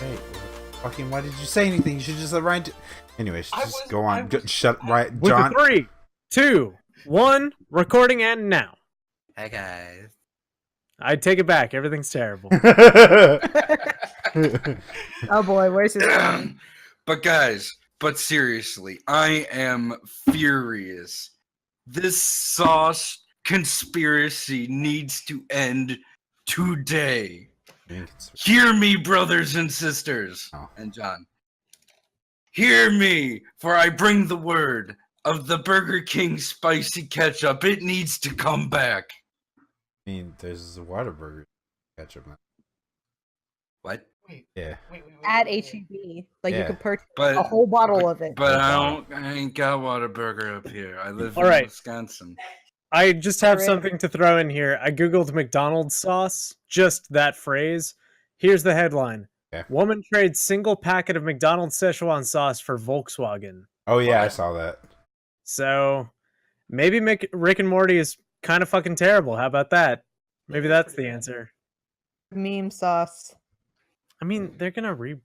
Hey, fucking, why did you say anything? You should just let Ryan. Anyways, just go on. Shut right, With John. 3, 2, 1, recording and now. Hey guys. I take it back. Everything's terrible. Oh boy, where's this going? But seriously, I am furious. This sauce conspiracy needs to end today. Hear me, brothers and sisters. Oh. And John. Hear me, for I bring the word of the Burger King spicy ketchup. It needs to come back. I mean, there's a Whataburger ketchup now. What? Yeah. At HEB, like you Yeah. could purchase a whole bottle of it. But I ain't got Whataburger up here. I live in Wisconsin. I just have Alright. something to throw in here. I googled McDonald's sauce, just that phrase. Here's the headline. Okay. Woman trades single packet of McDonald's Szechuan sauce for Volkswagen. Oh yeah, I saw that. So maybe Rick and Morty is kind of fucking terrible. How about that? Maybe that's the answer. Meme sauce. I mean, they're gonna bring.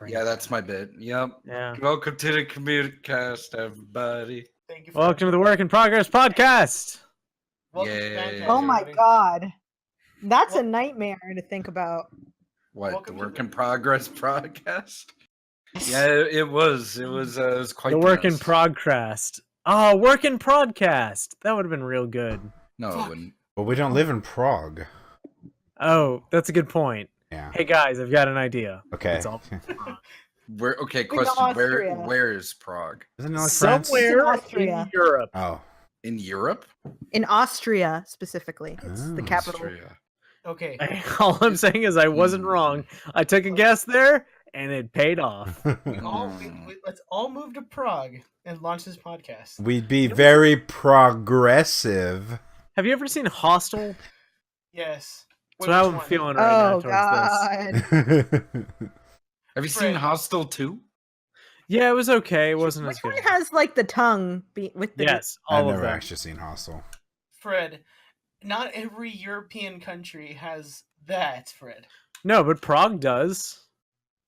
Yeah, that's my bit. Yep. Yeah. Welcome to the Communicast, everybody. Thank you. Welcome to the Work in Progress podcast. Welcome to Yay. Fantastic, Oh my everybody. god. That's a nightmare to think about. What, Welcome the to Work the- in Progress podcast? Yeah, it was. It was quite The Work in mess. Progress. Oh, Work in Podcast. That would have been real good. No, it Fuck. wouldn't. But we don't live in Prague. Oh, that's a good point. Yeah. Hey guys, I've got an idea. Okay. It's all Okay, question. Austria. Where is Prague? Isn't it like France? somewhere It's in Austria. in Europe. Oh. In Europe? In Austria, specifically. It's the Oh. capital. Austria. Okay. All I'm saying is I wasn't wrong. I took a guess there, and it paid off. Let's all move to Prague and launch this podcast. We'd be very progressive. Have you ever seen Hostel? Yes. That's how I'm Which one? feeling right now Oh towards this. god. Have you seen Hostel 2? Yeah, it was okay. It wasn't as Which good. one has like the tongue with the Yes, I've all of never them. actually seen Hostel. Fred, not every European country has that, Fred. No, but Prague does.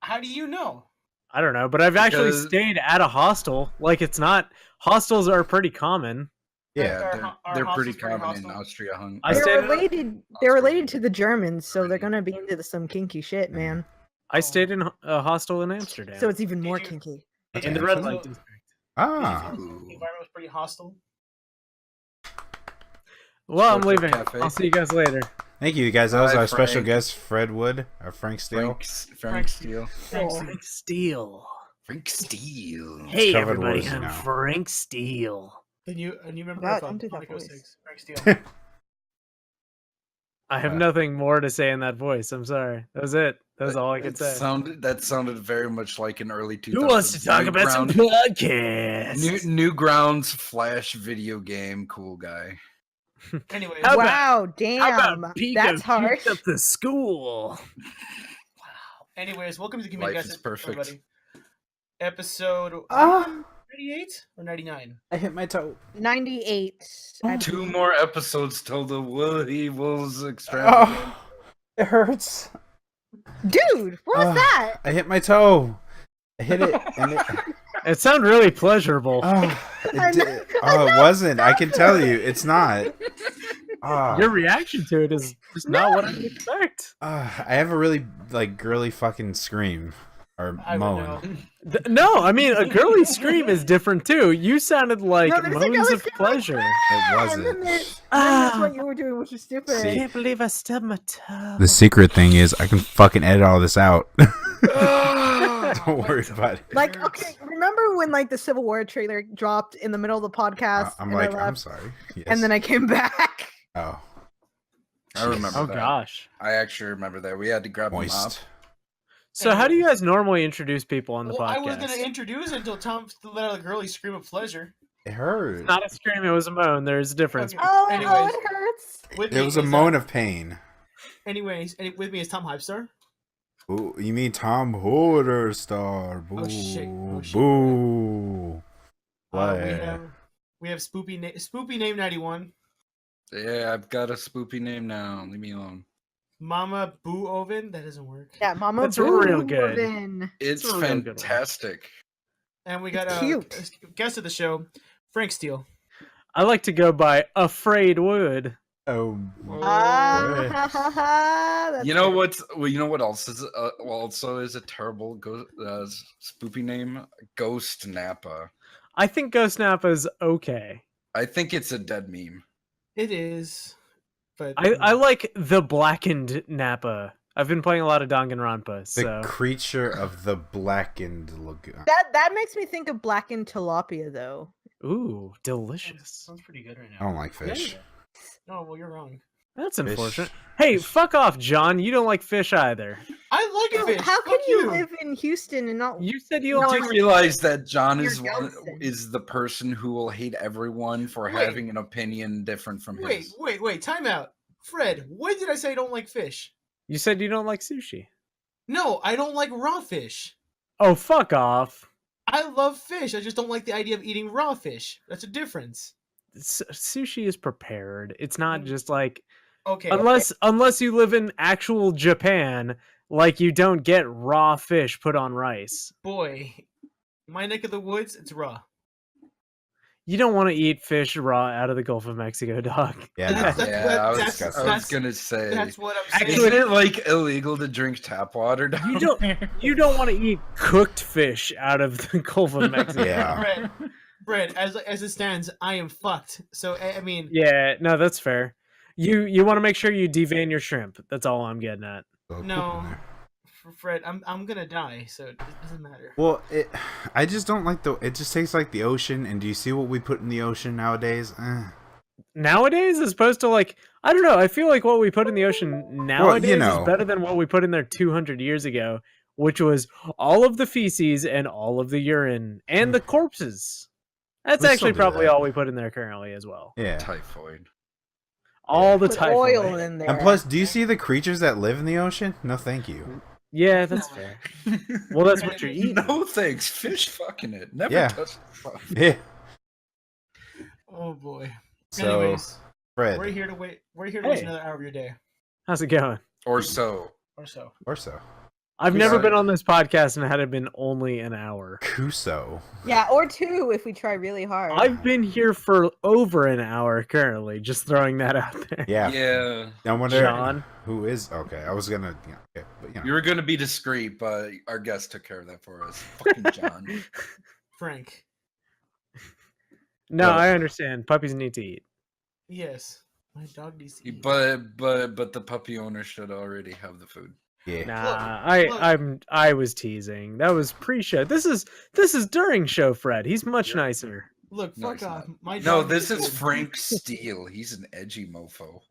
How do you know? I don't know, but I've actually Because- stayed at a hostel. Like, it's not. Hostels are pretty common. Yeah. They're Our pretty hostels pretty common in hostile? Austria. I They're stayed- related. They're related to the Germans, so they're gonna be into some kinky shit, man. I stayed in a hostel in Amsterdam. So it's even more you- kinky. in the Okay. red light district. Ah. The environment was pretty hostile. Well, I'm Sports leaving. Cafe. I'll see you guys later. Thank you, guys. That was Bye, our special Frank. guest, Fred Wood, or Frank Steele. Frank Steele. Frank Steele. Frank Steele. Hey, covered everybody, words I'm now. Frank Steele. And you remember God, from don't do that Monaco voice. 6, Frank Steele. I have nothing more to say in that voice. I'm sorry. That was it. That was all I could say. That sounded very much like an early 2000s. Who wants to talk about some podcasts? Newgrounds Flash video game cool guy. Anyways, How about- Wow, How damn. about Pico That's harsh. kicked up the school? anyways, welcome to the Life Communicast, is perfect. everybody. Episode Ah, 98 or 99? I hit my toe. 98. I Two believe. more episodes till the Willy Wolves extravagant. Oh, it hurts. Dude, what was Ah. that? I hit my toe. I hit it, and it. It sounded really pleasurable. It wasn't. I can tell you, it's not. Ah. Your reaction to it is just not what I would expect. I have a really girly fucking scream or I would moan. know. No, I mean a girly scream is different too. You sounded like No, there's a moans girly of scream like, pleasure. It And wasn't. then that's Ah. what you were doing, which is stupid. See? Can't believe I stubbed my toe. The secret thing is, I can fucking edit all this out. Don't worry about it. Like, okay, remember when like the Civil War trailer dropped in the middle of the podcast? I'm and like, I I'm left, sorry. Yes. and then I came back. Oh, I remember Oh that. gosh. I actually remember that. We had to grab them up. moist. So how do you guys normally introduce people on the Well, podcast? I was going to introduce it until Tom let out a girly scream of pleasure. It hurt. Not a scream, it was a moan. There's a difference. Okay. Oh, Anyways. it hurts. With It me was a is, moan of pain. Anyways, with me is Tom Hypestar. Ooh, you mean Tom Star? Boo. Oh, shit. Oh, shit. Boo. What? We have Spoopy Name 91. Yeah, I've got a spoopy name now. Leave me alone. Mama Boo Oven. That doesn't work. Yeah, Mama That's Boo real good. Oven. It's a real good one. fantastic. And we It's got cute. a guest of the show, Frank Steele. I like to go by Afraid Wood. Oh, Ah, ha, ha, ha. That's You know good. what's well, you know what else is also is a terrible spoopy name? Ghost Nappa. I think Ghost Nappa's okay. I think it's a dead meme. It is, but I like the blackened Nappa. I've been playing a lot of Danganronpa, the so creature of the blackened lagoon. That makes me think of blackened tilapia, though. ooh, delicious. sounds pretty good right I now. don't like fish. Oh well, you're wrong. That's Fish- unfortunate. Hey, fish- fuck off, John. You don't like fish either. I like fish. How can Fuck you live in Houston and not? You said you No, don't Do like you realize that John You're is Ghostin. is the person who will hate everyone for Wait. having an opinion different from Wait, his? wait, time out. Fred, when did I say I don't like fish? You said you don't like sushi. No, I don't like raw fish. Oh, fuck off. I love fish. I just don't like the idea of eating raw fish. That's a difference. Sushi is prepared. It's not just like Okay. unless you live in actual Japan, like you don't get raw fish put on rice. Boy, my neck of the woods, it's raw. You don't want to eat fish raw out of the Gulf of Mexico, dog. Yeah, no. That's- Yeah, that's- I was gonna say. That's what I'm saying. Isn't it like illegal to drink tap water down You don't there? you don't want to eat cooked fish out of the Gulf of Mexico. Yeah. Brett, as it stands, I am fucked. So I mean, Yeah, no, that's fair. You want to make sure you devein your shrimp. That's all I'm getting at. no, Fred, I'm gonna die, so it doesn't matter. Well, I just don't like it just tastes like the ocean, and do you see what we put in the ocean nowadays? Nowadays, as opposed to like, I don't know, I feel like what we put in the ocean nowadays know. is better than what we put in there 200 years ago, which was all of the feces and all of the urine and the corpses. That's We still actually do probably that. all we put in there currently as well. Yeah. Typhoid. All the Put typhoid. oil in there. And plus, do you see the creatures that live in the ocean? No, thank you. Yeah, that's fair. Well, that's what you're eating. No thanks. Fish fucking it. Never Yeah. touch fuck. Yeah. Oh boy. So, Anyways, Fred, we're here to waste Hey. another hour of your day How's it going? Or so. or so. or so. I've never Kuso. been on this podcast and had it been only an hour. Kuso. Yeah, or two if we try really hard. I've been here for over an hour currently, just throwing that out there. Yeah. Yeah. I wonder John. who is. Okay, I was gonna. Yeah, okay, but you know. You were gonna be discreet, but our guest took care of that for us. Fucking John. Frank. No, But- I understand. Puppies need to eat. Yes. My dog needs to eat. but the puppy owner should already have the food. Yeah. Nah, look. I was teasing. That was pre-show. This is during show Fred. He's much nicer. Look, No, fuck he's off. not. My No, dog this needs is food. Frank Steele. He's an edgy mofo.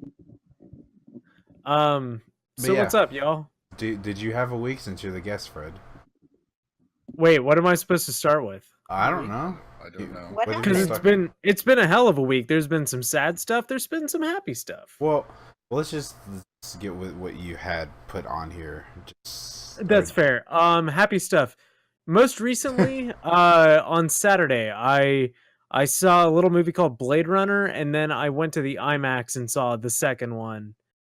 But So yeah. what's up, y'all? Did you have a week since you're the guest, Fred? Wait, what am I supposed to start with? I don't know. I don't know. What did you Because happened? start- it's been a hell of a week. There's been some sad stuff. There's been some happy stuff. Well, let's get with what you had put on here. Just That's fair. Happy stuff. Most recently, on Saturday, I saw a little movie called Blade Runner, and then I went to the IMAX and saw the second one,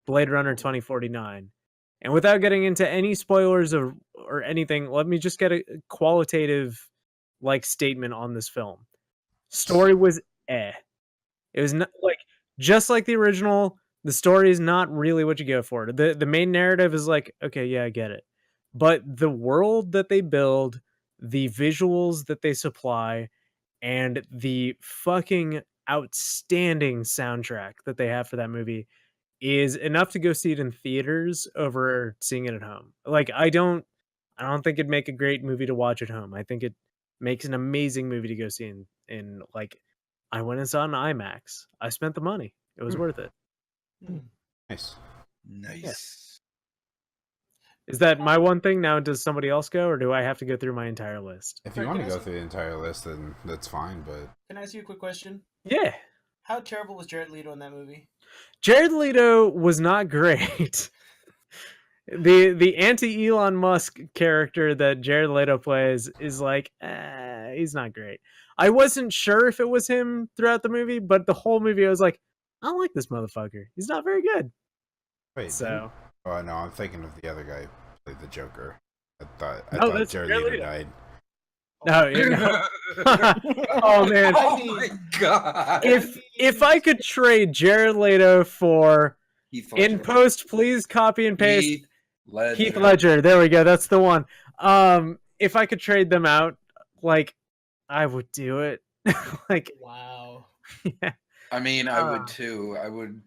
Blade Runner 2049. And without getting into any spoilers or anything, let me just get a qualitative statement on this film. Story was It was not just like the original. The story is not really what you go for. The main narrative is like, okay, yeah, I get it. But the world that they build, the visuals that they supply, and the fucking outstanding soundtrack that they have for that movie is enough to go see it in theaters over seeing it at home. I don't think it'd make a great movie to watch at home. I think it makes an amazing movie to go see in I went and saw it in IMAX. I spent the money. It was worth it. nice. Nice. Is that my one thing? Now does somebody else go, or do I have to go through my entire list? If you Fred, want to can I go say- through the entire list, then that's fine. But Can I ask you a quick question? Yeah. How terrible was Jared Leto in that movie? Jared Leto was not great. The anti Elon Musk character that Jared Leto plays is he's not great. I wasn't sure if it was him throughout the movie, but the whole movie I was like, I don't like this motherfucker. He's not very good. wait, So Oh no, I'm thinking of the other guy who played the Joker. I thought that's Jared Jared Leto Leto. died. No, oh man. Oh my god. If I could trade Jared Leto for Heath in Ledger. post, please copy and paste Heath Ledger. Heath Ledger. There we go. That's the one. If I could trade them out, like I would do it. Like, Wow. yeah. I mean, I would too. I would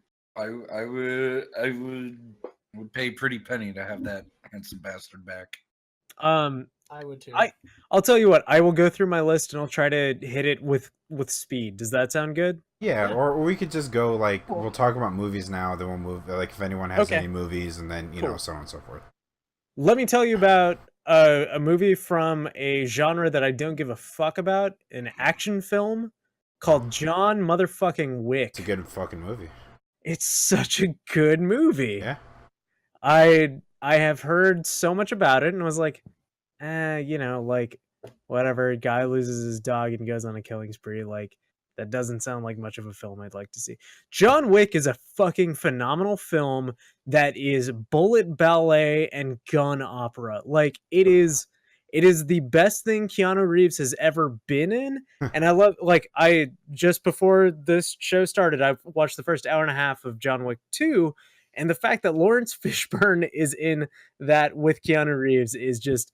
pay pretty penny to have that handsome bastard back. I would too. I'll tell you what. I will go through my list and I'll try to hit it with speed. Does that sound good? Yeah, or we could just go like we'll talk about movies now. Then we'll move like if anyone has Okay. any movies, and then you know so on and so forth. Let me tell you about a movie from a genre that I don't give a fuck about, an action film called John Motherfucking Wick. It's a good fucking movie. It's such a good movie. Yeah. I have heard so much about it and was like, like whatever, guy loses his dog and goes on a killing spree, like that doesn't sound like much of a film I'd like to see. John Wick is a fucking phenomenal film that is bullet ballet and gun opera. Like it is the best thing Keanu Reeves has ever been in. And I love, like, I just before this show started, I watched the first hour and a half of John Wick 2, and the fact that Lawrence Fishburne is in that with Keanu Reeves is just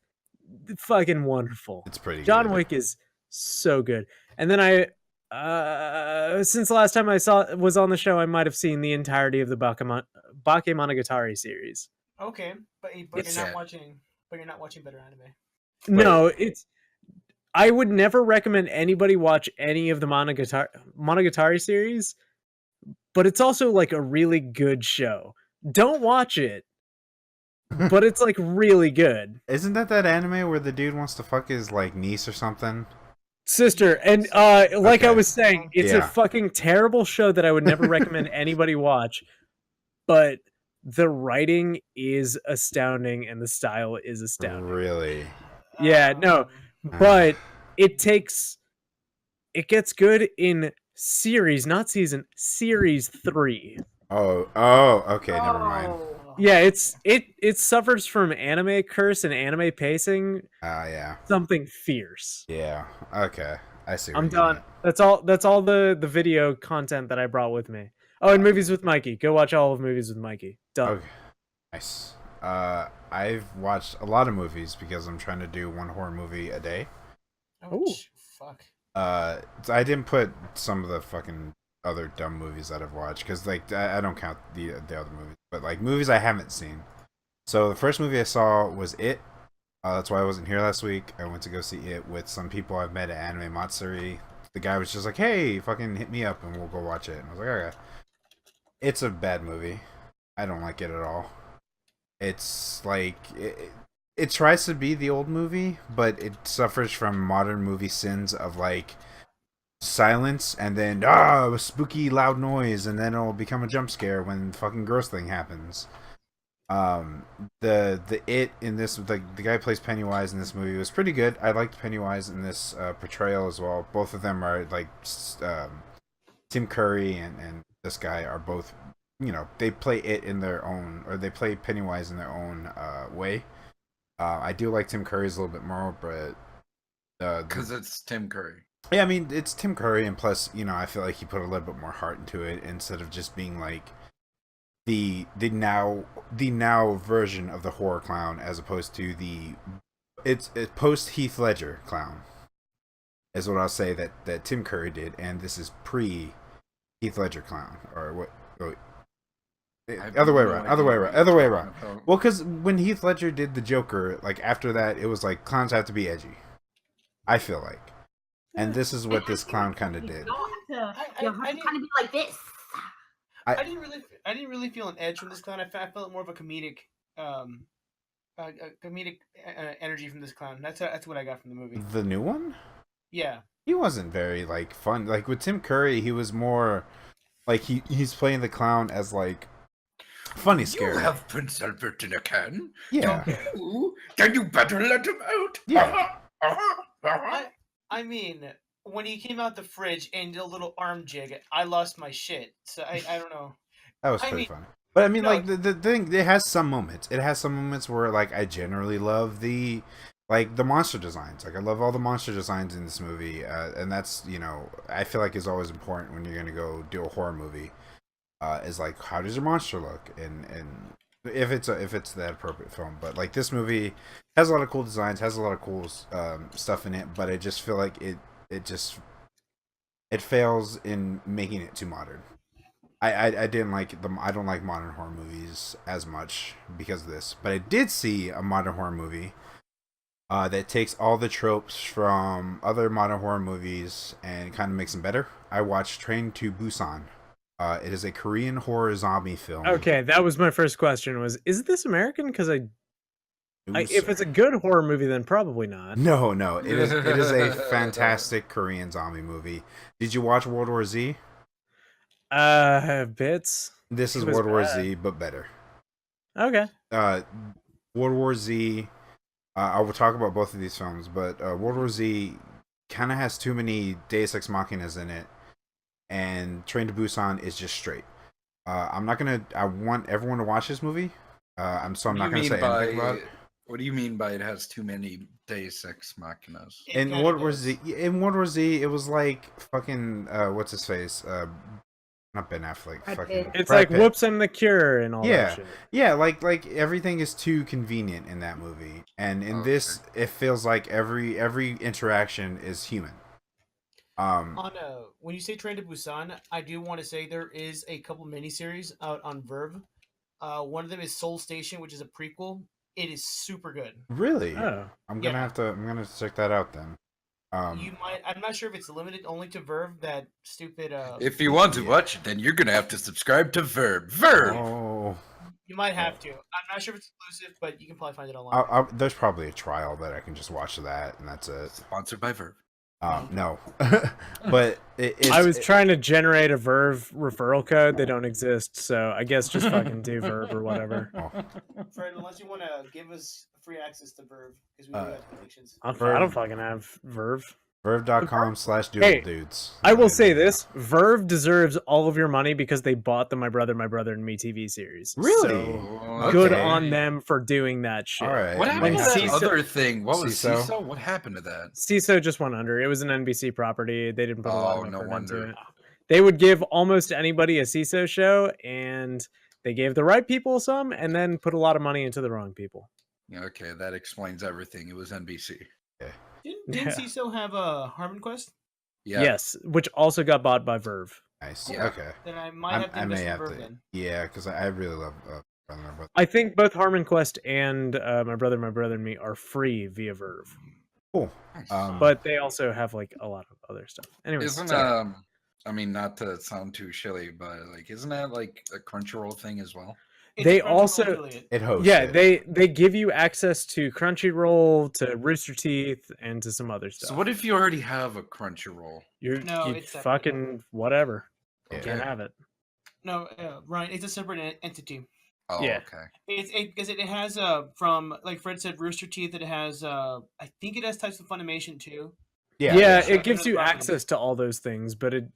fucking wonderful. It's pretty John good. Wick is so good. And then since the last time I was on the show, I might have seen the entirety of the Bakemonogatari series. Okay, but What's you're not that? watching. But you're not watching better anime. No, I would never recommend anybody watch any of the Monogatari series, but it's also like a really good show. Don't watch it, but it's like really good. Isn't that anime where the dude wants to fuck his like niece or something? Sister, and like I Okay. was saying, it's a Yeah. fucking terrible show that I would never recommend anybody watch, but the writing is astounding and the style is astounding. Really? Yeah, no, but it gets good in series, not season, series 3. Oh, okay, never mind. Yeah, it suffers from anime curse and anime pacing, Yeah. something fierce. Yeah. Okay. I see. what I'm you're getting done. That's all the video content that I brought with me. Oh, and Movies with Mikey. Go watch all of Movies with Mikey. at. Done. Okay. Nice. I've watched a lot of movies because I'm trying to do one horror movie a day. Oh, fuck. I didn't put some of the fucking other dumb movies that I've watched because like I don't count the other movies, but like movies I haven't seen. So the first movie I saw was It. That's why I wasn't here last week. I went to go see It with some people I've met at Anime Matsuri. The guy was just like, "Hey, fucking hit me up and we'll go watch it." And I was like, "Okay." It's a bad movie. I don't like it at all. It's like it tries to be the old movie, but it suffers from modern movie sins of like silence and then a spooky loud noise and then it'll become a jump scare when fucking gross thing happens. The It in this, the guy who plays Pennywise in this movie was pretty good. I liked Pennywise in this portrayal as well. Both of them are like Tim Curry and this guy are both, you know, they play It in their own, or they play Pennywise in their own way. I do like Tim Curry's a little bit more, but Because it's Tim Curry. yeah, I mean it's Tim Curry, and plus, you know, I feel like he put a little bit more heart into it instead of just being like the now version of the horror clown, as opposed to it's post Heath Ledger clown, is what I'll say that Tim Curry did, and this is pre Heath Ledger clown, or what? Other way around. Well, because when Heath Ledger did the Joker, like after that, it was like clowns have to be edgy. I feel like, and this is what this clown kind of did. You have to kind of be like this. I didn't really feel an edge from this clown. I felt more of a comedic, energy from this clown. That's what I got from the movie. The new one? Yeah. He wasn't very like fun. Like with Tim Curry, he was more like he's playing the clown as like funny scary. You have Prince Albert in a can? Yeah. Then you better let him out. Yeah. I mean, when he came out the fridge and did a little arm jig, I lost my shit. So I don't know. That was I pretty mean, funny. But I mean, No, like the thing, it has some moments. It has some moments where like I generally love the monster designs. Like I love all the monster designs in this movie, and that's I feel like is always important when you're gonna go do a horror movie. Is like how does your monster look, and if it's that appropriate film. But like this movie has a lot of cool designs, has a lot of cool stuff in it, but I just feel like it fails in making it too modern. I didn't like them. I don't like modern horror movies as much because of this. But I did see a modern horror movie that takes all the tropes from other modern horror movies and kind of makes them better. I watched Train to Busan. It is a Korean horror zombie film. Okay, that was my first question. Is this American? Because if it's a good horror movie, then probably not. No, it is a fantastic Korean zombie movie. Did you watch World War Z? Bits. This is It was World War bad. Z, but better. Okay. World War Z. I will talk about both of these films, but World War Z kind of has too many Deus Ex Machinas in it, and Train to Busan is just straight. I want everyone to watch this movie. I'm not going to say anything about it. What do you mean by it has too many Deus Ex Machinas? In World War Z, it was like fucking what's his face? Not Ben Affleck. Brad Fucking Pitt. It's Brad like Pitt. Whoops and the Cure and all Yeah. that shit. Yeah, like everything is too convenient in that movie, and in this, it feels like every interaction is human. When you say Train to Busan, I do want to say there is a couple miniseries out on Verve. One of them is Soul Station, which is a prequel. It is super good. Really? Oh. I'm gonna check that out then. I'm not sure if it's limited only to Verve. That stupid. If you want to watch it, then you're gonna have to subscribe to Verb. Verb. Oh, You might have to. I'm not sure if it's exclusive, but you can probably find it online. there's probably a trial that I can just watch that, and that's it. Sponsored by Verb. No, but I was trying to generate a Verve referral code. They don't exist, so I guess just fucking do Verve or whatever. Fred, unless you want to give us free access to Verve, because we do have connections. I don't fucking have Verve. Verve.com/doodledudes. I will say this: Verve deserves all of your money because they bought the My Brother and Me TV series. Really? So, good on them for doing that shit. All right. What happened to When that CISO other thing? What was CISO? CISO? What happened to that? CISO just went under. It was an NBC property. They didn't put a lot Oh, of no effort wonder. into it. They would give almost anybody a CISO show, and they gave the right people some, and then put a lot of money into the wrong people. Yeah, okay, that explains everything. It was NBC. Didn't Yeah. CISO have a Harmon Quest? Yeah. Yes, which also got bought by Verve. Nice. Yeah. Okay. Then I might have to I invest may in have Verve to. then. Yeah, because I really love Brother and Brother. I think both Harmon Quest and My Brother and Me are free via Verve, Cool. Nice. but they also have like a lot of other stuff. Anyways, Isn't sorry. I mean, not to sound too shilly, but like, isn't that like a Crunchyroll thing as well? It's They a Crunchyroll also- affiliate. It hosts. Yeah, it. they give you access to Crunchyroll, to Rooster Teeth, and to some other stuff. So what if you already have a Crunchyroll? No, you it's separate. fucking whatever. You Yeah. can't have it. No, Ryan, it's a separate entity. Oh, Yeah. okay. Because it has from like Fred said, Rooster Teeth. It has I think it has types of Funimation too. Yeah, sure. it gives you Property. access to all those things, but it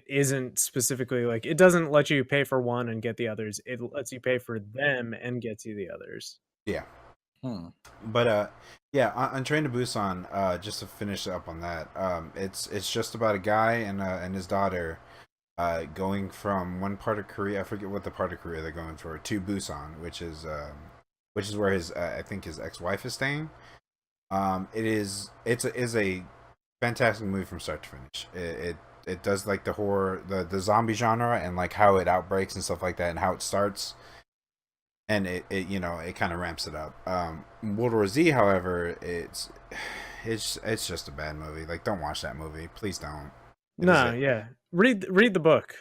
isn't specifically like it doesn't let you pay for one and get the others. It lets you pay for them and gets you the others. Yeah. Hmm. But yeah, on Train to Busan, just to finish up on that, it's just about a guy and his daughter going from one part of Korea, I forget what the part of Korea they're going for, to Busan, which is where his I think his ex-wife is staying. It's a fantastic movie from start to finish. It does like the horror, the zombie genre, and like how it outbreaks and stuff like that, and how it starts, and it kind of ramps it up. World War Z, however, it's just a bad movie. Like, don't watch that movie, please don't. No, yeah. Read the book.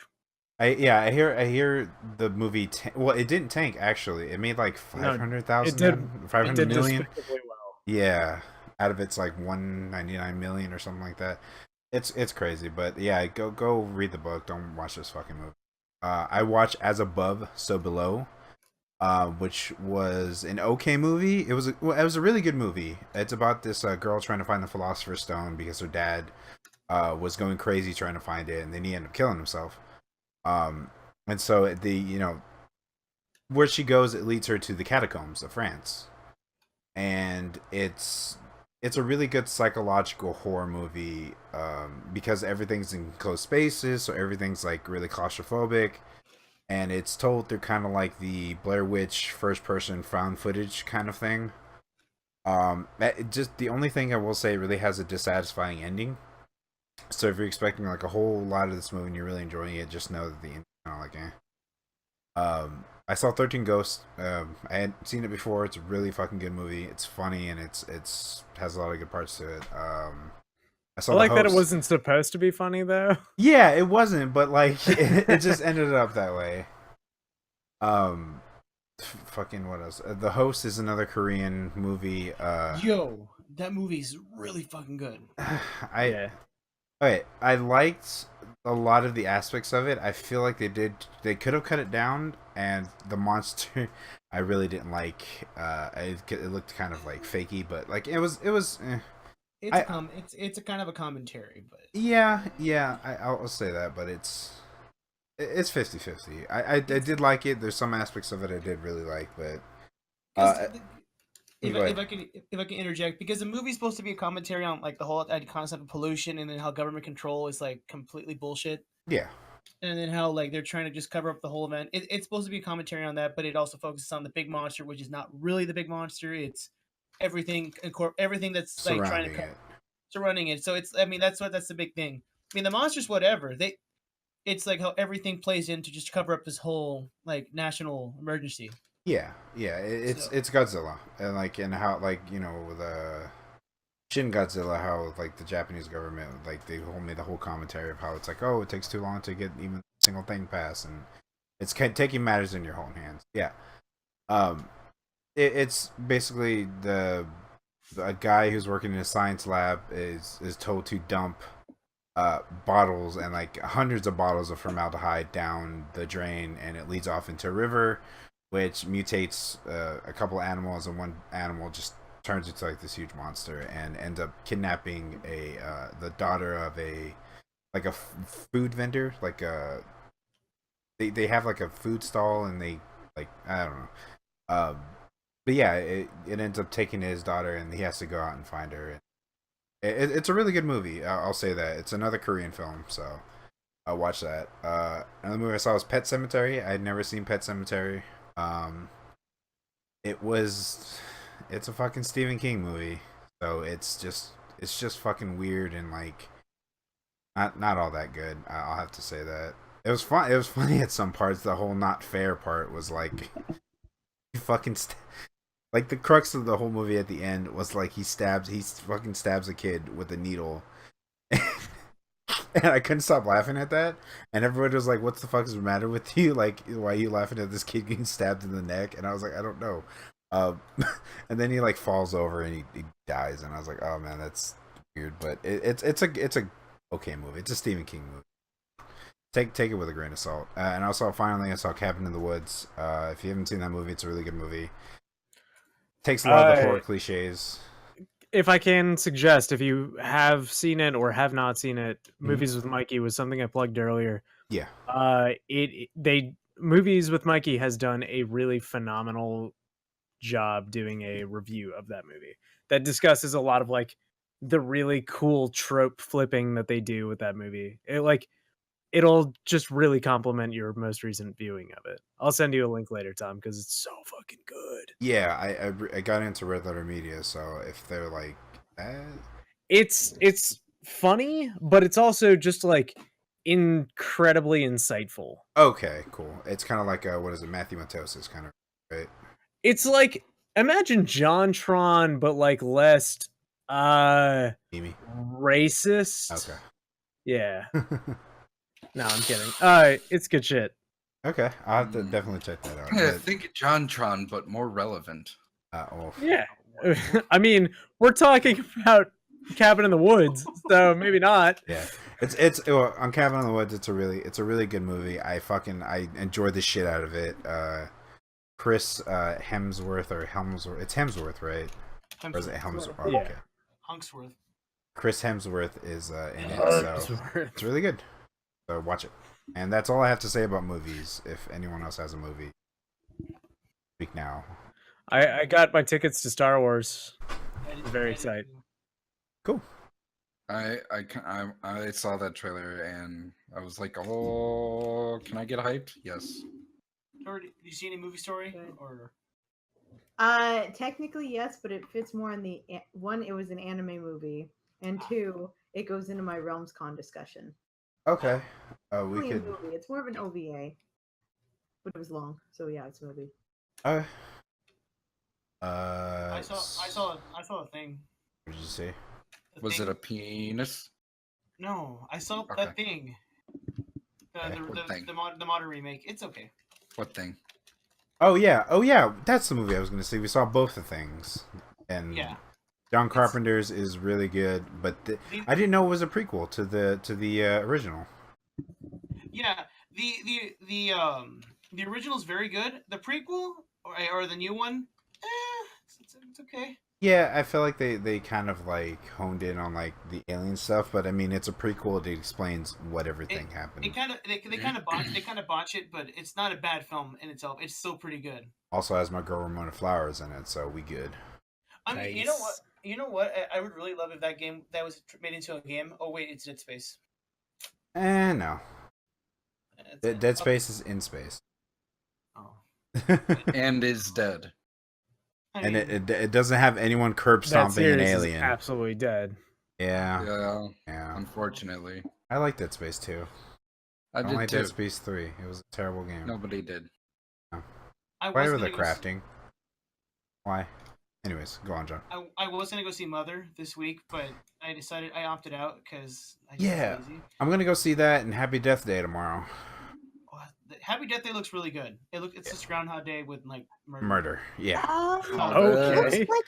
I hear the movie. Well, it didn't tank actually. It made like 500,000. It did 500 million. despicably well. Yeah, out of its like 199 million or something like that. It's crazy, but yeah, go read the book. Don't watch this fucking movie. I watched As Above, So Below, which was an okay movie. It was a really good movie. It's about this girl trying to find the Philosopher's Stone because her dad was going crazy trying to find it, and then he ended up killing himself. And so where she goes, it leads her to the catacombs of France, and it's a really good psychological horror movie, because everything's in closed spaces, so everything's like really claustrophobic, and it's told through kind of like the Blair Witch first person found footage kind of thing. Just the only thing I will say, it really has a dissatisfying ending. So if you're expecting like a whole lot of this movie and you're really enjoying it, just know that the ending kind of like I saw 13 Ghosts. I had seen it before. It's a really fucking good movie. It's funny and it's has a lot of good parts to it. I saw I like The that it Host. wasn't supposed to be funny though. Yeah, it wasn't, but like it just ended up that way. Fucking what else? The Host is another Korean movie. Yo, that movie's really fucking good. Yeah. Okay, I liked a lot of the aspects of it. I feel like they could have cut it down, and the monster I really didn't like. It looked kind of like fakey, but like it was. It's a kind of a commentary, but Yeah, I'll say that, but it's 50-50. I did like it. There's some aspects of it I did really like, but if I can interject, because the movie's supposed to be a commentary on like the whole concept of pollution, and then how government control is like completely bullshit, yeah, and then how like they're trying to just cover up the whole event. It's supposed to be a commentary on that, but it also focuses on the big monster, which is not really the big monster. It's everything that's like trying to surrounding it. So it's, I mean, that's the big thing. I mean, the monsters, whatever it's like how everything plays in to just cover up this whole like national emergency. yeah. It's Godzilla, and how like with Shin Godzilla, how like the Japanese government like they made the whole commentary of how it's like, oh, it takes too long to get even a single thing passed, and it's taking matters in your own hands. Yeah, it's basically a guy who's working in a science lab is told to dump bottles and like hundreds of bottles of formaldehyde down the drain, and it leads off into a river, which mutates a couple animals, and one animal just turns into like this huge monster and ends up kidnapping the daughter of a food vendor, like they have like a food stall, and they like, I don't know, but yeah, it ends up taking his daughter, and he has to go out and find her. It's a really good movie. I'll say that. It's another Korean film, so I'll watch that. Another movie I saw was Pet Sematary. I had never seen Pet Sematary. It's a fucking Stephen King movie, so it's just fucking weird and like not all that good. I'll have to say that. It was fun. It was funny at some parts. The whole not fair part was like fucking. Like the crux of the whole movie at the end was like he fucking stabs a kid with a needle, and I couldn't stop laughing at that. And everyone was like, "What the fuck is the matter with you? Like, why are you laughing at this kid getting stabbed in the neck?" And I was like, "I don't know." And then he like falls over and he dies, and I was like, "Oh man, that's weird." But it's a okay movie. It's a Stephen King movie. Take it with a grain of salt. And also, finally, I saw Cabin in the Woods. If you haven't seen that movie, it's a really good movie. Takes a lot of the horror cliches. If I can suggest, if you have seen it or have not seen it, Movies with Mikey was something I plugged earlier. Yeah. Movies with Mikey has done a really phenomenal job doing a review of that movie that discusses a lot of like the really cool trope flipping that they do with that movie. It'll just really complement your most recent viewing of it. I'll send you a link later, Tom, because it's so fucking good. Yeah, I got into Red Letter Media, so if they're like, it's funny, but it's also just like incredibly insightful. Okay, cool. It's kind of like what is it, Matthew Matosis kind of, right? It's like, imagine JonTron, but like less Amy. racist. Okay. Yeah. No, I'm kidding. It's good shit. Okay, I'll have to definitely check that out. Yeah, think JonTron, but more relevant. Yeah. I mean, we're talking about Cabin in the Woods, so maybe not. Yeah, it's on Cabin in the Woods. It's a really good movie. I enjoyed the shit out of it. Chris Hemsworth or Helmsworth. It's Hemsworth, right? Or is it Helmsworth? Oh, Yeah. okay. Hunksworth. Chris Hemsworth is in it, so it's really good. So watch it. And that's all I have to say about movies. If anyone else has a movie. Speak now. I got my tickets to Star Wars. I did- Very I did excited. too. Cool. I saw that trailer and I was like, oh, can I get hyped? Yes. Tori, did you see any movie story? Good. Or Technically yes, but it fits more in the one. It was an anime movie, and two, it goes into my RealmsCon discussion. Okay. We Really a could. movie. It's more of an OVA, but it was long, so yeah, it's a movie. Uh. I saw a thing. What did you say? Was it a penis? No, I saw Okay. that thing. What thing? The modern remake. It's okay. What thing? Oh yeah. That's the movie I was gonna say. We saw both the things, and Yeah. John Carpenter's is really good, but I didn't know it was a prequel to the original. Yeah. The original's very good. The prequel or the new one, it's okay. Yeah, I feel like they kind of like honed in on like the alien stuff, but I mean it's a prequel. It explains what everything happened. They kind of botch it, but it's not a bad film in itself. It's still pretty good. Also has my girl Ramona Flowers in it, so we good. I mean, you know what? You know what? I would really love if that game that was made into a game. Oh wait, it's Dead Space. No. It's- Dead Space is in space. Oh. And is dead. I And mean, it doesn't have anyone curb That stomping an series is alien. absolutely dead. Yeah. Yeah. Unfortunately, I like Dead Space 2. I I don't did like too. Dead Space 3. It was a terrible game. Nobody did. I Why was were gonna the go see- crafting? Why? Anyways, go on, John. I was gonna go see Mother this week, but I opted out because I Yeah. was lazy. I'm gonna go see that and Happy Death Day tomorrow. Happy Death Day looks really good. It's just Groundhog Day with like murder. Murder. Yeah. It looks Okay. like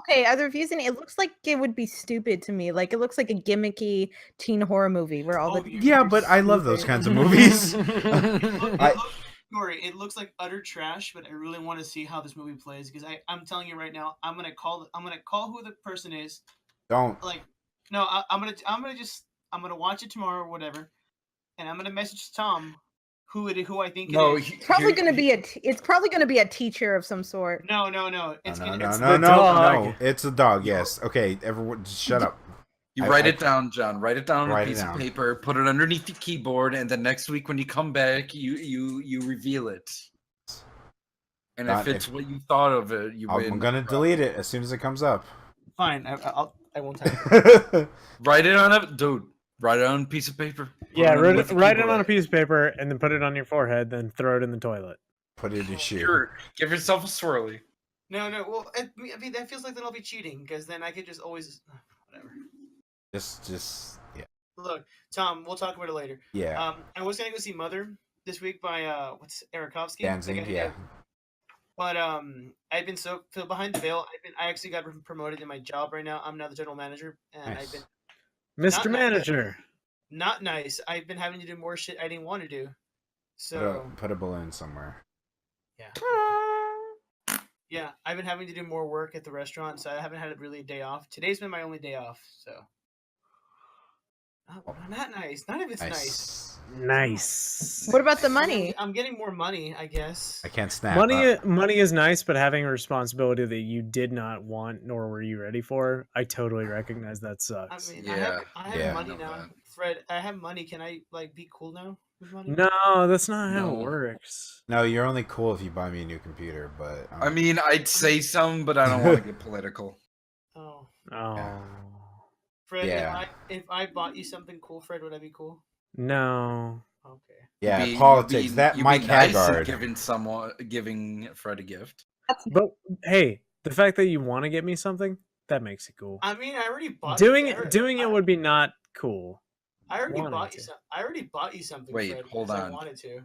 okay, are the reviews in it? It looks like it would be stupid to me. Like it looks like a gimmicky teen horror movie where all Oh, the Yeah, but I love those kinds of movies. Tori, it looks like utter trash, but I really want to see how this movie plays because I'm telling you right now, I'm gonna call who the person is. Don't. Like, no, I'm gonna watch it tomorrow or whatever, and I'm gonna message Tom who I think it is. It's probably going to be it's probably going to be a teacher of some sort. No. No. It's No. gonna. No. It's a dog. Yes. Okay. Everyone, just shut up. You I- write I- it down, John. Write it down on a Write it piece of down. paper. Put it underneath the keyboard, and then next week when you come back, you reveal it. And Not if it's if- what you thought of it, you win. I'm gonna delete it as soon as it comes up. Fine, I won't tell. Write it on a dude. Write it on a piece of paper. Put Yeah, it underneath the write it keyboard. on a piece of paper and then put it on your forehead, then throw it in the toilet. Put it in your shoe. Sure. Give yourself a swirly. No. Well, I mean that feels like then I'll be cheating because then I could just always whatever. Just yeah. Look, Tom, we'll talk about it later. Yeah. I was gonna go see Mother this week by what's Erikovsky? Danzig. The guy who Yeah. did- But I've been so behind the veil. I actually got promoted in my job right now. I'm now the general manager, and Nice. I've been Mr. Not- Manager. not nice. I've been having to do more shit I didn't want to do. So Put a balloon somewhere. yeah, I've been having to do more work at the restaurant, so I haven't had really a day off. Today's been my only day off, so. Oh, not nice. None of it's nice. Nice. What about the money? I'm getting more money, I guess. I can't snap. Money is nice, but having a responsibility that you did not want nor were you ready for, I totally recognize that I sucks. mean, Yeah. I have Yeah. money I know now. that. Fred, I have money. Can I like be cool now with money? No, that's not how No. it works. No, you're only cool if you buy me a new computer. But I mean, I'd say some, but I don't want to get political. Oh, Oh. Fred, Yeah. if I bought you something cool, Fred, would I be cool? No. Okay. yeah, You'd be- politics. you'd be- That you'd be Mike nice at Haggard. giving Fred a gift. But hey, the fact that you want to get me something, that makes it cool. I mean, I already bought Doing I- it would be not cool. I already wanted bought you to. some. I already bought you something. Wait, Fred, hold because I on. wanted to.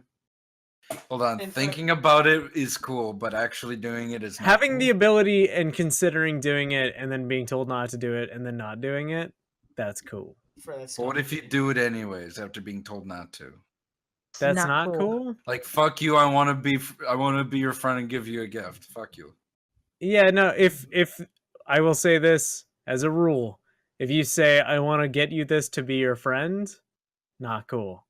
Hold on. And Thinking about it is cool, but actually doing it is not Having cool. the ability and considering doing it and then being told not to do it and then not doing it, that's cool. Fred, that's But what if you complicated. do it anyways after being told not to? That's Not not, cool. cool. Like fuck you, I want to be your friend and give you a gift. Fuck you. Yeah, no, if I will say this as a rule, if you say I want to get you this to be your friend, not cool.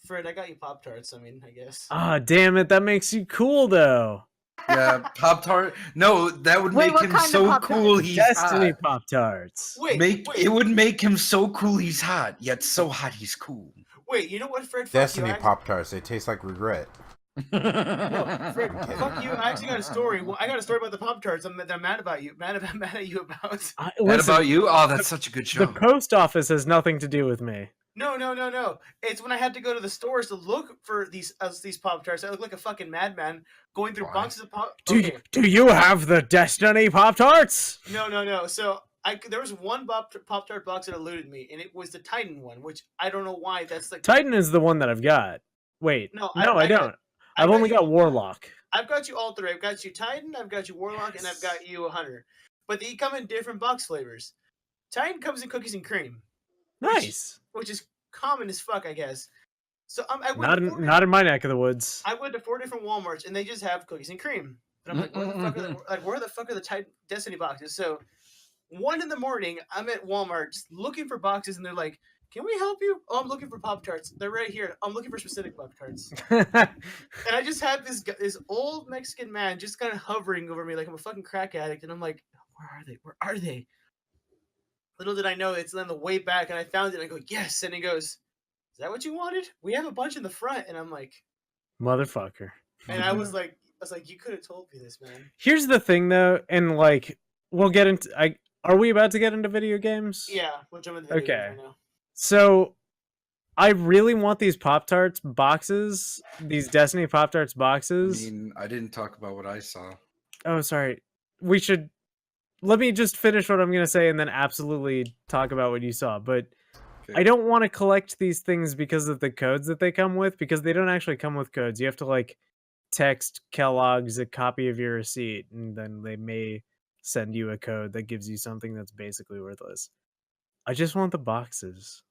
Fred, I got you Pop Tarts. I mean, I guess. Ah, damn it, that makes you cool though. Yeah, Pop Tart. No, that would Wait, make what him kind of so Pop-Tarts? cool. He's Destiny hot. Pop Tarts. Wait, It would make him so cool. He's hot, yet so hot he's cool. wait. You know what, Fred? Fuck Destiny you. Pop Tarts. They taste like regret. No, Fred, Okay. fuck you. I actually got a story. Well, I got a story about the Pop Tarts. I'm mad about you. Mad at you about. That Listen, about you? Oh, that's such a good show. the post office has nothing to do with me. No. It's when I had to go to the stores to look for these Pop Tarts. I look like a fucking madman going through Why? boxes of Pop. Do you have the Destiny Pop Tarts? No. So there was one Pop Tart box that eluded me, and it was the Titan one, which I don't know why. That's like Titan is the one that I've got. Wait, No, no, I don't. I've got only you- got Warlock. I've got you all three. I've got you Titan, I've got you Warlock, and I've got you Hunter. But they come in different box flavors. Titan comes in cookies and cream, Nice. which is common as fuck, I guess. So I went Not to in, four not in my neck of the woods. I went to 4 different Walmarts, and they just have cookies and cream. And I'm like, where the fuck are the Titan Destiny boxes? So 1 in the morning, I'm at Walmart just looking for boxes, and they're like, "Can we help you?" "Oh, I'm looking for Pop Tarts. They're right here. I'm looking for specific Pop Tarts." And I just had this old Mexican man just kind of hovering over me like I'm a fucking crack addict, and I'm like, "Where are they? Where are they?" Little did I know it's on the way back, and I found it. And I go, "Yes!" And he goes, "Is that what you wanted? We have a bunch in the front." And I'm like, Motherfucker. and I was like, "You could have told me this, man." Here's the thing, though, and like, we'll get into. Are we about to get into video games? Yeah, which I'm in the video Okay. games right now. So, I really want these Pop Tarts boxes, these Destiny Pop Tarts I boxes. mean, I didn't talk about what I saw. Oh, sorry. We should. Let me just finish what I'm going to say and then absolutely talk about what you saw. But Okay. I don't want to collect these things because of the codes that they come with, because they don't actually come with codes. You have to, like, text Kellogg's a copy of your receipt, and then they may send you a code that gives you something that's basically worthless. I just want the boxes.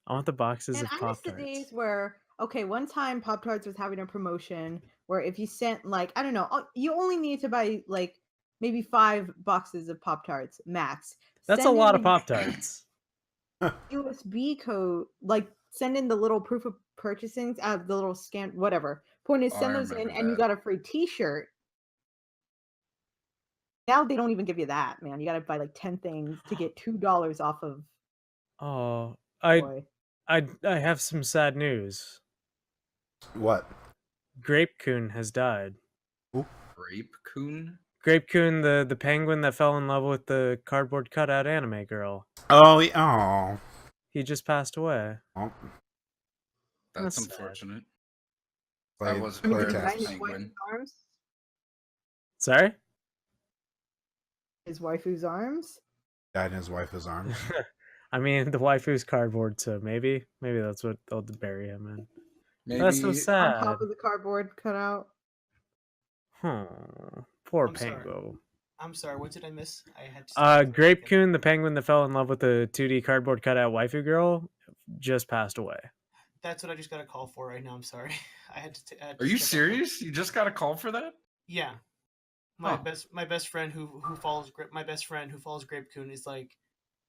I want the boxes And of I miss Pop the Tarts. days where, okay, one time Pop Tarts was having a promotion where if you sent like, I don't know, you only need to buy like maybe 5 boxes of Pop Tarts max. That's a Send in lot the of Pop Tarts. USB code, like send in the little proof of purchasing, the little scan, whatever. Point is, Oh, send I those in, remember and you that. got a free T-shirt. Now they don't even give you that, man. You got to buy like 10 things to get $2 off of. Oh, Boy. I have some sad news. What? Grape Coon has died. Grape Coon? Grape Coon, the penguin that fell in love with the cardboard cutout anime girl. Oh, oh. He just passed away. Oh. That's That's sad. unfortunate. I Played- was I mean, aware did of he die in this his wife's penguin. arms? Sorry? His waifu's arms? died in his wife's arms. I mean, the waifu's cardboard, so maybe that's what they'll bury him in. Maybe That's so On sad. top of the cardboard cutout? Poor I'm sorry. Pango. I'm sorry, what did I miss? I had to Grape Coon, the penguin that fell in love with the 2D cardboard cutout waifu girl, just passed away. That's what I just got a call for right now. I'm sorry. I had to. Are you serious? You just got a call for that? Yeah. My best friend who follows Grape Coon is like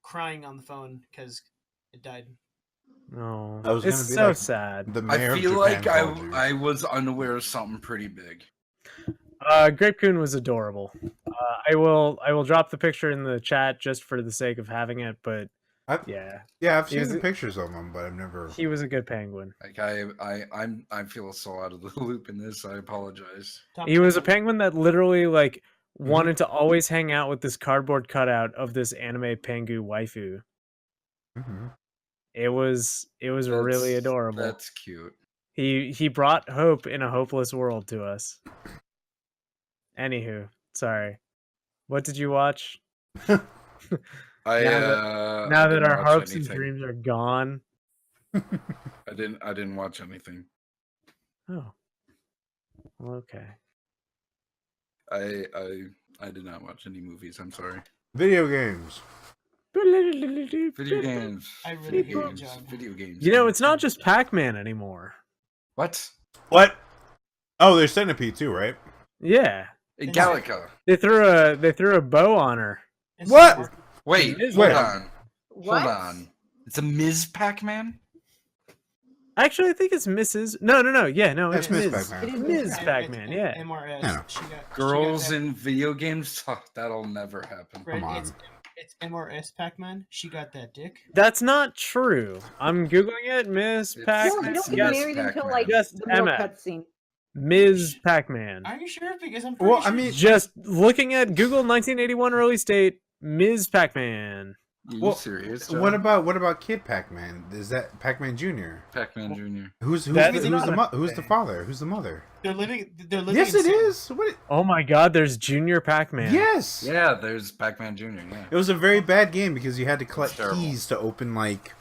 crying on the phone because it died. No, I was gonna it's be so like, sad. The mayor I of feel Japan like called you. I was unaware of something pretty big. Grape Coon was adorable. I will drop the picture in the chat just for the sake of having it, but yeah, I've He seen was the a- pictures of him, but I've never. he was a good penguin. Like I feel so out of the loop in this. I apologize. He was a penguin that literally like wanted to always hang out with this cardboard cutout of this anime pengu waifu. Mhm. It was really adorable. That's cute. He brought hope in a hopeless world to us. Anywho, sorry. What did you watch? I Now I that didn't our watch hopes and anything. dreams are gone. I didn't watch anything. Oh. Well, okay. I did not watch any movies. I'm sorry. Video games. Video games. I really Video hate games. John. Video games. You know, it's not just Pac-Man anymore. What? What? Oh, there's Centipede too, right? Yeah. Gallica. They threw a bow on her. And What? so- Wait, It is hold Wait. on. What? Hold on. It's a Ms. Pac-Man? Actually, I think it's Mrs. No. Yeah, no, That's it's Ms. Ms. Pac-Man. It is Ms. Ms. Pac-Man, yeah. MRS. I know. Girls in video games? Oh, that'll never happen. Fred, Come on. It's MRS Pac-Man. She got that dick. That's not true. I'm googling it. Ms. It's- No, Pac-Man. they don't get Yes, married until Pac-Man. like Yes, the middle Emma. cutscene. Ms. Pac-Man. Are you sure? Because I'm pretty Well, sure. I mean, Just looking at Google 1981 release date, Ms. Pac-Man. You Well, serious? what about Kid Pac-Man? Is that Pac-Man Jr.? Pac-Man Jr.? Who's That is the not a who's the thing. father? Who's the mother? they're living. Yes, in it sin. is. What? Oh my god, there's Junior Pac-Man. Yes. Yeah, there's Pac-Man Jr. Yeah. It was a very bad game because you had to collect Terrible. keys to open like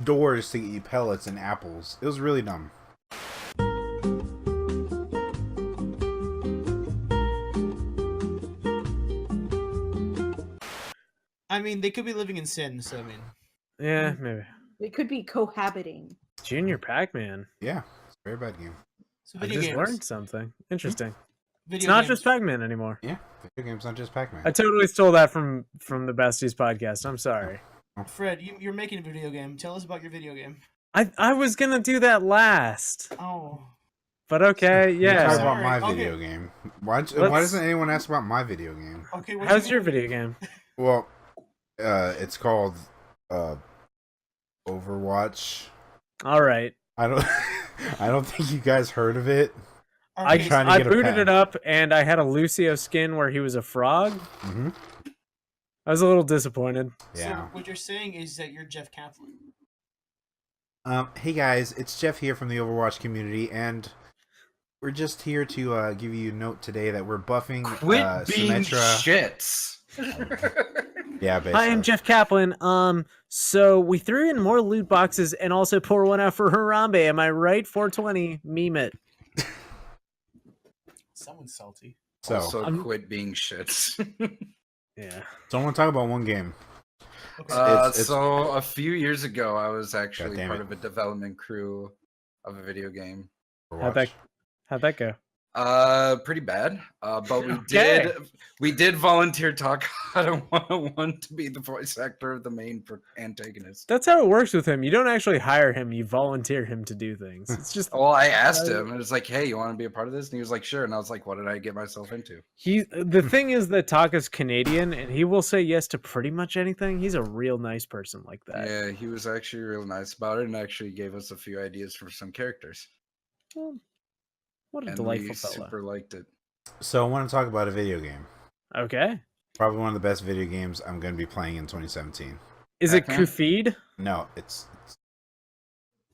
doors to get you pellets and apples. It was really dumb. I mean, they could be living in sin. So I mean, Yeah, maybe. They could be cohabiting. Junior Pac-Man. Yeah, it's a very bad game. so I video just games. learned something. Interesting. Video It's not games. just Pac-Man anymore. Yeah, video games, not just Pac-Man. I totally stole that from the Besties podcast. I'm sorry. Fred, you're making a video game. Tell us about your video game. I was gonna do that last, Oh, but okay, Talk yeah. about my Sorry, video okay. game. Why Let's- doesn't anyone ask about my video game? okay. what's How's your video game? Well, it's called Overwatch. All right, I don't I don't think you guys heard of it. I Okay, trying to I get a booted pen. it up and I had a Lucio skin where he was a frog. Hmm. I was a little disappointed. So Yeah. what you're saying is that you're Jeff Kaplan. Hey guys, it's Jeff here from the Overwatch community, and we're just here to give you a note today that we're buffing Quit being Symmetra. shits. Yeah, basically. Hi, I'm Jeff Kaplan. So we threw in more loot boxes and also pour one out for Harambe. Am I right? 420, meme it. Someone's salty. So, Also, I'm- quit being shits. Yeah. so I want to talk about one game. Okay. It's- So a few years ago, I was actually damn part it. of a development crew of a video game. Overwatch. How'd that go? Pretty bad. But Okay. we did volunteer talk out of 101 to be the voice actor of the main antagonist. That's how it works with him. You don't actually hire him, you volunteer him to do things. It's just Well, I asked him, and it's like, "Hey, you want to be a part of this?" And he was like, "Sure." And I was like, "What did I get myself into?" the thing is that Taka's Canadian and he will say yes to pretty much anything. He's a real nice person like that. Yeah, he was actually real nice about it, and actually gave us a few ideas for some characters. Well, what a And delightful we fella. super liked it. So I want to talk about a video game. Okay. Probably one of the best video games I'm going to be playing in 2017. Is it Pac-Man? Kufid? No, it's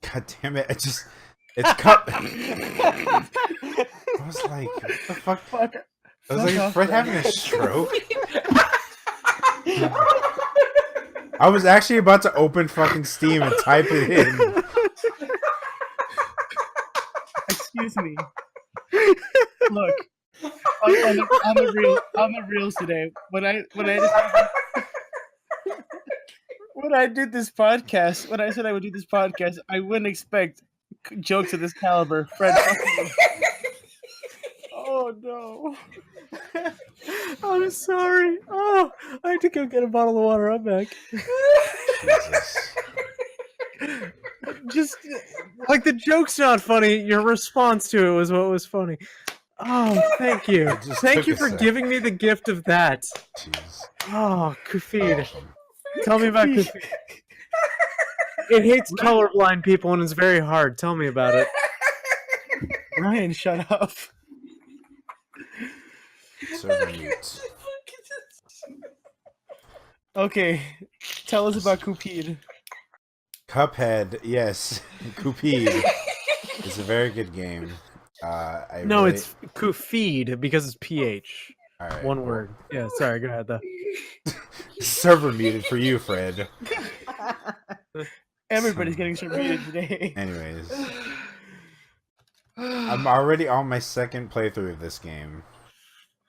God damn it! It's cup. I was like, what the fuck? I was like, Fred having a stroke? I was actually about to open fucking Steam and type it in. Excuse me. Look, on the reels today. When I did this podcast, when I said I would do this podcast, I wouldn't expect jokes of this caliber. Fred. Oh no. I'm sorry. Oh, I had to go get a bottle of water. I'm back. Jesus. Just like the joke's not funny. Your response to it was what was funny. Oh, thank you. just Thank took you a for sec. giving me the gift of that. Jeez. Oh, Kufid. Tell me about Kufid. It hates colorblind people and it's very hard. Tell me about it. Ryan, shut up. Server mute. Okay, tell us about Cupid. Cuphead, yes. Cupid is a very good game. No, it's Kufid because it's PH. all right, One well, word. Yeah, sorry. Go ahead though. Server muted for you, Fred. Everybody's getting surveyed today. Anyways, I'm already on my second playthrough of this game.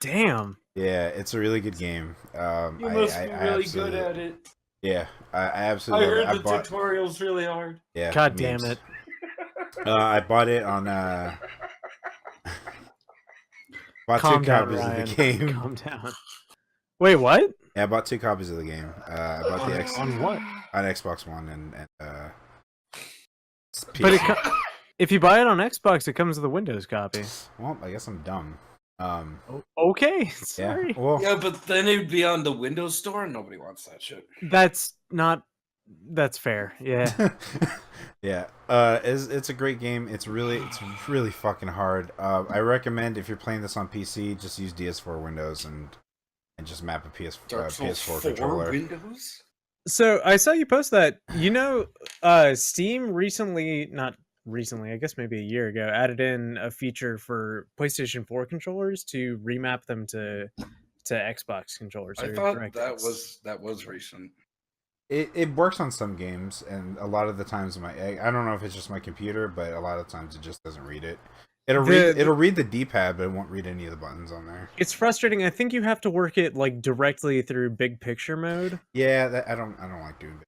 Damn. Yeah, it's a really good game. You must be really good absolutely- at it. Yeah, I I absolutely. heard love the it. I bought, tutorial's really hard. yeah, God damn memes. it. I bought it on. Bought Calm two down, copies Ryan. of the game. Calm down. Wait, what? Yeah, I bought 2 copies of the game. I bought the X On what? on Xbox One and But if you buy it on Xbox, it comes with a Windows copy. Well, I guess I'm dumb. Okay, sorry. Yeah, well, Yeah, but then it'd be on the Windows Store, and nobody wants that shit. That's fair. Yeah. yeah. It's a great game. It's really fucking hard. I recommend if you're playing this on PC, just use DS4 Windows and just map a PS4 controller. Windows? So I saw you post that. Steam not recently, I guess maybe a year ago, added in a feature for PlayStation 4 controllers to remap them to Xbox controllers. I thought that was recent. It works on some games, and a lot of the times I don't know if it's just my computer, but a lot of times it just doesn't read it. It'll read the D-pad, but it won't read any of the buttons on there. It's frustrating. I think you have to work it like directly through big picture mode. Yeah, I don't like doing that.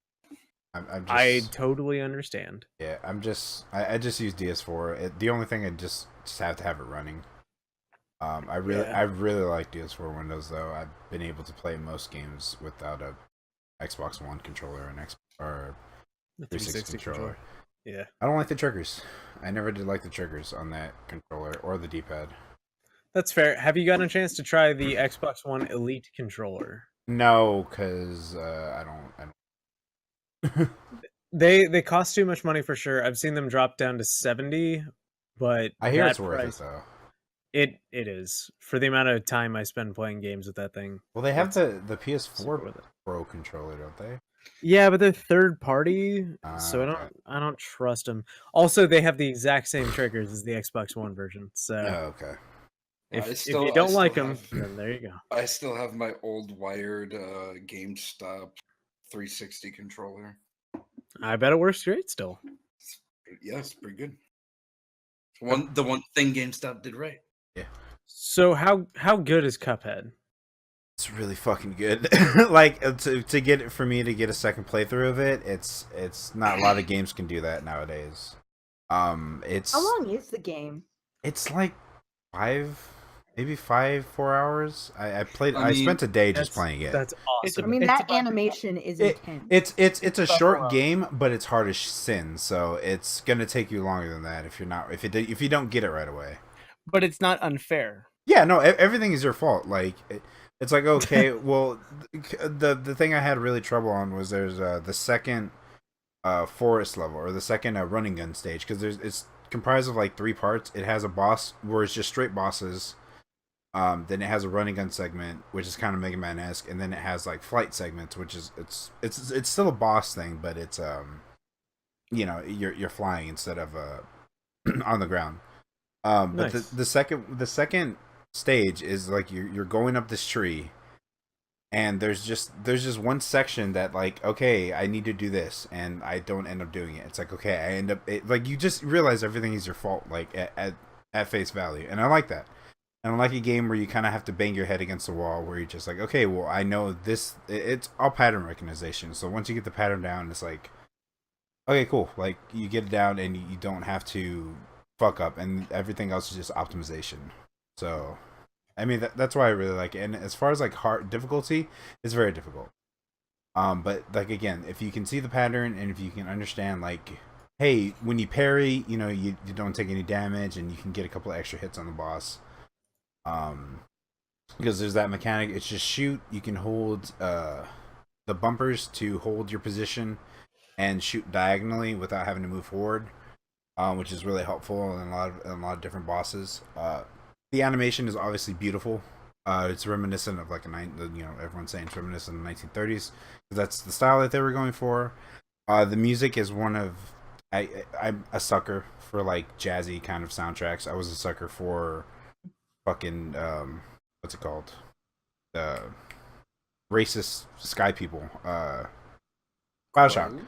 I totally understand. Yeah, I just use DS4. The only thing I just have to have it running. I really like DS4 Windows though. I've been able to play most games without a Xbox One controller and or 360 controller. Yeah, I don't like the triggers. I never did like the triggers on that controller or the D-pad. That's fair. Have you gotten a chance to try the Xbox One Elite controller? No, because I don't. They cost too much money for sure. I've seen them drop down to $70, but I hear it's worth it though. It is for the amount of time I spend playing games with that thing. Well, they have the PS4 Pro controller, don't they? Yeah, but they're third party, so I don't trust them. Also, they have the exact same triggers as the Xbox One version. So okay. If you don't like them, then there you go. I still have my old wired GameStop 360 controller. I bet it works great still. Yeah, it's pretty good. The one thing GameStop did right. Yeah. So how good is Cuphead? It's really fucking good. Like to get it for me to get a second playthrough of it, it's not a lot of games can do that nowadays. It's How long is the game? It's like 4 hours. I spent a day just playing it. That's awesome. I mean, that animation is intense. It's a short game, but it's hard as sin. So it's gonna take you longer than that if you don't get it right away. But it's not unfair. Yeah, no, everything is your fault. Like it's like, okay, well, the thing I had really trouble on was there's the second forest level or the second running gun stage because it's comprised of like 3 parts. It has a boss where it's just straight bosses. Then it has a running gun segment, which is kind of Mega Man-esque, and then it has like flight segments, which is it's still a boss thing, but it's you're flying instead of on the ground. But Nice. the second stage is like you're going up this tree, and there's just one section that like, okay, I need to do this, and I don't end up doing it. It's like, okay, I end up like you just realize everything is your fault, like at face value, and I like that. And I like a game where you kind of have to bang your head against the wall, where you're just like, okay, well, I know this. It's all pattern recognition. So once you get the pattern down, it's like, okay, cool. Like you get it down, and you don't have to fuck up, and everything else is just optimization. So, I mean, that's why I really like it. And as far as like hard difficulty, it's very difficult. But like again, if you can see the pattern and if you can understand, like, hey, when you parry, you don't take any damage, and you can get a couple of extra hits on the boss. Because there's that mechanic. It's just shoot. You can hold the bumpers to hold your position and shoot diagonally without having to move forward, which is really helpful in a lot of different bosses. The animation is obviously beautiful. It's reminiscent of like everyone's saying it's reminiscent of the 1930s because that's the style that they were going for. The music is one of I'm a sucker for like jazzy kind of soundtracks. I was a sucker for fucking what's it called? Racist sky people. Bioshock.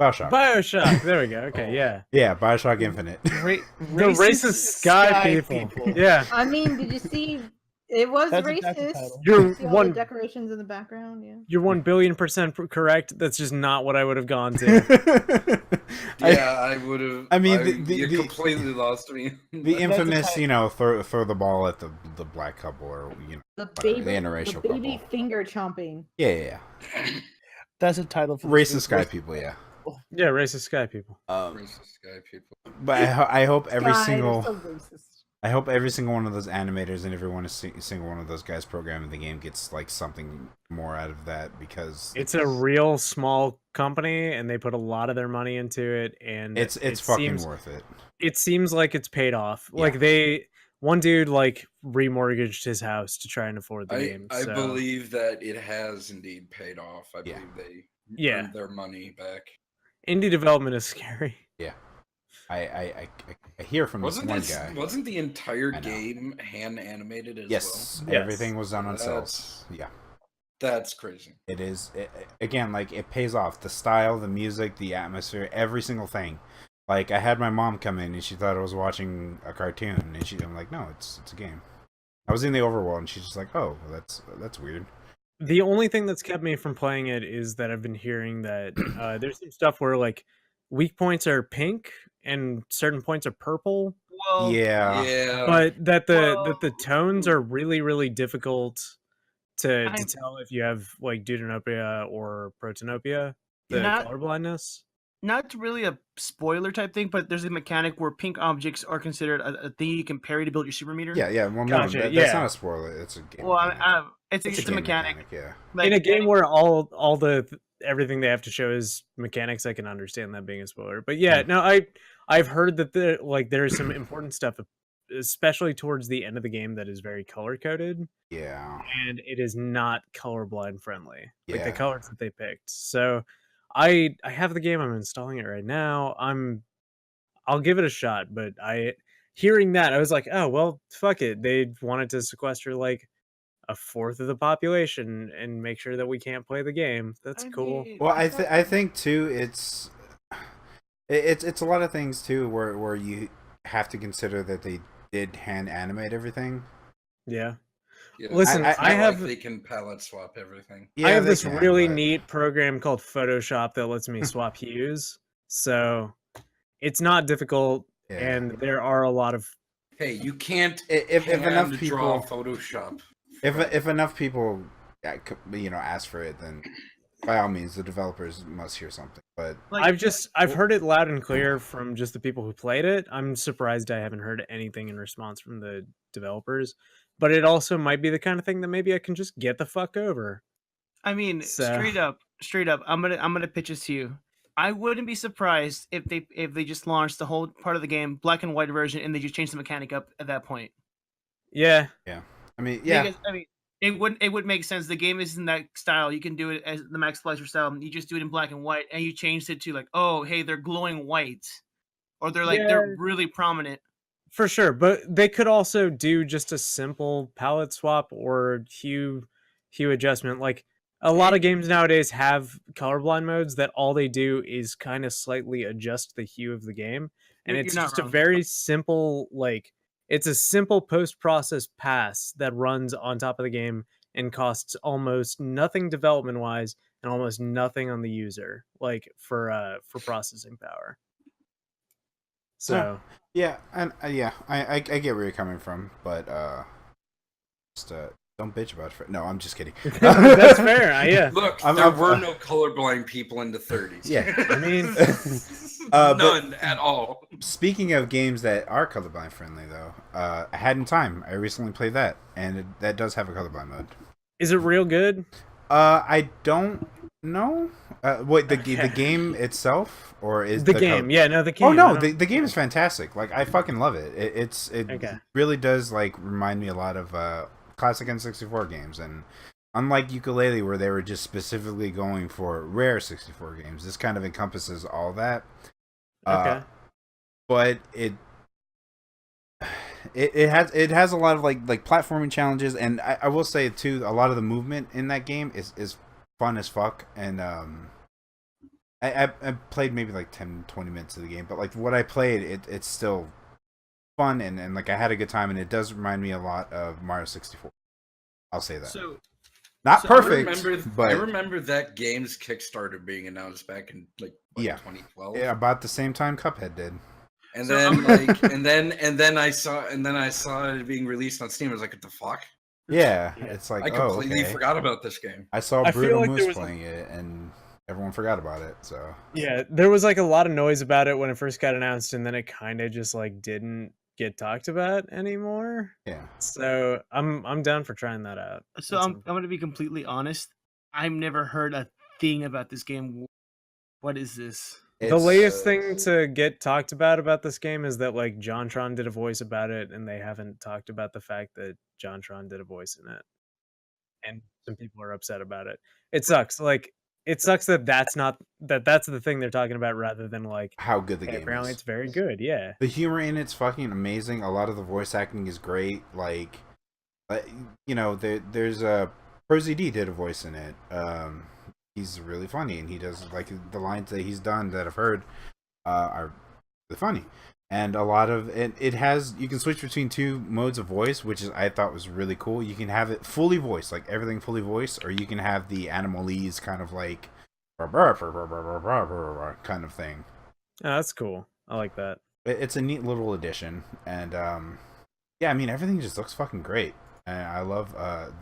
There we go. Okay, yeah. Yeah, Bioshock Infinite. Racist sky people. Yeah. I mean, did you see? It was That's a racist. title. You're See all one- the decorations in the background. Yeah. You're 1,000,000,000% correct. That's just not what I would have gone to. Yeah, I would have. I mean, you completely lost me. The That's infamous, a throw the ball at the black couple, or The whatever, baby, the interracial the baby couple. finger chomping. Yeah. That's a title for Racist sky people, yeah. people. Yeah, racist sky people. Racist guy people. But I hope every Guys are single so racist. I hope every single one of those animators and every single one of those guys programming the game gets like something more out of that, because It's a real small company, and they put a lot of their money into it, and it's it fucking seems, worth it. It seems like it's paid off. Yeah. Like one dude like remortgaged his house to try and afford the game. I So. believe that it has indeed paid off. I believe they earned their money back. Indie development is scary. Yeah. I hear from this one guy. Wasn't the entire game hand animated as well? Yes, everything was done on cells. Yeah. That's crazy. It is. Again, like, it pays off. The style, the music, the atmosphere, every single thing. Like, I had my mom come in and she thought I was watching a cartoon, and I'm like, no, it's a game. I was in the overworld, and she's just like, oh, well, that's weird. The only thing that's kept me from playing it is that I've been hearing that there's some stuff where like weak points are pink and certain points are purple. Well, yeah. But that the tones are really, really difficult to tell if you have like deuteranopia or protanopia, the color blindness. Not really a spoiler type thing, but there's a mechanic where pink objects are considered a thing you can parry to build your super meter. Yeah. Well, Gotcha, no, that's not a spoiler. It's a game. Well, it's a mechanic. Yeah. Like, in a game where all the everything they have to show is mechanics, I can understand that being a spoiler. But yeah, no, I've heard that there is some important stuff, especially towards the end of the game, that is very color coded. Yeah. And it is not colorblind friendly. Like the Yeah. colors that they picked. So I have the game. I'm installing it right now. I'll give it a shot. But hearing that, I was like, oh well, fuck it. They wanted to sequester like a fourth of the population and make sure that we can't play the game. That's cool. Well, I think too, it's a lot of things too where you have to consider that they did hand animate everything. Yeah. Yeah. Listen, I have they can palette swap everything. I have this really neat program called Photoshop that lets me swap hues. So it's not difficult, and there are a lot of. Hey, you can't if enough people draw Photoshop. If enough people, ask for it, then by all means the developers must hear something. But I've heard it loud and clear from just the people who played it. I'm surprised I haven't heard anything in response from the developers. But it also might be the kind of thing that maybe I can just get the fuck over. I mean, straight up, I'm gonna pitch this to you. I wouldn't be surprised if they just launched the whole part of the game black and white version and they just changed the mechanic up at that point. Yeah. I mean, yeah. Because, it would make sense. The game is in that style. You can do it as the Max Splicer style. You just do it in black and white, and you changed it to like, oh, hey, they're glowing white, or they're like they're really prominent. For sure, but they could also do just a simple palette swap or hue adjustment. Like a lot of games nowadays have colorblind modes that all they do is kind of slightly adjust the hue of the game, and it's just a very simple it's a simple post-process pass that runs on top of the game and costs almost nothing development-wise and almost nothing on the user, like for processing power. So I get where you're coming from, but just don't bitch about it. No, I'm just kidding. That's fair. Yeah. Look, there were no colorblind people in the 30s. Yeah, I mean, none at all. Speaking of games that are colorblind friendly, though, I had in time. I recently played that, and that does have a colorblind mode. Is it real good? I don't know. Wait, the game itself, or is the game? Yeah, no, the game. Oh no, the game is fantastic. Like, I fucking love it. It really does remind me a lot of classic N64 games, and unlike Ukulele, where they were just specifically going for rare 64 games, this kind of encompasses all that. But it has a lot of like platforming challenges, and I will say too, a lot of the movement in that game is fun as fuck. And I played maybe 10-20 minutes of the game, but what I played, it's still fun, and I had a good time, and it does remind me a lot of Mario 64. I'll say that. Not perfect, I remember that game's Kickstarter being announced back in 2012. Yeah, about the same time Cuphead did. And then and then I saw it being released on Steam. I was like, what the fuck? Yeah, it's I completely forgot about this game. I saw Brutal Moose playing it, and everyone forgot about it. So yeah, there was like a lot of noise about it when it first got announced, and then it kind of just like didn't get talked about anymore. yeah, So I'm down for trying that out. So I'm going to be completely honest. I've never heard a thing about this game. What is this? The latest thing to get talked about this game is that like JonTron did a voice about it, and they haven't talked about the fact that JonTron did a voice in it, and some people are upset about it. It sucks. Like it sucks that that's the thing they're talking about rather than like how good the hey, game apparently is. it's very good. Yeah, The humor in it's fucking amazing. A lot of the voice acting is great. Like, you know, there's a ProZD did a voice in it. He's really funny, and he does like the lines that he's done that I've heard are really funny. And a lot of it has, you can switch between two modes of voice, which is I thought was really cool. You can have it fully voiced, like everything fully voiced, or you can have the animalese kind of like kind of thing. oh, that's cool. I like that. It's a neat little addition, and yeah, I mean everything just looks fucking great. And I love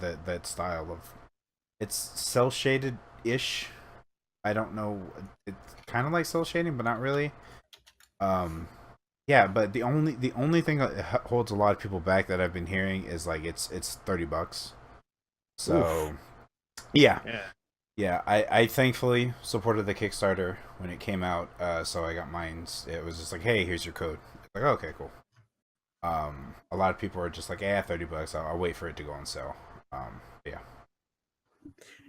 that style of, it's cel shaded ish. I don't know, it's kind of like cel shading, but not really. Yeah, but the only thing that holds a lot of people back that I've been hearing is like it's $30. So yeah. I thankfully supported the Kickstarter when it came out, so I got mine. It was just like, hey, here's your code. Like, oh, okay, cool. A lot of people are just like, yeah, $30. I'll wait for it to go on sale. Yeah.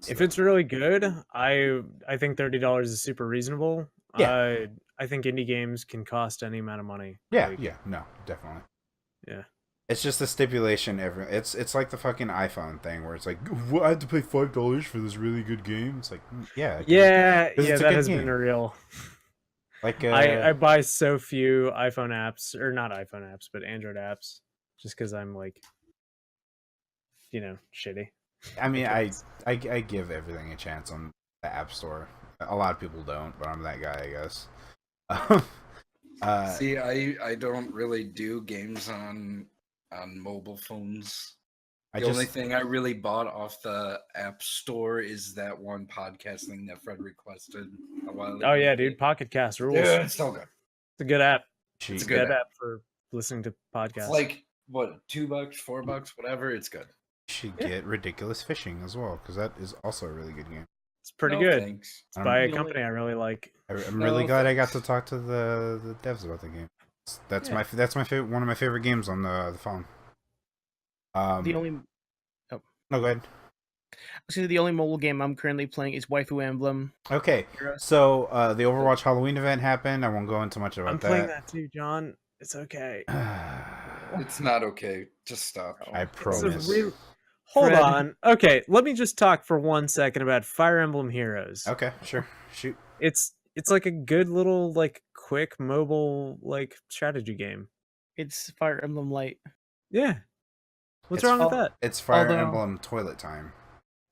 If it's really good, I think $30 is super reasonable. Yeah. I think indie games can cost any amount of money. Yeah, Like, yeah, no, definitely. Yeah. It's just a stipulation. It's like the fucking iPhone thing where it's like, what, I had to pay $5 for this really good game. It's like, yeah, Yeah, it's a that good has game. been a real. Like I buy so few iPhone apps, or not iPhone apps, but Android apps, just because I'm like, shitty. I mean, I give everything a chance on the App Store. A lot of people don't, but I'm that guy, I guess. See, I don't really do games on mobile phones. The only thing I really bought off the App Store is that one podcast thing that Fred requested a while ago. Oh yeah, dude, Pocket Cast rules. Yeah, it's so good. It's a good app. It's a good app for listening to podcasts. It's like what, $2, $4, whatever. It's good. You should get Ridiculous Fishing as well, because that is also a really good game. It's pretty good. Thanks. It's by a company I really like. I'm really glad I got to talk to the devs about the game. That's my favorite, one of my favorite games on the phone. The only no, go ahead. The only mobile game I'm currently playing is Waifu Emblem. Okay, so the Overwatch Halloween event happened. I won't go into much about that. I'm playing that too, John. It's okay. It's not okay. Just stop. I promise. Hold on. Okay, let me just talk for 1 second about Fire Emblem Heroes. Okay, sure. Shoot. It's like a good little like quick mobile like strategy game. It's Fire Emblem Light. Yeah. What's wrong with that? It's Fire Emblem Toilet Time.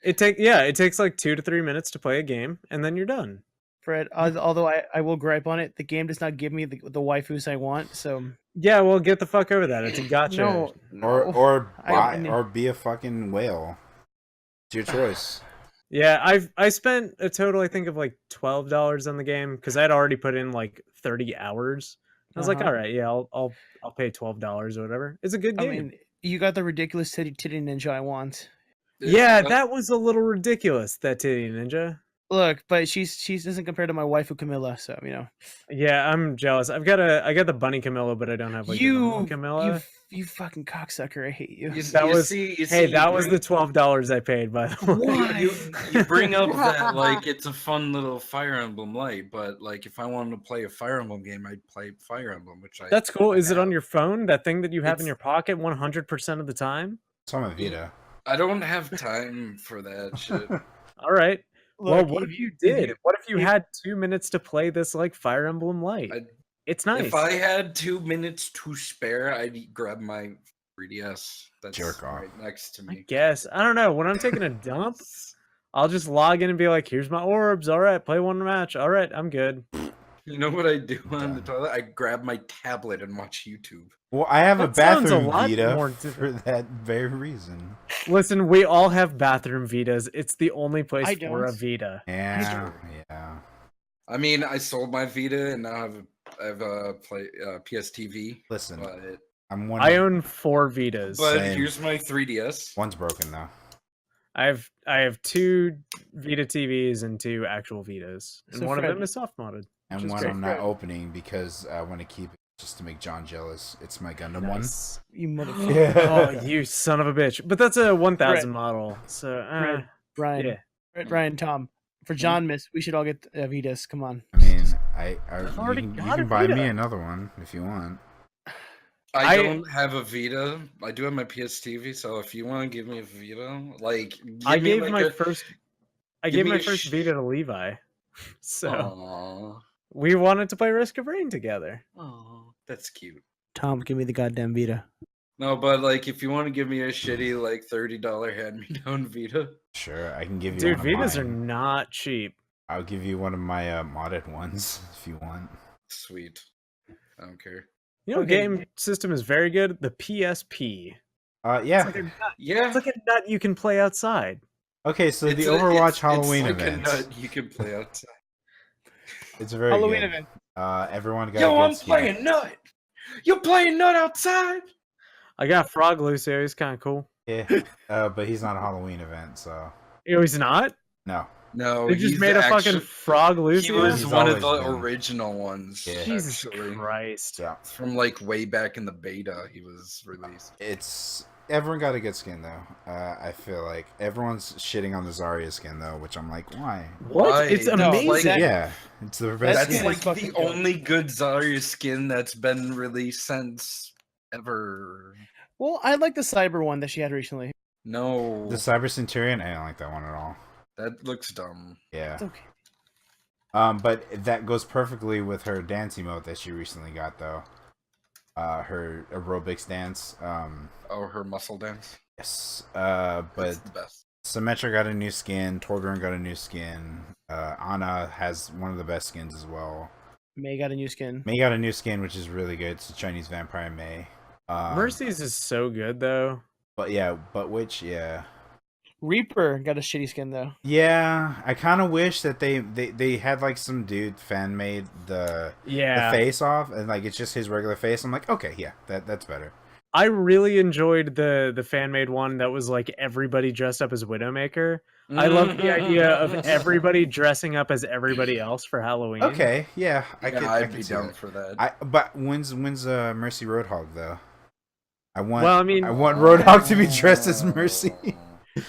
It takes like 2 to 3 minutes to play a game, and then you're done. Fred, although I will gripe on it, the game does not give me the waifus I want. So yeah, well, get the fuck over that. It's a gotcha. Or be a fucking whale. It's your choice. Yeah, I spent a total, I think, of like $12 on the game because I'd already put in like 30 hours. I was like, all right, yeah, I'll pay $12 or whatever. It's a good game. I mean, you got the ridiculous titty ninja I want. Yeah, that was a little ridiculous. That titty ninja. Look, but she doesn't compare to my waifu Camilla, so Yeah, I'm jealous. I got the bunny Camilla, but I don't have like the normal Camilla. You fucking cocksucker! I hate you. That was the $12 I paid. By the way, you bring up that like it's a fun little Fire Emblem Light, but like if I wanted to play a Fire Emblem game, I'd play Fire Emblem, which that's cool. Is it on your phone? That thing that you have in your pocket 100% of the time? It's on my Vita. I don't have time for that shit. All right. Well, what if you did? What if you had 2 minutes to play this like Fire Emblem Light? It's nice. If I had 2 minutes to spare, I'd grab my 3DS. That's right next to me. I guess. I don't know. When I'm taking a dump, I'll just log in and be like, here's my orbs. All right, play one match. All right, I'm good. You know what I do on the toilet? I grab my tablet and watch YouTube. Well, I have a That sounds bathroom lot Vita more for that very reason. Listen, we all have bathroom Vitas. It's the only place I for a don't. Vita. Yeah. I mean, I sold my Vita and now I have a PS TV. Listen, But I own 4 Vitas. Same. here's my 3DS. One's broken though. I have 2 Vita TVs and 2 actual Vitas, and So one Fred- of them is soft modded. And is one great. I'm not opening because I want to keep it just to make John jealous. It's my Gundam Nice. You motherfucker. Oh, you son of a bitch! But that's a 1000 model, so Fred, Brian, yeah. Fred, Brian, Tom. For John Miss, we should all get Vitas. Come on. I mean, already you got can a buy Vita. me another one if you want. I don't have a Vita. I do have my PS TV, so if you want to give me a Vita, I give me gave my first Vita to Levi, so Aww. we wanted to play Risk of Rain together. Oh, that's cute. Tom, give me the goddamn Vita. No, but if you want to give me a shitty $30 hand-me-down Vita, Sure, I can give you. Dude, one of Vitas are mine. not cheap. I'll give you one of my modded ones if you want. sweet. I don't care. You know, Okay. game system is very good. The PSP. Yeah. Yeah. It's like a nut you can play outside. Okay, so the It's Overwatch it's Halloween like event. a nut you can play outside. It's very Halloween good. event. Everyone got. Yo, a I'm good skin. playing nut. You're playing nut outside. I got Frog Lucio. He's kind of cool. Yeah, but he's not a Halloween event, so Oh, he's not? no. No, They just he's made a actually- fucking Frog He Lucio? was He's one of the always been. original ones. Yeah. Jesus actually. Christ. Yeah, From way back in the beta, he was released. it's everyone got a good skin though. I feel like everyone's shitting on the Zarya skin though, which I'm like, why? What? Why? It's No, amazing. Yeah, it's the best. That's skin is the fucking dope. only good Zarya skin that's been released since ever. Well, I like the cyber one that she had recently. No, The Cyber Centurion. I don't like that one at all. that looks dumb. Yeah. It's okay. But that goes perfectly with her dance emote that she recently got though. Her aerobics dance. Oh, her muscle dance. Yes. That's But the best. Symmetra got a new skin. Torgrim got a new skin. Ana has one of the best skins as well. May got a new skin. May got a new skin, which is really good. It's a Chinese vampire May. Mercy's is so good, though. But yeah, yeah. Reaper got a shitty skin though. Yeah, I kind of wish that they had some dude fan made the face off and it's just his regular face. I'm like, okay, yeah, that's better. I really enjoyed the fan made one that was everybody dressed up as Widowmaker. I love the idea of everybody dressing up as everybody else for Halloween. Okay, yeah, I'd be see down that. for that. But when's Mercy Roadhog though? I want Roadhog to be dressed as Mercy.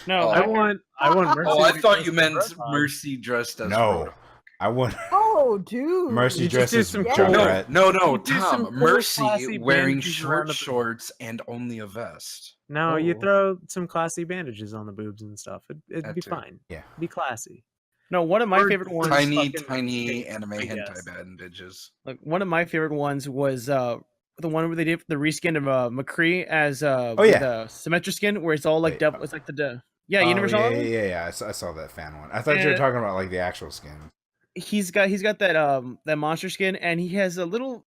No, I want Mercy. Oh, I to be thought dressed you as meant Roadhog. Mercy dressed as No, I want Oh, dude. Mercy You just dressed do as some Yeah. cool- Junkrat. No, You do some Tom. cool, Mercy classy wearing bandages short around the- shorts and only a vest. No, you Oh. throw some classy bandages on the boobs and stuff. It'd That be too. fine. Yeah. Be classy. no. One of my Or favorite ones. Tiny fucking- anime I hentai guess. bandages. Like one of my favorite ones was the one where they did the reskin of McCree as yeah. the Symmetra skin, where it's all Wait, devil. It's like yeah, you never saw that one? Yeah. I saw that fan one. I thought you were Yeah. talking about the actual skin. He's got that monster skin, and he has a little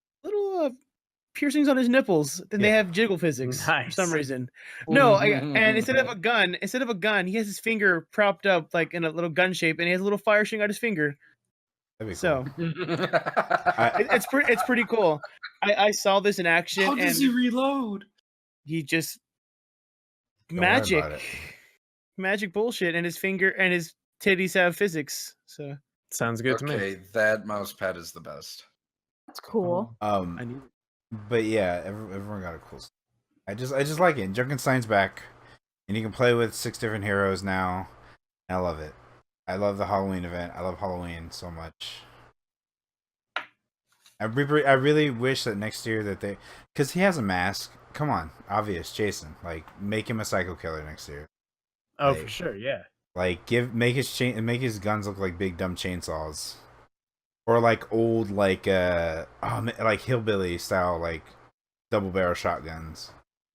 piercings on his nipples. Then they Yeah. have jiggle physics for Nice. some reason. No, and instead of a gun, he has his finger propped up in a little gun shape, and he has a little fire string on his finger. That'd be So cool. it's pretty cool. I saw this in action, How and does he reload? he just Don't worry about it. magic bullshit, and his finger and his titties have physics. So Sounds good to me. Okay, that mouse pad is the best. That's cool. I need But yeah, everyone got a cool. I just like it. Junkenstein's back, and you can play with 6 different heroes now. I love it. I love the Halloween event. I love Halloween so much. I really wish that next year that because he has a mask. Come on, obvious, Jason. Make him a psycho killer next year. Oh, Like- for sure, yeah. Make his guns look like big dumb chainsaws, or old hillbilly style double barrel shotguns.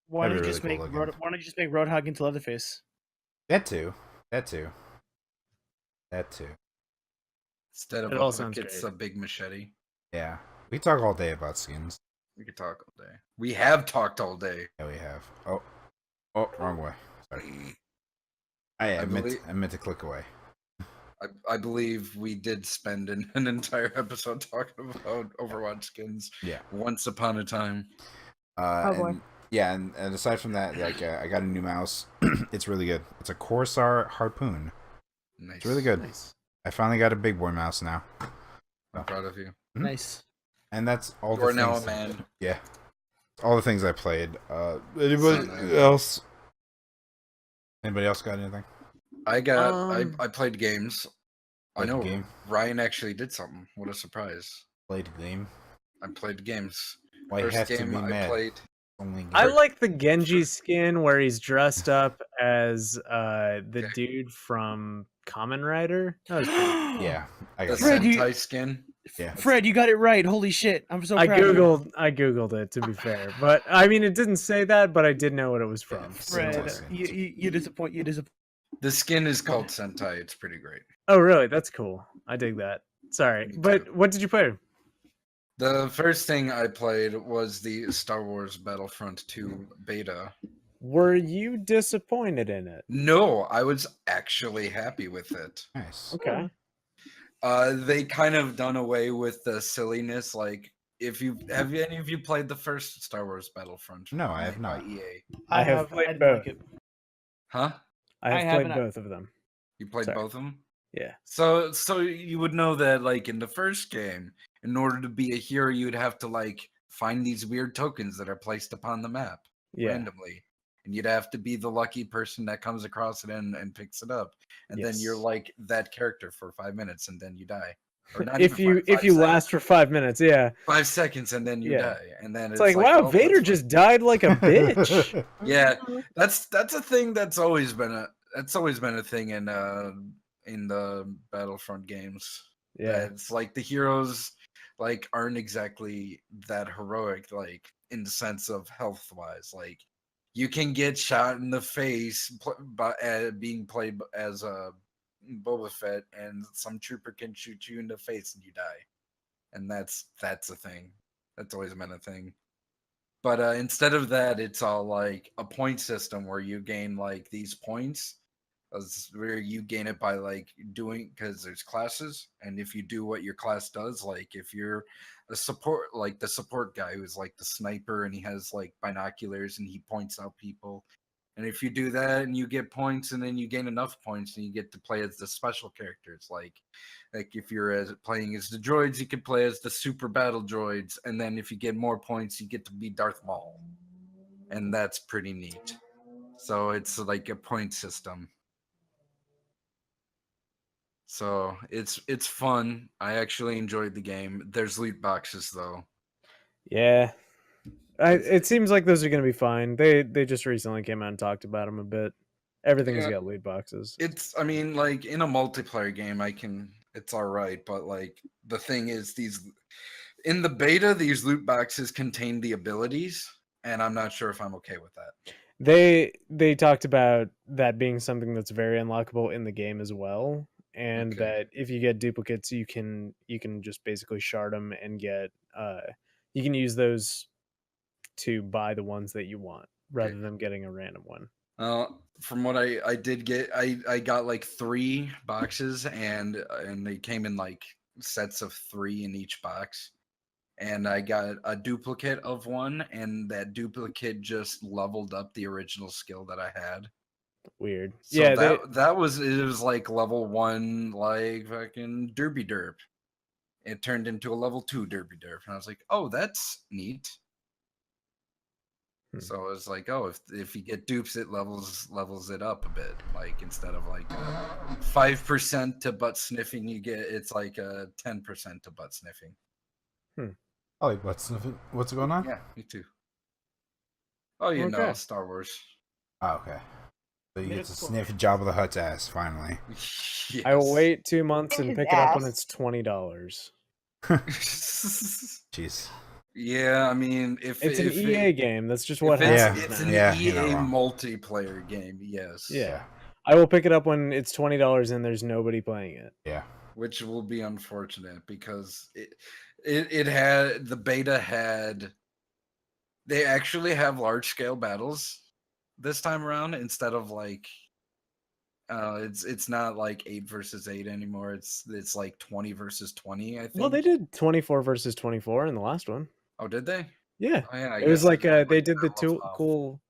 Why don't That'd you be just really make cool looking. why don't you just make Roadhog into Leatherface? That too. Instead of It a all hook, sounds it's great. a big machete. Yeah, we talk all day about skins. We could talk all day. We have talked all day. Yeah, we have. Oh, wrong way. Sorry. I meant to click away. I believe we did spend an entire episode talking about Overwatch skins. Yeah. Once upon a time. boy. And aside from that, like I got a new mouse. It's really good. It's a Corsair Harpoon. Nice. It's really good. Nice. I finally got a big boy mouse now. I'm proud of you. Mm-hmm. Nice. And that's all. You are now a man. Yeah. All the things I played. Anybody else? Anybody else got anything? I played games. I know game. Ryan actually did something. What a surprise! Played a game. I played games. Why First has to game be I mad? played. I like the Genji skin where he's dressed up as the dude from Kamen Rider. That was pretty Yeah, I The got Fred, that. you- Sentai skin. Yeah. Fred, you got it right. Holy shit! I'm so I proud of you. googled it to be fair, but I mean it didn't say that, but I did know what it was from. Fred, you disappoint. You disappoint. The skin is called Sentai. It's pretty great. Oh really? That's cool. I dig that. Sorry, Me but too. what did you play? The first thing I played was the Star Wars Battlefront 2 beta. Were you disappointed in it? No, I was actually happy with it. Nice. Okay. They kind of done away with the silliness. Like, if you have any of you played the first Star Wars Battlefront? No, I made have by not. EA. I have played didn't both. like it. Huh? I I have played haven't- both of them. You played Sorry. both of them? Yeah. So you would know that, like, in the first game, in order to be a hero, you'd have to, like, find these weird tokens that are placed upon the map Yeah. randomly. And you'd have to be the lucky person that comes across it and picks it up. And then you're Yes. like that character for 5 minutes and then you die. Or not If even you 5 last for 5 minutes, yeah. 5 seconds and then you Yeah. die. And then It's like, wow, oh, Vader that's just died like a bitch. Yeah, that's a thing that's always been a thing in the Battlefront games. Yeah. That it's like the heroes like aren't exactly that heroic, like in the sense of health wise. Like you can get shot in the face by being played as a Boba Fett, and some trooper can shoot you in the face and you die, and that's a thing. That's always been a thing. But instead of that, it's all like a point system where you gain like these points, where you gain it by like doing, because there's classes, and if you do what your class does, like if you're a support, like the support guy who's like the sniper and he has like binoculars and he points out people, and if you do that and you get points, and then you gain enough points and you get to play as the special characters, like if you're playing as the droids, you can play as the super battle droids, and then if you get more points, you get to be Darth Maul, and that's pretty neat. So it's like a point system. So it's fun. I actually enjoyed the game. There's loot boxes though. Yeah. It seems like those are going to be fine. They just recently came out and talked about them a bit. Everything's Yeah. got loot boxes. I mean, like in a multiplayer game, it's all right, but like the thing is, in the beta, these loot boxes contain the abilities, and I'm not sure if I'm okay with that. They talked about that being something that's very unlockable in the game as well, and Okay. that if you get duplicates, you can just basically shard them and get you can use those to buy the ones that you want rather than getting a random one. From what I did get, I got like 3 boxes, and they came in like sets of 3 in each box. And I got a duplicate of one, and that duplicate just leveled up the original skill that I had. Weird. So Yeah, it was like level 1, like fucking derby derp. It turned into a level 2 derby derp, and I was like, oh, that's neat. So I was like, oh, if you get dupes, it levels it up a bit. Like instead of like 5% to butt sniffing, it's like 10% to butt sniffing. Oh, what's going on? Yeah, me too. Oh, you know, Okay. Star Wars. Oh, okay. So you Made get it to cool. sniff Jabba the Hutt's ass finally. I will Yes. wait 2 months and His pick it up when ass. it's $20. Jeez. Yeah, I mean, if It's an if EA it, game. That's just if what it's, happens. it's man. an Yeah, EA you're not wrong. multiplayer game. Yes. Yeah. I will pick it up when it's $20 and there's nobody playing it. Yeah. which will be unfortunate because it had the beta had. They actually have large scale battles this time around instead of like. It's not like 8 versus 8 anymore. It's like 20 versus 20. I think. Well, they did 24 versus 24 in the last one. Oh, did they? Yeah. Oh, yeah. It was like they did the cool.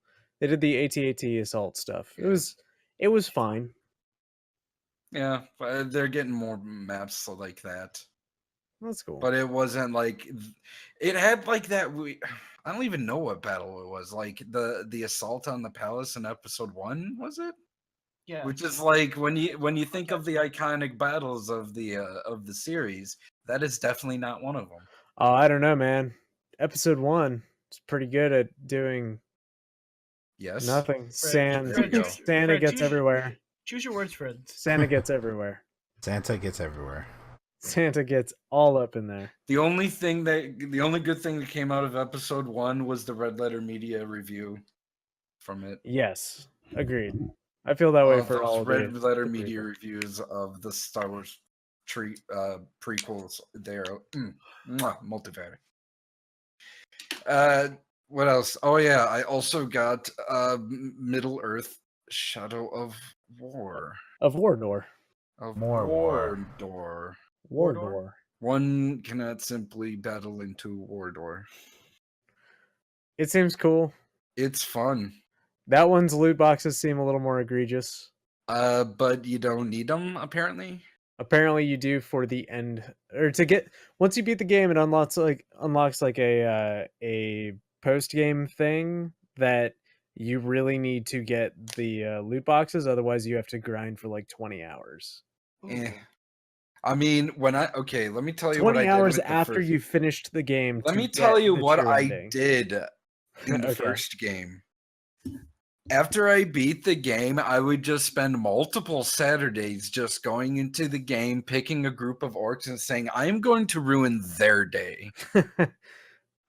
They did the AT-AT assault stuff. Yeah. It was fine. Yeah, but they're getting more maps like that. That's cool. But it wasn't like it had like that. I don't even know what battle it was. Like the assault on the palace in episode 1, was it? Yeah. Which is like when you think of the iconic battles of the series, that is definitely not one of them. Oh, I don't know, man. Episode 1 is pretty good at doing. Yes. Nothing. Fred, Santa gets everywhere. Choose your words, Fred. Santa gets everywhere. Santa gets everywhere. Santa gets all up in there. The only good thing that came out of episode 1 was the Red Letter Media review from it. Yes, agreed. I feel that way for all Red Letter Media reviews of the Star Wars prequels. They're multifaceted. What else? Oh yeah, I also got Middle Earth: Shadow of War. Of Mordor. Of Mordor. One cannot simply battle into Mordor. It seems cool. It's fun. That one's loot boxes seem a little more egregious. But you don't need them, apparently. Apparently you do for the end, or to get once you beat the game, it unlocks like a post game thing that you really need to get the loot boxes. Otherwise, you have to grind for like 20 hours. Eh. I mean, let me tell you 20 what I did hours with after you finished the game. Let me tell you what I did in the first game. After I beat the game, I would just spend multiple Saturdays just going into the game, picking a group of orcs and saying, I am going to ruin their day.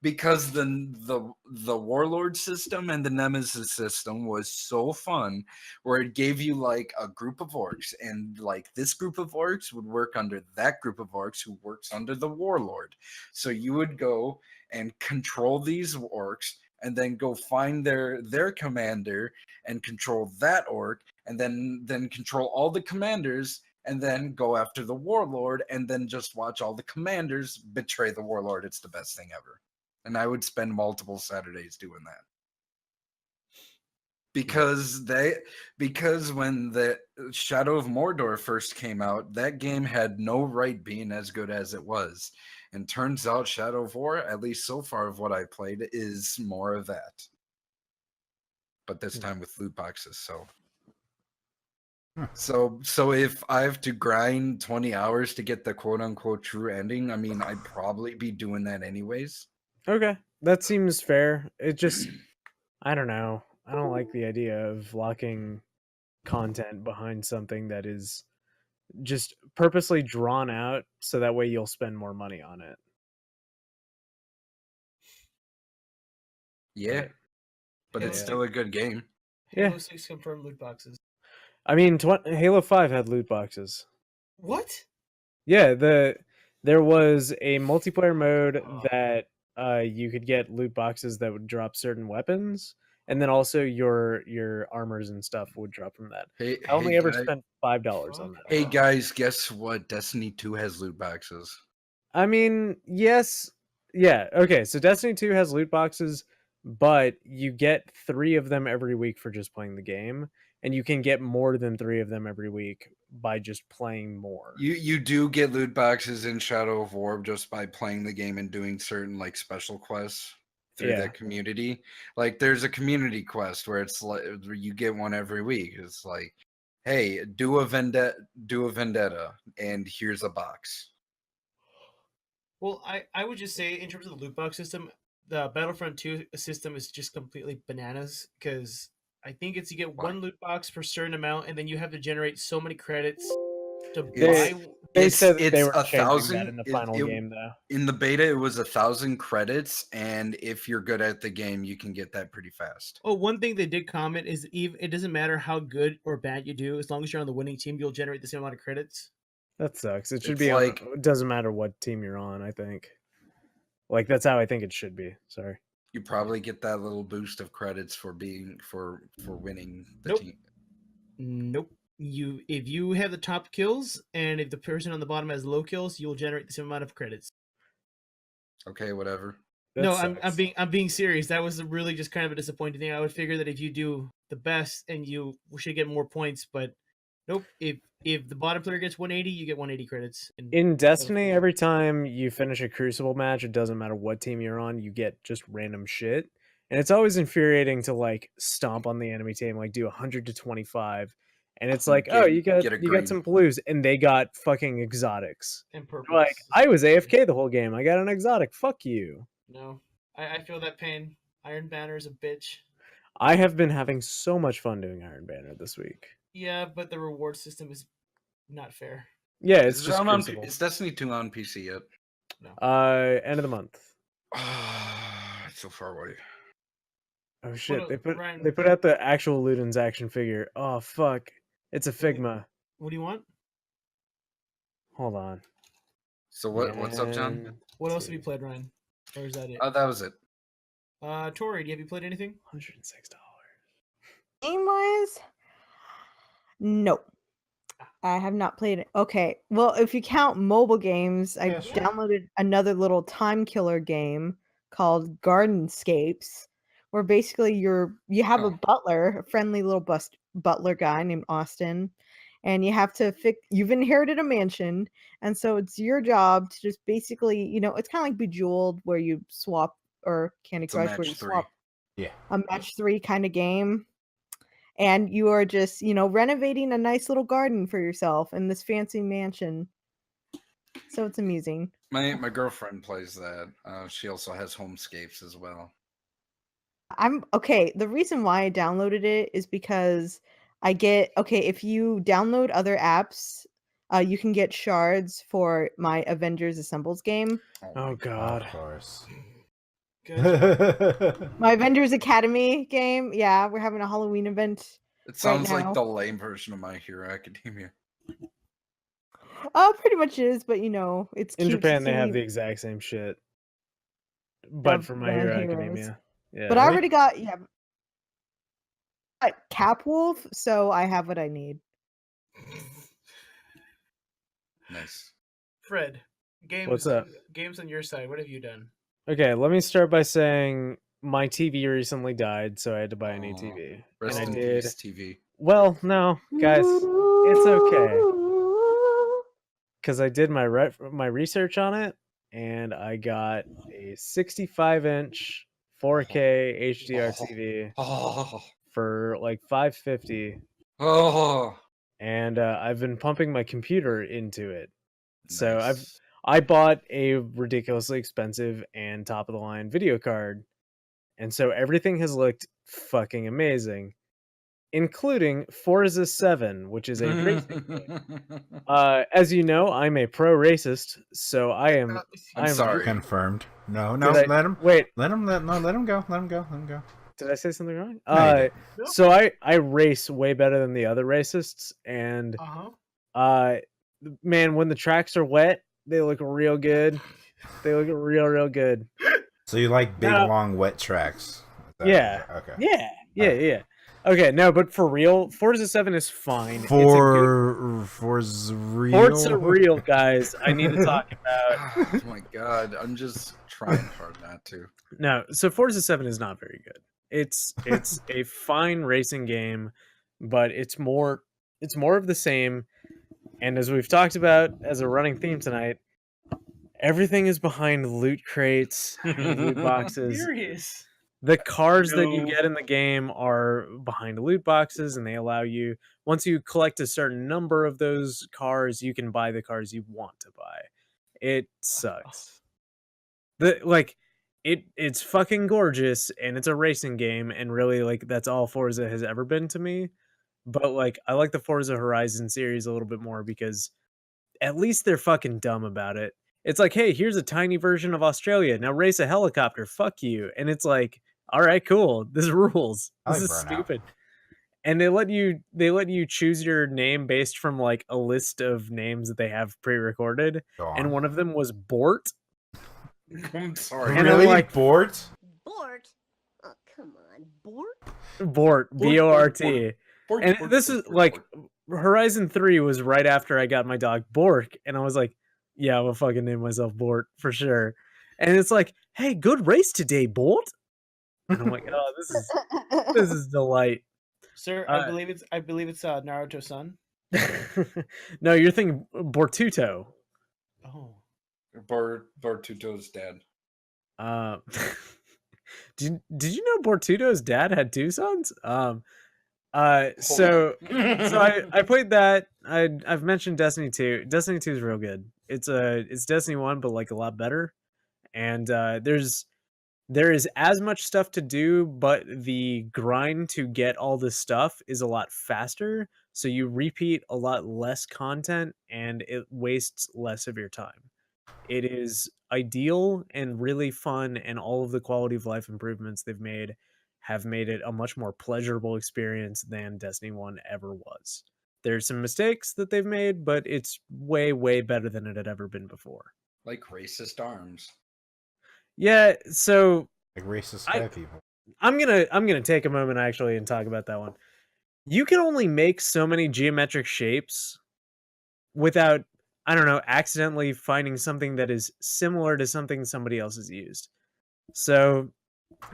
Because the warlord system and the nemesis system was so fun, where it gave you like a group of orcs, and like this group of orcs would work under that group of orcs who works under the warlord. So you would go and control these orcs, and then go find their commander and control that orc, and then control all the commanders, and then go after the warlord, and then just watch all the commanders betray the warlord. It's the best thing ever. And I would spend multiple Saturdays doing that. Because when the Shadow of Mordor first came out, that game had no right being as good as it was. And turns out Shadow of War, at least so far of what I played, is more of that. But this time with loot boxes, So if I have to grind 20 hours to get the quote-unquote true ending, I mean, I'd probably be doing that anyways. Okay, that seems fair. It just, I don't know. I don't like the idea of locking content behind something that is just purposely drawn out so that way you'll spend more money on it. Yeah, but it's still a good game. Halo 6 confirmed loot boxes. I mean, Halo 5 had loot boxes. What? Yeah, there was a multiplayer mode that you could get loot boxes that would drop certain weapons, and then also your armors and stuff would drop from that. I only ever spent $5 on that. Hey guys, guess what? Destiny 2 has loot boxes. I mean, yes. Yeah, okay, so Destiny 2 has loot boxes, but you get 3 of them every week for just playing the game, and you can get more than 3 of them every week by just playing more. You do get loot boxes in Shadow of War just by playing the game and doing certain like special quests through the community. Like there's a community quest where it's like you get one every week. It's like, hey, do a vendetta, and here's a box. Well, I would just say in terms of the loot box system, the Battlefront 2 system is just completely bananas, because I think it's you get one loot box for a certain amount, and then you have to generate so many credits to buy. They said they were 1,000 that in the final game, though. In the beta, it was 1,000 credits, and if you're good at the game, you can get that pretty fast. Oh, one thing they did comment is it doesn't matter how good or bad you do, as long as you're on the winning team, you'll generate the same amount of credits. That sucks. It should It's be like- on. It doesn't matter what team you're on. I think. Like that's how I think it should be. Sorry. You probably get that little boost of credits for winning the Nope. team. Nope. If you have the top kills and if the person on the bottom has low kills, you'll generate the same amount of credits. Okay, whatever. That No, sucks. I'm being serious. That was really just kind of a disappointing thing. I would figure that if you do the best and you should get more points, but nope. If the bottom player gets 180, you get 180 credits. In Destiny, every time you finish a Crucible match, it doesn't matter what team you're on, you get just random shit. And it's always infuriating to like stomp on the enemy team, like do 100 to 25. And it's like, oh, you got some blues, and they got fucking exotics. And purples. Like, I was AFK the whole game. I got an exotic. Fuck you. No. I feel that pain. Iron Banner is a bitch. I have been having so much fun doing Iron Banner this week. Yeah, but the reward system is not fair. Yeah, it's Is just it on Crucible. Is Destiny 2 on PC yet? No. End of the month. It's so far away. Oh shit! What They put Ryan- they put out the actual Luden's action figure. Oh fuck! It's a Figma. What do you want? Hold on. So what's up, John? Man, What else have you played, Ryan? Or is that it? Oh, that was it. Tori, have you played anything? $106. Game wise, no. I have not played it. Okay. Well, if you count mobile games, I downloaded another little time killer game called Gardenscapes, where basically you have a butler, a friendly little butler guy named Austin, and you have to you've inherited a mansion, and so it's your job to just basically, it's kind of like Bejeweled where you swap, or Candy Crush where you swap. Yeah. A match 3 kind of game. And you are just, renovating a nice little garden for yourself in this fancy mansion. So it's amusing. My girlfriend plays that. She also has Homescapes as well. The reason why I downloaded it is because if you download other apps, you can get shards for my Avengers Assembles game. Oh god. Of course. Good. My Avengers Academy game. Yeah, we're having a Halloween event. It sounds right now. like the lame version of My Hero Academia. Oh, pretty much is, but it's In cute Japan, to they have see- the exact same shit, but Of for My the Hero heroes. Academia. Yeah. But I already got Capwolf, so I have what I need. Nice. Fred, games. What's up? Games on your side. What have you done? Okay, let me start by saying my TV recently died, so I had to buy a new TV. Rest And in I did. peace, TV. Well, no, guys, it's okay. Because I did my research on it, and I got a 65-inch 4K HDR TV Oh, for like $550, oh. and I've been pumping my computer into it. So Nice. I bought a ridiculously expensive and top of the line video card, and so everything has looked fucking amazing, including Forza 7, which is a racing game. As you know, I'm a pro racist, so I'm sorry. Confirmed. No, Did I- let him. Wait, Let him go. Let him go. did I say something wrong? No, you didn't. So I race way better than the other racists, and man, when the tracks are wet, they look real good. They look real good. So you like big, long, wet tracks? Yeah. Okay. Yeah. Okay, no, but for real, Forza 7 is fine. Forza real. Forza real, guys. I need to talk about. Oh my god, I'm just trying hard not to. No, so Forza 7 is not very good. It's a fine racing game, but it's more of the same. And as we've talked about as a running theme tonight, everything is behind loot crates and loot boxes. Serious. The cars that you get in the game are behind loot boxes, and they allow you, once you collect a certain number of those cars, you can buy the cars you want to buy. It sucks. It's fucking gorgeous, and it's a racing game, and really, like, that's all Forza has ever been to me. But, like, I like the Forza Horizon series a little bit more because at least they're fucking dumb about it. It's like, hey, here's a tiny version of Australia. Now race a helicopter. Fuck you. And it's like, all right, cool. This rules. I This like is Burnout. stupid. and they let you choose your name based from like a list of names that they have pre-recorded, and one of them was Bort. I'm sorry. And really, like, Bort? Bort? Oh, come on, Bort? Bort, B-O-R-T. Bort, And Bort, this Bort, is Bort, like Bort. Horizon 3 was right after I got my dog Bork, and I was like, yeah, I'm gonna fucking name myself Bort for sure. And it's like, hey, good race today, Bort. And I'm like, oh, this is delight. Sir, I believe it's Naruto-san. No, you're thinking Bortuto. Oh. Bortuto's dad. Did you know Bortuto's dad had two sons? So I played that. I've mentioned Destiny 2. Destiny 2 is real good. It's Destiny 1, but like a lot better. And there is as much stuff to do, but the grind to get all this stuff is a lot faster. So you repeat a lot less content and it wastes less of your time. It is ideal and really fun, and all of the quality of life improvements they've made have made it a much more pleasurable experience than Destiny 1 ever was. There's some mistakes that they've made, but it's way, way better than it had ever been before. Like racist arms. Yeah, so like racist sky people. I'm gonna take a moment actually and talk about that one. You can only make so many geometric shapes without, I don't know, accidentally finding something that is similar to something somebody else has used. So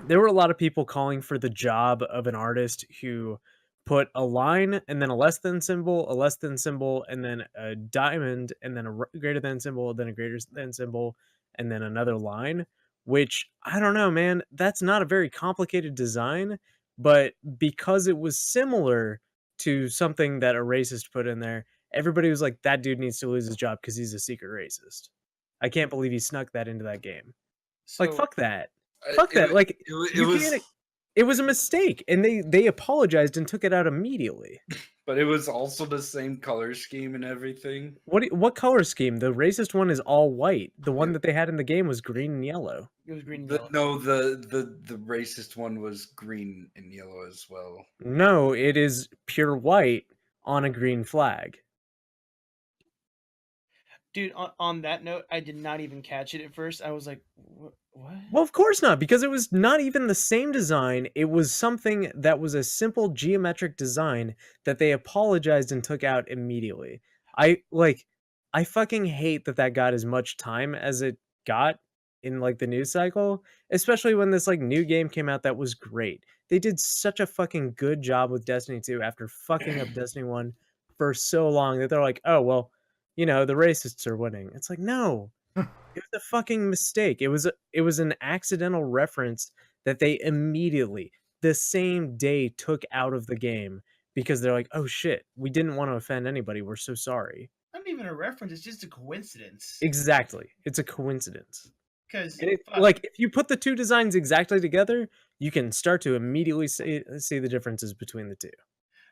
there were a lot of people calling for the job of an artist who put a line and then a less than symbol, a less than symbol, and then a diamond, and then a greater than symbol, then a greater than symbol, and then another line, which I don't know, man, that's not a very complicated design, but because it was similar to something that a racist put in there, everybody was like, that dude needs to lose his job because he's a secret racist. I can't believe he snuck that into that game. So, like, fuck that. Fuck that. Like, it was a mistake, and they apologized and took it out immediately. But it was also the same color scheme and everything. What color scheme? The racist one is all white. The one that they had in the game was green and yellow. It was green and yellow. No, the racist one was green and yellow as well. No, it is pure white on a green flag. Dude, on that note, I did not even catch it at first. I was like, what? Well, of course not, because it was not even the same design. It was something that was a simple geometric design that they apologized and took out immediately. I fucking hate that got as much time as it got in like the news cycle, especially when this like new game came out that was great. They did such a fucking good job with Destiny 2 after fucking up Destiny 1 for so long that they're like, oh, well, you know, the racists are winning. It's like, no, it was a fucking mistake. It was an accidental reference that they immediately, the same day, took out of the game because they're like, oh shit, we didn't want to offend anybody. We're so sorry. Not even a reference. It's just a coincidence. Exactly. It's a coincidence. Because like, if you put the two designs exactly together, you can start to immediately see the differences between the two.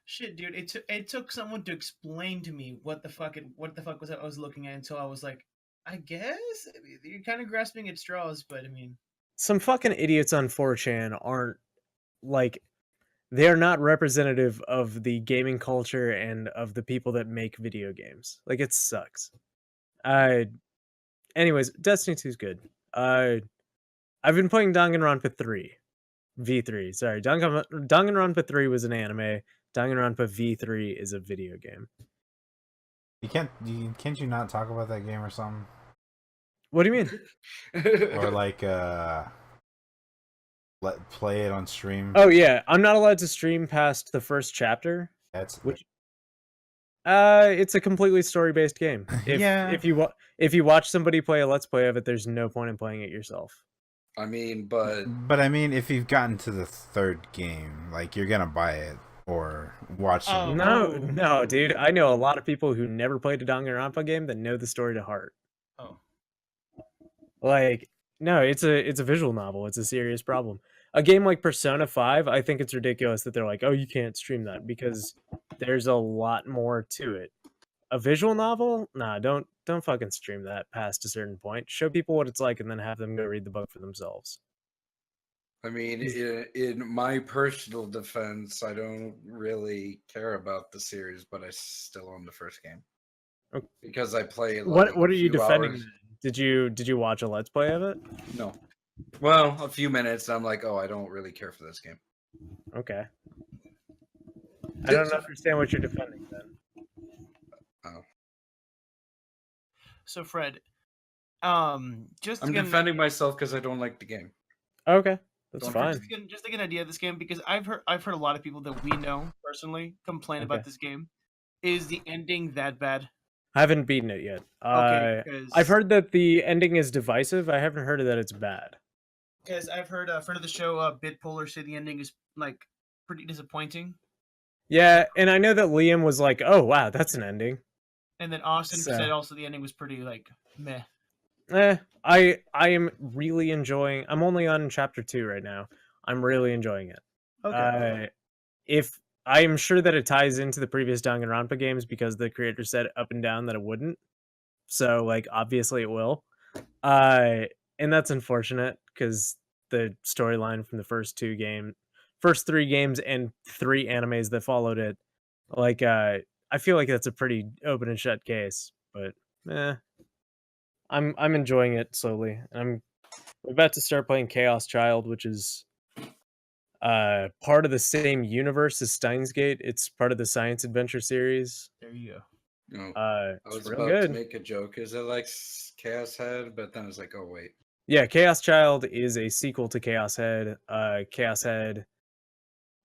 Shit, dude, it took someone to explain to me what the fuck was I was looking at until I was like, I guess you're kind of grasping at straws, but I mean, some fucking idiots on 4chan aren't like, they're not representative of the gaming culture and of the people that make video games. Like, it sucks. Anyways, Destiny 2 is good. I've been playing Danganronpa 3. V3. Sorry, Danganronpa 3 was an anime. Danganronpa V3 is a video game. Can't you not talk about that game or something? What do you mean? Or like play it on stream? Oh yeah, I'm not allowed to stream past the first chapter. It's a completely story-based game. If you watch somebody play a let's play of it, there's no point in playing it yourself. I mean, but I mean, if you've gotten to the third game, like, you're gonna buy it or watch it. No, dude. I know a lot of people who never played a Danganronpa game that know the story to heart. Oh. Like, no, it's a visual novel. It's a serious problem. A game like Persona 5, I think it's ridiculous that they're like, oh, you can't stream that, because there's a lot more to it. A visual novel? Nah, don't fucking stream that past a certain point. Show people what it's like and then have them go read the book for themselves. I mean, in my personal defense, I don't really care about the series, but I still own the first game Okay. because I play. What are you defending? Hours. Did you watch a Let's Play of it? No. Well, a few minutes. I'm like, oh, I don't really care for this game. Okay. I don't understand what you're defending then. Oh. So Fred, I'm defending myself because I don't like the game. Okay, that's fine. Just to get an idea of this game, because I've heard a lot of people that we know personally complain about this game. Is the ending that bad? I haven't beaten it yet. Okay, I've heard that the ending is divisive. I haven't heard that it's bad. Because I've heard a friend of the show, Bitpolar, say the ending is like pretty disappointing. Yeah, and I know that Liam was like, "Oh wow, that's an ending." And then Austin said also the ending was pretty like meh. I am really enjoying. I'm only on chapter 2 right now. I'm really enjoying it. Okay. If I am sure that it ties into the previous Danganronpa games because the creator said up and down that it wouldn't. So like obviously it will. And that's unfortunate because the storyline from the first 3 games and 3 animes that followed it, like I feel like that's a pretty open and shut case, but I'm enjoying it slowly. I'm about to start playing Chaos Child, which is part of the same universe as Steins Gate. It's part of the Science Adventure series. There you go. No, I was about to make a joke. Is it like Chaos Head? But then I was like, oh wait. Yeah, Chaos Child is a sequel to Chaos Head. Chaos Head.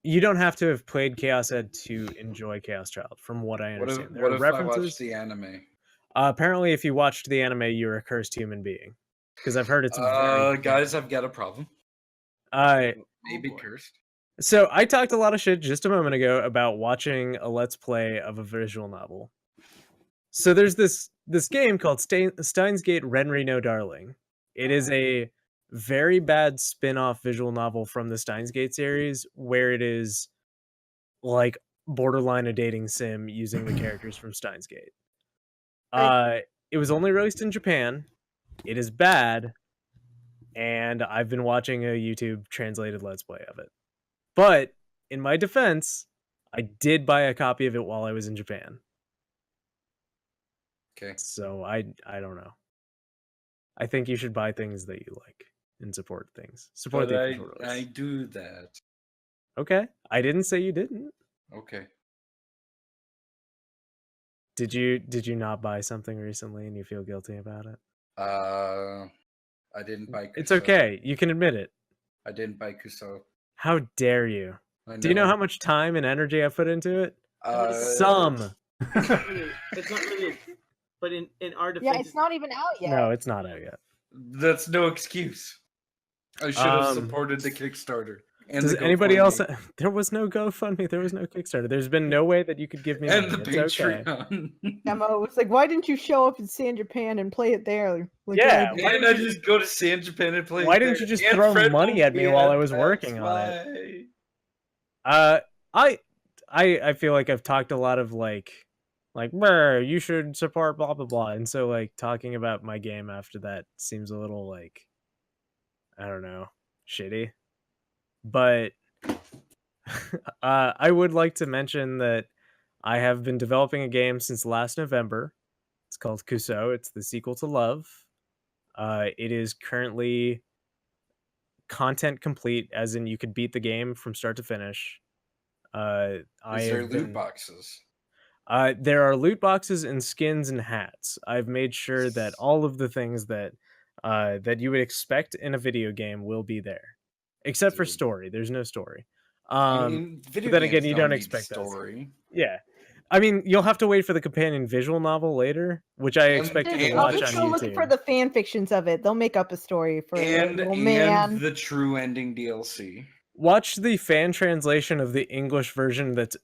You don't have to have played Chaos Head to enjoy Chaos Child, from what I understand. What if I watched the anime? Apparently, if you watched the anime, you're a cursed human being. Because I've heard it's very guys, I've got a problem. Maybe cursed. So I talked a lot of shit just a moment ago about watching a Let's Play of a visual novel. So there's this game called Steins Gate Renri no Darling. It is a very bad spin-off visual novel from the Steins Gate series where it is like borderline a dating sim using the characters from Steins Gate. It was only released in Japan. It is bad, and I've been watching a YouTube translated Let's Play of it. But in my defense, I did buy a copy of it while I was in Japan. Okay. So I don't know. I think you should buy things that you like and support things. Support the official release. I do that. Okay. I didn't say you didn't. Okay. Did you not buy something recently and you feel guilty about it? I didn't buy Kuso. It's okay. You can admit it. I didn't buy Kuso. How dare you? Do you know how much time and energy I put into it? Some. It's not really. But in our defense, yeah, it's not even out yet. No, it's not out yet. That's no excuse. I should have supported the Kickstarter. And does anybody else? There was no GoFundMe. There was no Kickstarter. There's been no way that you could give me and money. The Patreon. Okay. Emma was like, "Why didn't you show up in San Japan and play it there?" Like, yeah, why didn't I just go to San Japan and play? Why didn't you just throw money at me while I was working on it? I feel like I've talked a lot of like, you should support blah blah blah, and so like talking about my game after that seems a little like, I don't know, shitty. But I would like to mention that I have been developing a game since last November. It's called Kuso. It's the sequel to Love. It is currently content complete, as in you could beat the game from start to finish. Is there loot boxes? There are loot boxes and skins and hats. I've made sure that all of the things that you would expect in a video game will be there. Except for story. There's no story. I mean, but then again, you don't expect story. That. Yeah. I mean, you'll have to wait for the companion visual novel later, which I expect you to watch on YouTube. Looking for the fan fictions of it. They'll make up a story for and the true ending DLC. Watch the fan translation of the English version that's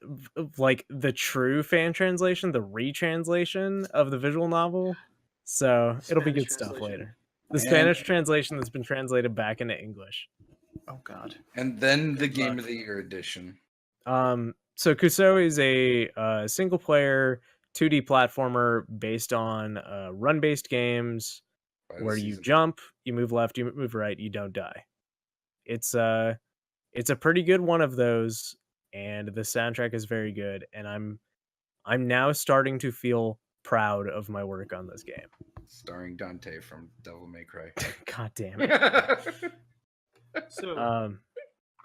like the true fan translation, the retranslation of the visual novel. So it'll be good stuff later. The Spanish translation that's been translated back into English. Oh God! And then the Game of the Year edition. So Kuso is a single-player 2D platformer based on run-based games where you jump, you move left, you move right, you don't die. it's a pretty good one of those, and the soundtrack is very good, and I'm now starting to feel proud of my work on this game. Starring Dante from Devil May Cry. God damn it. So, Um,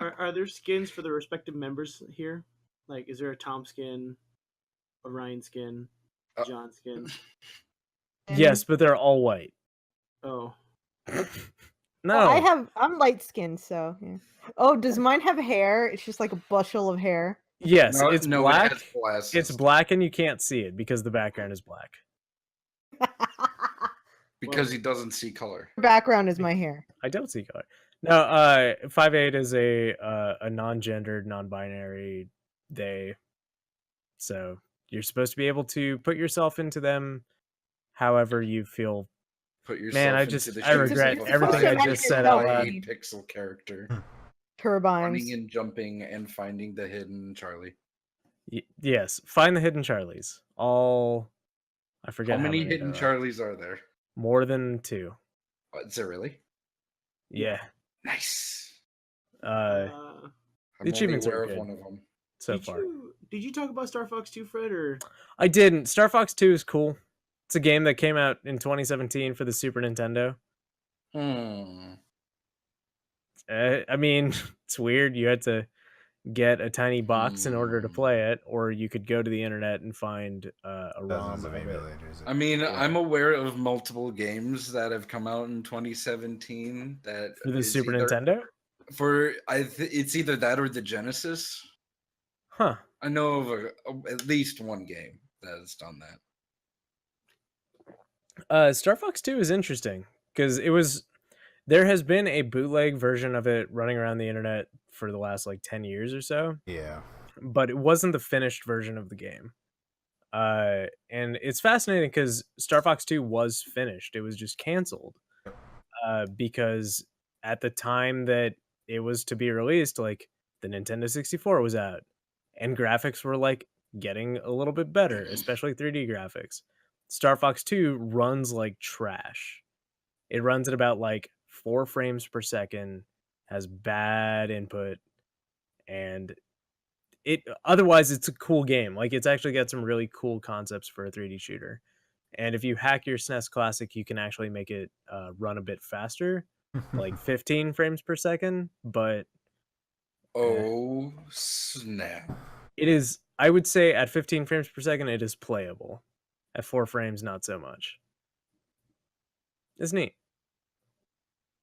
are there skins for the respective members here? Like, is there a Tom skin, a Ryan skin, John skin? yes, but they're all white. Oh, No, Well, I'm light skinned, so yeah. Oh, does mine have hair? It's just like a bushel of hair. yes, No, it's no, black. It has glasses. It's black, and you can't see it because the background is black. Because he doesn't see color. Background is my hair. I don't see color. No, 5'8" is a non-gendered, non-binary they. So you're supposed to be able to put yourself into them however you feel. Put yourself Man, I regret everything I just said out loud. Pixel character. Turbines. Running and jumping and finding the hidden Charlie. Yes, find the hidden Charlies. I forget how many there hidden Charlies are there? More than 2. Is there really? Yeah. Nice. The achievements are good one of them so far. Did you talk about Star Fox 2, Fred? Or I didn't. Star Fox 2 is cool. It's a game that came out in 2017 for the Super Nintendo. I mean, it's weird. You had to get a tiny box in order to play it, or you could go to the internet and find a ROM of emulators. I mean, yeah. I'm aware of multiple games that have come out in 2017 that for the Super Nintendo. It's either that or the Genesis. Huh. I know of at least one game that has done that. Star Fox 2 is interesting because there has been a bootleg version of it running around the internet for the last 10 years or so. Yeah. But it wasn't the finished version of the game. And it's fascinating because Star Fox 2 was finished. It was just canceled. Because at the time that it was to be released, the Nintendo 64 was out. And graphics were getting a little bit better, especially 3D graphics. Star Fox 2 runs like trash. It runs at about 4 frames per second, has bad input, and otherwise it's a cool game. It's actually got some really cool concepts for a 3D shooter. And if you hack your SNES Classic, you can actually make it run a bit faster, 15 frames per second, but oh snap. It is, I would say at 15 frames per second it is playable. At 4 frames, not so much. It's neat.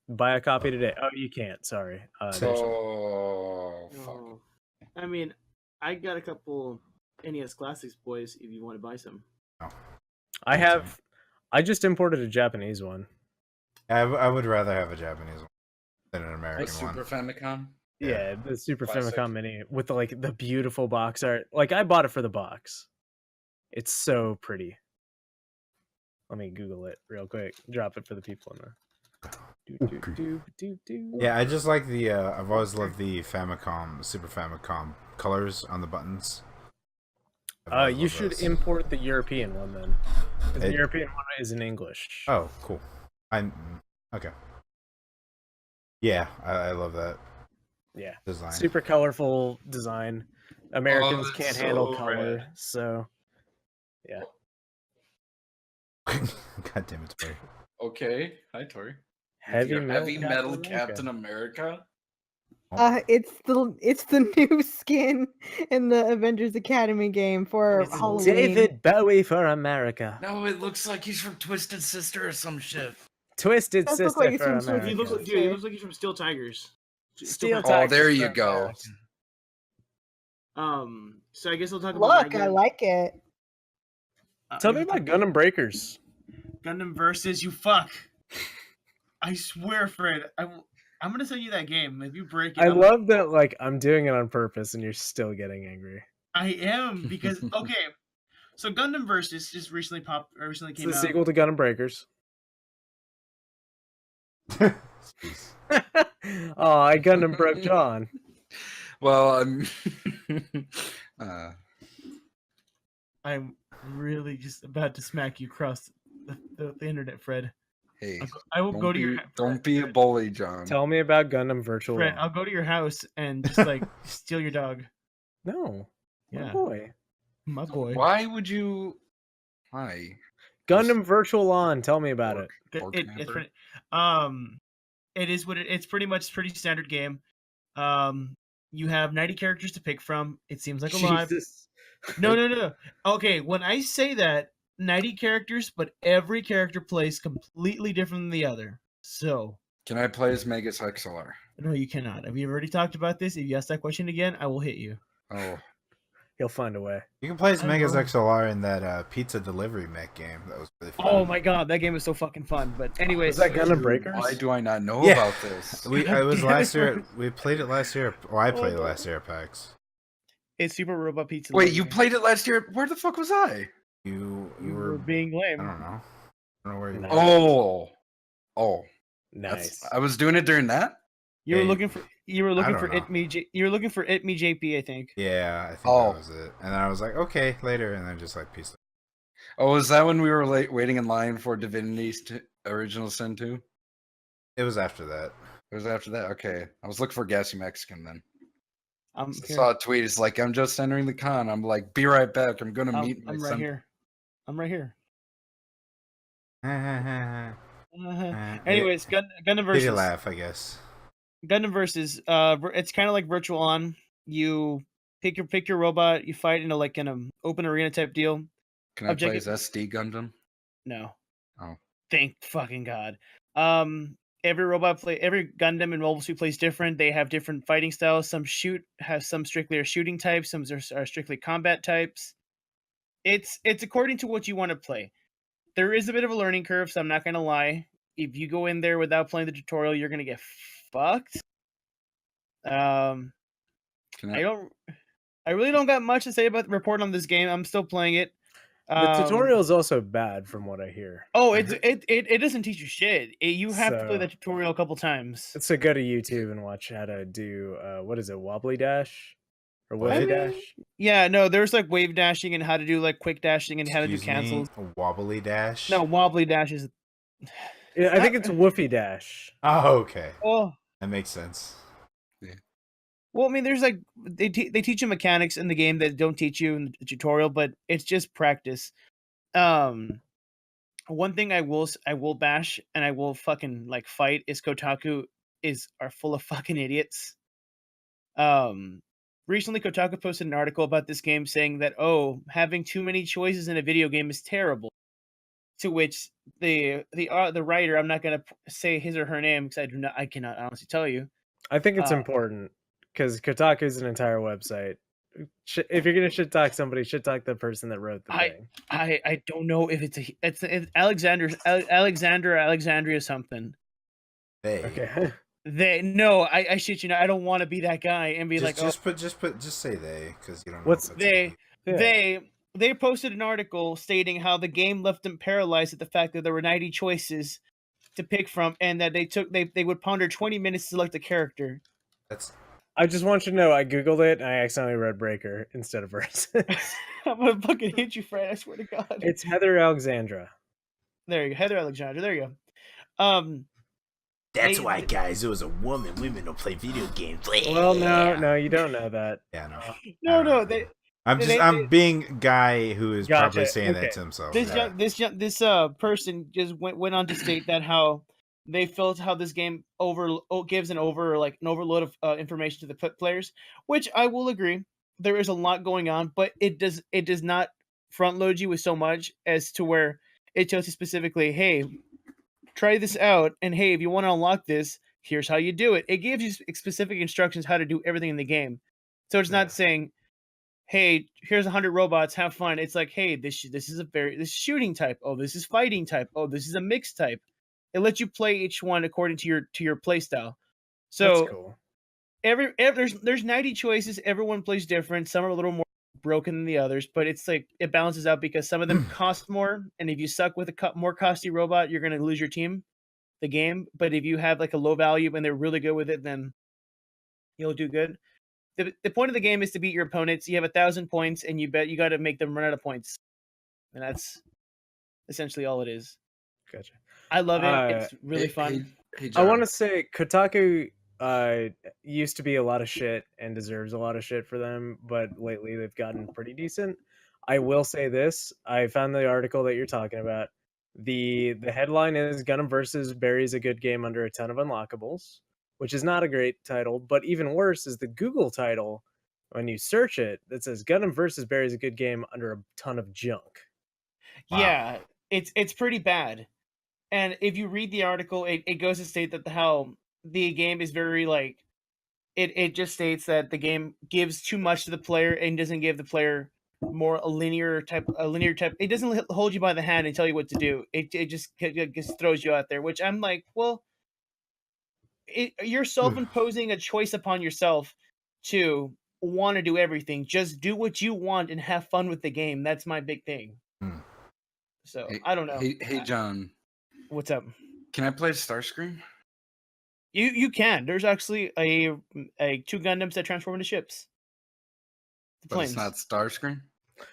Buy a copy today. Oh, you can't. Sorry. Fuck. I mean, I got a couple NES Classics, boys, if you want to buy some. I just imported a Japanese one. I would rather have a Japanese one than an American one. Super Famicom? Yeah, the Super Famicom Mini with the beautiful box art. I bought it for the box. It's so pretty. Let me Google it real quick. Drop it for the people in the. Yeah, I just like the. I've always loved the Famicom, Super Famicom colors on the buttons. You should import the European one then. The European one is in English. Oh, cool. Okay. Yeah, I love that. Yeah, design. Super colorful design. Americans can't handle color, red. So yeah. God damn it, Tori. Okay, hi Tori. Heavy metal Captain America. It's the new skin in the Avengers Academy game for Halloween. David Bowie for America. No, it looks like he's from Twisted Sister or some shit. Twisted Sister for America. He looks like he's from Steel Tigers. Steel Tigers. Oh, there you go. So I guess we'll talk about. Look, I like it. Tell me about Gundam Breakers. Gundam Versus, you fuck. I swear, Fred. I'm gonna send you that game. If you break it, I love that. I'm doing it on purpose, and you're still getting angry. I am because okay. So Gundam Versus just recently came out. It's the sequel to Gundam Breakers. Oh, I Gundam broke John. Well, I'm really just about to smack you across the internet, Fred. Hey, I will go to your. Don't be a bully, John. Tell me about Gundam Virtual Fred, On. I'll go to your house and just like steal your dog. No. Yeah. My boy. My boy. Why would you? Why? Gundam Virtual On. Tell me about it. It's pretty. It is what it's pretty standard game. You have 90 characters to pick from. It seems like a lot. Jesus. No. Okay, when I say that 90 characters, but every character plays completely different than the other. So Can I play as Megas XLR? no, you cannot. Have you already talked about this? If you ask that question again, I will hit you. Oh, He'll find a way. You can play as I Megas know. XLR in that pizza delivery mech game. That was really fun. Oh my god, that game is so fucking fun. But anyways, Was that Gundam dude, Breakers? why do I not know Yeah. about this? It was Damn last it. year. We played it last year. Well, I played it last year at PAX. it's Super Robot Pizza. Wait, Delivery. you played it last year? Where the fuck was I? You You were. were being lame. I don't know. I don't know where you. Nice. Oh, Nice. I was doing it during that. You were Yeah, looking for don't for know. it me. You were looking for it me JP, I think. Yeah, I think Oh. that was it. And then I was like, okay, later, and then just like peace. Oh, was that when we were waiting in line for Divinity's Original Sin 2? It was after that. It was after that. Okay, I was looking for Gassy Mexican then. I'm I here. saw a tweet. It's like, I'm just entering the con. I'm like, be right back. I'm gonna meet my I'm right son. here. I'm right here. Anyways, Anyways, Gundam made you versus laugh, I guess. Gundam versus. It's kind of like Virtual On. You pick your robot. You fight in an open arena type deal. Can I play Objective- as SD Gundam? No. Oh. Thank fucking God. Every Gundam in Mobile Suit plays different. They have different fighting styles. Some strictly are shooting types. Some are strictly combat types. It's according to what you want to play. There is a bit of a learning curve, so I'm not gonna lie. If you go in there without playing the tutorial, you're gonna get fucked. Can I really don't got much to say about the report on this game. I'm still playing it. The tutorial is also bad, from what I hear. Oh, it doesn't teach you shit. You have to play So- the tutorial a couple times. So go to YouTube and watch how to do what is it, wobbly dash or What? wavy I mean, dash? Yeah, no, there's like wave dashing and how to do like quick dashing and how to do Excuse me, cancels. a wobbly dash. No, wobbly dash is. Yeah, I think it's woofy dash. Oh, okay. Oh, That makes sense. well, I mean, there's like they teach you mechanics in the game that don't teach you in the tutorial, but it's just practice. One thing I will bash and I will fucking like fight is Kotaku are full of fucking idiots. Recently Kotaku posted an article about this game saying that having too many choices in a video game is terrible. To which the writer, I'm not gonna say his or her name because I cannot honestly tell you. I think it's important because Kotaku is an entire website. If you're gonna shit talk somebody, shit talk the person that wrote the thing. I don't know if it's Alexandria something. They. Okay. I shit you not. I don't want to be that guy and be Just say they, because you don't know. What's- if it's Yeah. They posted an article stating how the game left them paralyzed at the fact that there were 90 choices to pick from, and that they would ponder 20 minutes to select a character. That's I just want you to know I googled it and I accidentally read Breaker instead of Verse. I'm gonna fucking hit you, Fred. I swear to God. It's Heather Alexandra. There you go, Heather Alexandra. There you go. That's Hey, why, guys, it was a woman. Women don't play video games. Well, no, you don't know that. yeah, No, no. I'm being a guy who is probably Gotcha, saying okay. that to himself. This Yeah. person just went on to state that how they felt how this game gives an overload of information to the players, which I will agree. There is a lot going on, but it does not front load you with so much as to where it tells you specifically, hey, try this out, and hey, if you want to unlock this, here's how you do it. It gives you specific instructions how to do everything in the game. So it's not saying, hey, here's 100 robots, have fun. It's like, hey, this is shooting type. Oh, this is fighting type. Oh, this is a mixed type. It lets you play each one according to your play style. So That's cool. there's 90 choices. Everyone plays different. Some are a little more broken than the others, but it's like it balances out because some of them cost more, and if you suck with a more costly robot, you're going to lose your team, the game. But if you have like a low value and they're really good with it, then you'll do good. The point of the game is to beat your opponents. You have 1,000 points, and you got to make them run out of points, and that's essentially all it is. Gotcha. I love it. It's really fun. Hey, I John. want to say Kotaku used to be a lot of shit and deserves a lot of shit for them, but lately they've gotten pretty decent. I will say this: I found the article that you're talking about. The headline is Gundam versus Barry's a good game under a ton of unlockables, which is not a great title, but even worse is the Google title when you search it that says Gundam versus Barry's a good game under a ton of junk. Wow. Yeah, it's pretty bad. And if you read the article, it goes to state that how the game is very like it just states that the game gives too much to the player and doesn't give the player more a linear type. It doesn't hold you by the hand and tell you what to do. It just throws you out there, which I'm like, well, you're self-imposing a choice upon yourself to want to do everything. Just do what you want and have fun with the game. That's my big thing. So I don't know. Hey, John. What's up? Can I play Starscream? You can. There's actually a two Gundams that transform into ships. The But planes. it's not Starscream?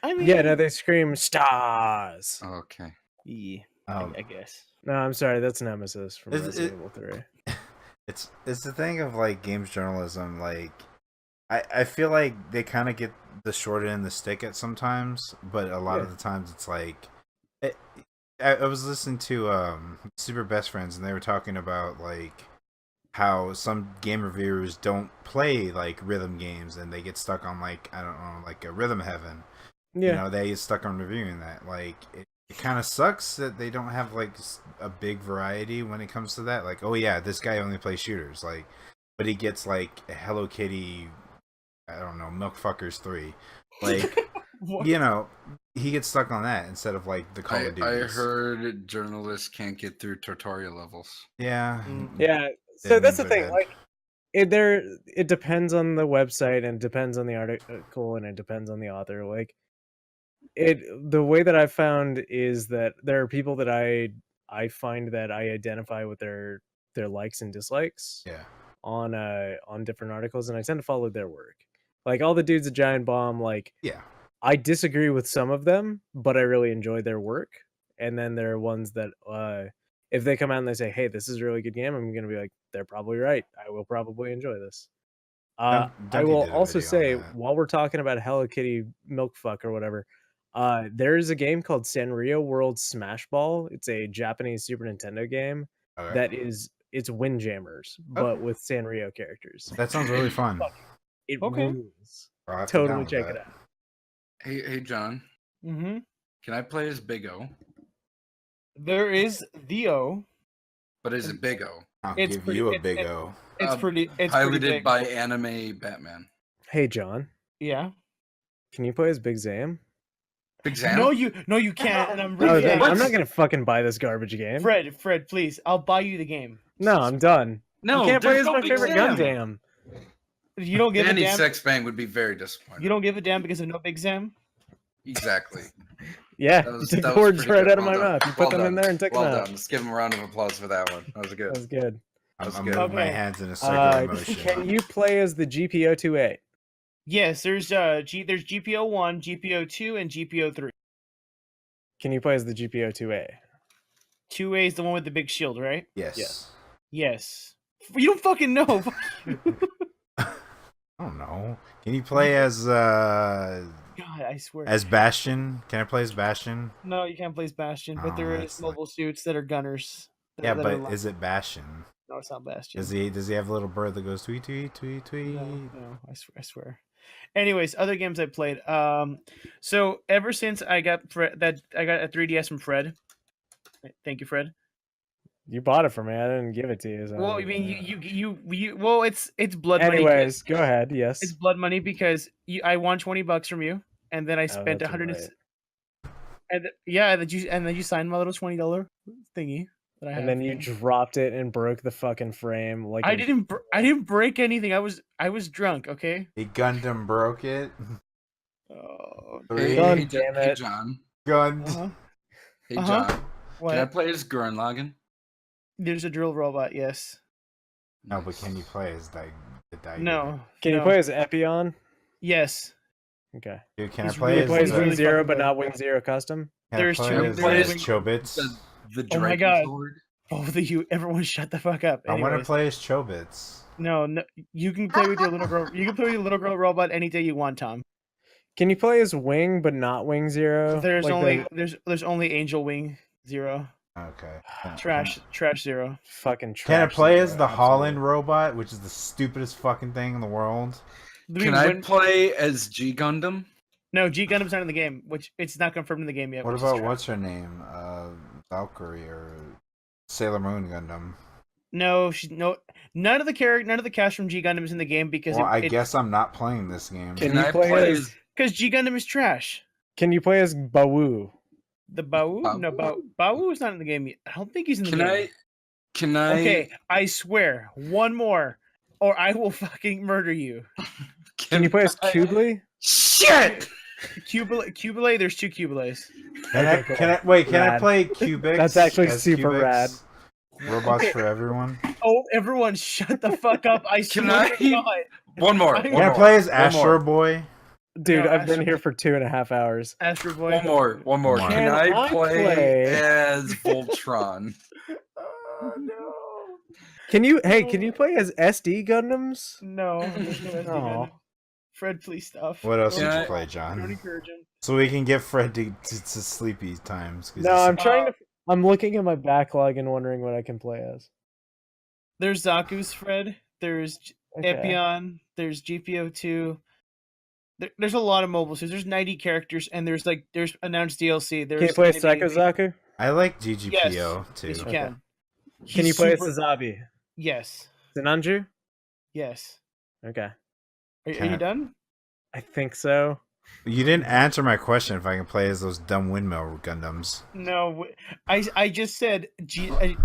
I mean, Yeah, no, they scream stars. Oh, okay. Yeah, I guess. No, I'm sorry, that's Nemesis from Is Resident it- Evil 3. It's the thing of like games journalism. Like, I feel like they kind of get the short end of the stick at sometimes, but a lot of the times it's like, I was listening to Super Best Friends, and they were talking about like how some game reviewers don't play like rhythm games, and they get stuck on like, I don't know, like a Rhythm Heaven. Yeah. You know, they get stuck on reviewing that. Like, it kind of sucks that they don't have like a big variety when it comes to that. Like, oh yeah, this guy only plays shooters. Like, but he gets like a Hello Kitty, I don't know, Milk Fuckers 3. Like, you know, he gets stuck on that instead of like the Call of Duty. I heard journalists can't get through tutorial levels. Yeah. Yeah. So that's the They're thing. dead. Like, it depends on the website, and it depends on the article, and it depends on the author. Like, the way that I've found is that there are people that I find that I identify with their likes and dislikes. Yeah. On different articles, and I tend to follow their work. Like all the dudes at Giant Bomb, like Yeah. I disagree with some of them, but I really enjoy their work. And then there are ones that if they come out and they say, "Hey, this is a really good game," I'm gonna be like, "They're probably right. I will probably enjoy this." I Dumpy will did a also video on say, that. while we're talking about Hello Kitty Milk Fuck or whatever, there is a game called Sanrio World Smash Ball. It's a Japanese Super Nintendo game Okay. that is it's Windjammers, but with Sanrio characters. That sounds really fun. It Okay. rules. I'll have to Totally download check that. it out. Hey, John. Mm-hmm. Can I play as Big O? There is the O. But is it Big O? I'll It's give pretty- you a it- big it- O. It's pretty. It's pretty Piloted big. by Anime Batman. Hey John, Yeah. can you play as Big Zam? Big Zam? No, you can't. And I'm No, really then I'm not gonna fucking buy this garbage game. Fred, please. I'll buy you the game. No, I'm done. No, you can't play there's as no my Big favorite Zam. Gundam. You don't give Danny a damn. Sexbang would be very disappointed. You don't give a damn because of no Big Zam. Exactly. Yeah, That was- you took that the was words pretty right good. out of Well my done. mouth. You put Well them in done. there and took Well them done. out. Let's give him a round of applause for that one. That was That good. was good. That was I'm good. moving my Okay. hands in a circular motion. Can you play as the GPO-2A? Yes, there's there's GPO1, GPO2, and GPO3. Can you play as the GPO-2A? 2A is the one with the big shield, right? Yes. Yes. You don't fucking know. I don't know. Can you play as God, I swear. Bastion? Can I play as Bastion? No, you can't play as Bastion, but Oh, there is that's mobile suits that are gunners. Yeah, that are but is it Bastion? No, it's not Bastion. Does he have a little bird that goes tweet tweet tweet tweet? No, I swear. Anyways, other games I played. So ever since I got I got a 3DS from Fred. Thank you, Fred. You bought it for me. I didn't give it to you. So Well, I mean, you. Well, it's blood money. Anyways, go ahead. Yes. It's blood money because I won $20 from you, and then I spent that's 100. right. And then you signed my little $20 thingy that I have. And then you dropped it and broke the fucking frame. Like I didn't break anything. I was drunk. Okay. He Gundam broke it. Oh, Hey, God hey, damn hey, it. John. Gun. uh-huh. Hey, Uh-huh. John. What? Can I play as Gurren Lagann? There's a drill robot. Yes. No, but can you play as the Daigo? No. Can you no. play as Epion? Yes. Okay. Dude, can He's I play really as Plays really Wing fucking Zero, but good. not Wing Zero Custom. Can I There's play two- as there's- Chobits? The Oh my Dragon God. Sword. Both of you, everyone, shut the fuck up. I want to Anyways. play as Chobits. No, you can play with your little girl. You can play with your little girl robot any day you want, Tom. Can you play as Wing but not Wing Zero? There's Like only the there's only Angel Wing Zero. Okay. Trash Zero. fucking trash. Can I play Zero, as the absolutely. Holland robot, which is the stupidest fucking thing in the world? Can I play as G Gundam? No, G Gundam's not in the game, which it's not confirmed in the game yet. What which is about trash. what's her name? Valkyrie or Sailor Moon Gundam? No, none of the cast from G Gundam is in the game because Well, I guess I'm not playing this game. Can Can you I play play as- as because G Gundam is trash. Can you play as Bawu? The Bawu? No, Bawu is not in the game yet. I don't think he's in the game. Can I Okay, I swear, one more, or I will fucking murder you. Can you play as Kublai? Shit! Cubile, there's 2 Cubiles. Can I Rad. play Cubics? That's actually as super Cubics? rad. Robots for everyone. Oh, everyone, shut the fuck up! I Can swear to I- God. One more. Can Can I play as Astro Boy? Dude, No, I've been Astro- here for 2.5 hours. Astro Boy. One more. One Can more. I play play- as Voltron? Oh no. Can you play as SD Gundams? No. there's no SD Aw. Gundam. Fred, please stop. What else Can did I- you play, Don't John? encourage him. So we can get Fred to sleepy times. 'Cause No, he's- I'm trying to. I'm looking at my backlog and wondering what I can play as. There's Zaku's Fred. There's Okay. Epion. There's GPO2. There's a lot of mobile suits. There's 90 characters, and there's announced DLC. There's Can you play as gonna be- Psycho Zaku? I like GGPO too. Yes, you Okay. can. Can you He's play as super- Sazabi? Yes. Sinanju? Yes. Okay. Are Can you I- done? I think so. You didn't answer my question if I can play as those dumb windmill Gundams. No. I just said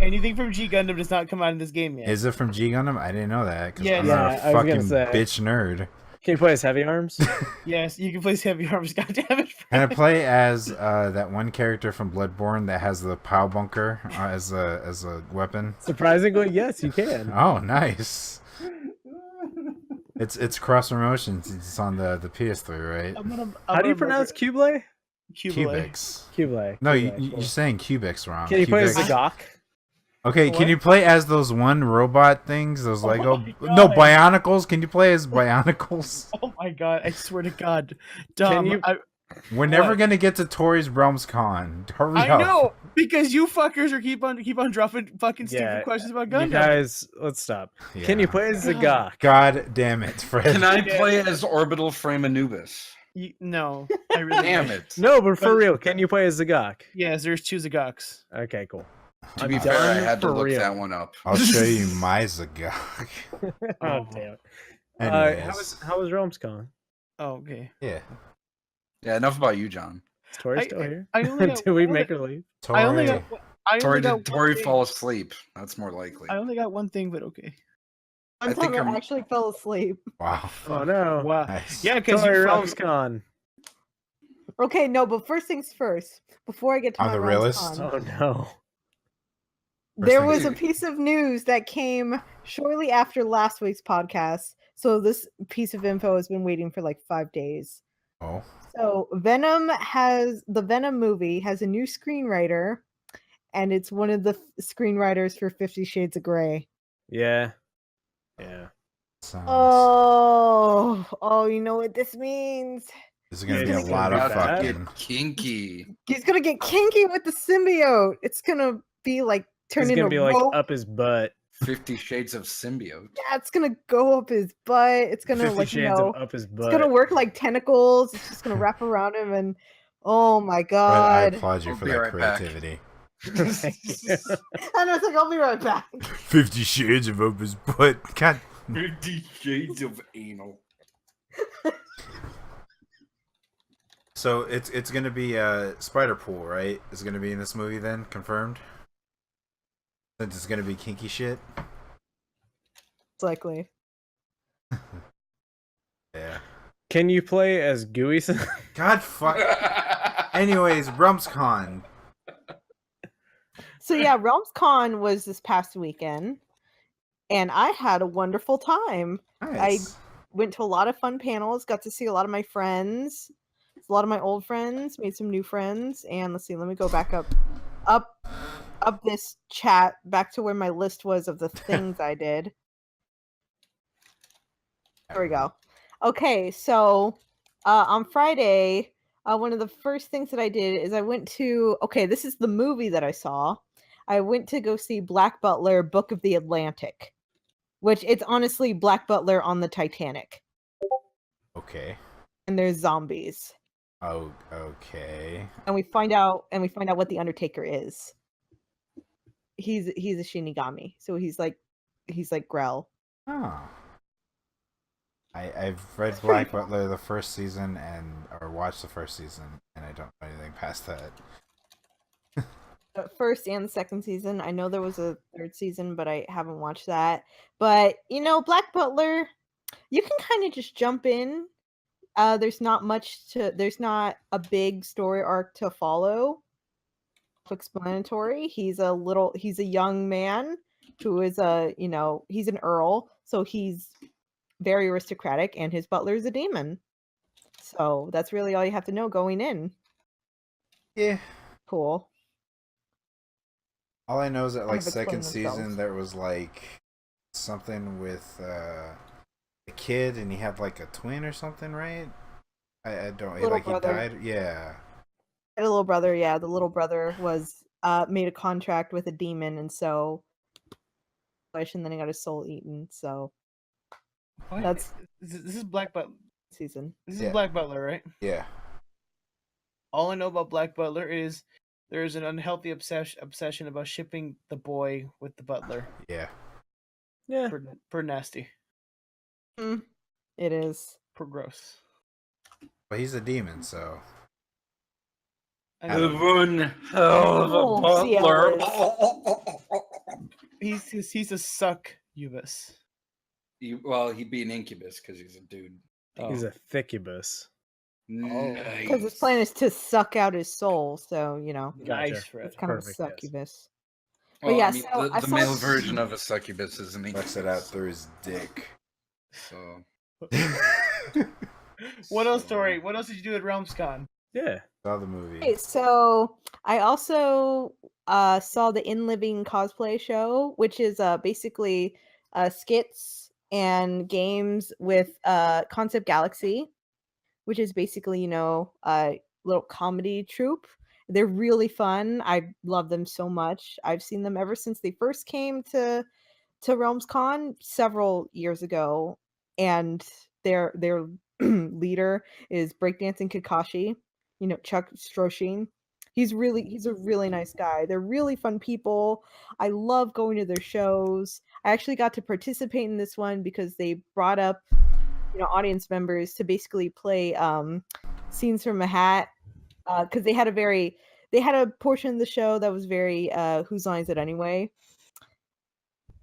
anything from G Gundam does not come out in this game yet. Is it from G Gundam? I didn't know that. 'Cause Yeah, I'm yeah, not I a was gonna fucking say. bitch nerd. Can you play as Heavy Arms? Yes, you can play Heavy Arms. God damn it. Can I play as that one character from Bloodborne that has the POW bunker as a weapon? Surprisingly, yes, you can. Oh, nice. It's cross promotions. It's on the PS3, right? How do you pronounce Kublai? Cubics. Kublai. No, Kublai, cool. you're saying cubics wrong. Can you play as Cubics. Zagok? Okay, What? can you play as those one robot things? Those Oh Lego? my No, God. Bionicles. Can you play as Bionicles? Oh my god! I swear to God, Dom. you- We're never What? gonna get to Tori's Realms Con. Hurry I up. know because you fuckers are keep on dropping fucking stupid Yeah, questions about You Gundam. guys, let's stop. Can you Yeah. play as Zagok? God damn it, Fred. Can I play as Orbital Frame Anubis? No, I really Damn it. No, but for real, can you play as Zagok? Yes, there's 2 Zagoks. Okay, cool. To be I'm fair, I done had to for look real. that one up. I'll show you my Zagok. Oh damn it. Anyways. How was RealmsCon? Oh, okay. Yeah. Yeah, enough about you, John. Is Tori I- still here? I only got- Did we I only- make her leave? Tori. I only got. Tori, got did one Tori thing. fall asleep? That's more likely. I only got one thing, but okay. I One think time I I'm- actually fell asleep. Wow. Oh no. Wow. Nice. Yeah, because Tori, you RealmsCon. Okay, no, but first things first. Before I get to On my the realms realist? con, Oh no. there things- was a piece of news that came shortly after last week's podcast. So this piece of info has been waiting for like 5 days. Oh. So the Venom movie has a new screenwriter, and it's one of the screenwriters for 50 Shades of Grey. Yeah. Yeah. Sounds. Oh, you know what this means? This is gonna be Yeah, a he's lot gonna of get that. fucking. Kinky. He's gonna get kinky with the symbiote. It's gonna be like turn It's into gonna be like rope. up his butt. 50 Shades of Symbiote. Yeah, it's gonna go up his butt. It's gonna 50 like shades of up his it's butt. gonna work like tentacles. It's just gonna wrap around him, and oh my Fred, I god! applaud you I'll for be that right back. creativity. And I was like, I'll be right back. 50 Shades of up his butt. God. 50 Shades of Anal. So it's gonna be Spider Pool, right? Is gonna be in this movie then? Confirmed. Since it's gonna be kinky shit. It's likely. Yeah. Can you play as Gooey? God fuck. Anyways, RealmsCon. So yeah, RealmsCon was this past weekend, and I had a wonderful time. Nice. Went to a lot of fun panels, got to see a lot of my friends, a lot of my old friends, made some new friends, and let's see, let me go back up up this chat back to where my list was of the things I did. There we go. Okay, so on Friday, one of the first things that I did is I went to. Okay, this is the movie that I saw. I went to go see Black Butler, Book of the Atlantic, which it's honestly Black Butler on the Titanic. Okay. And there's zombies. Oh, okay. And we find out what the Undertaker is. He's a Shinigami, so he's like Grell. Oh. I've read Black Butler the first season or watched the first season, and I don't know anything past that. The first and the second season. I know there was a third season, but I haven't watched that. But Black Butler, you can kind of just jump in. There's not a big story arc to follow. Self-explanatory. He's a young man who is he's an earl, so he's very aristocratic, and his butler is a demon. So that's really all you have to know going in. Yeah. Cool. All I know is that Kind of second explain themselves. season there was something with a kid, and he had a twin or something, right? I don't Little he brother. died. Yeah. A little brother, yeah. The little brother was made a contract with a demon, and so and then he got his soul eaten. So that's this is Black Butler season. This Yeah. is Black Butler, right? Yeah. All I know about Black Butler is there is an unhealthy obsession about shipping the boy with the butler. Yeah. Yeah. Per nasty. It is. Per gross. But he's a demon, so One hell of a We'll see how butler. it He's a succubus. He'd be an incubus because he's a dude. He's a thickubus. Because his plan is to suck out his soul, so Nice, Gotcha. Fred. it's kind of a Perfect, yes. succubus. Well, But yeah, I mean, so I the saw- male version of a succubus is an sucks incubus. it out through his dick. So What else, Tori? What else did you do at RealmsCon? Yeah. Saw the movie. Okay, so I also saw the In Living cosplay show, which is basically skits and games with Concept Galaxy, which is basically a little comedy troupe. They're really fun. I love them so much. I've seen them ever since they first came to RealmsCon several years ago, and their leader is Breakdancing Kakashi. Chuck Stroshin. He's a really nice guy. They're really fun people. I love going to their shows. I actually got to participate in this one because they brought up audience members to basically play scenes from a hat, because they had a portion of the show that was very whose line is it anyway,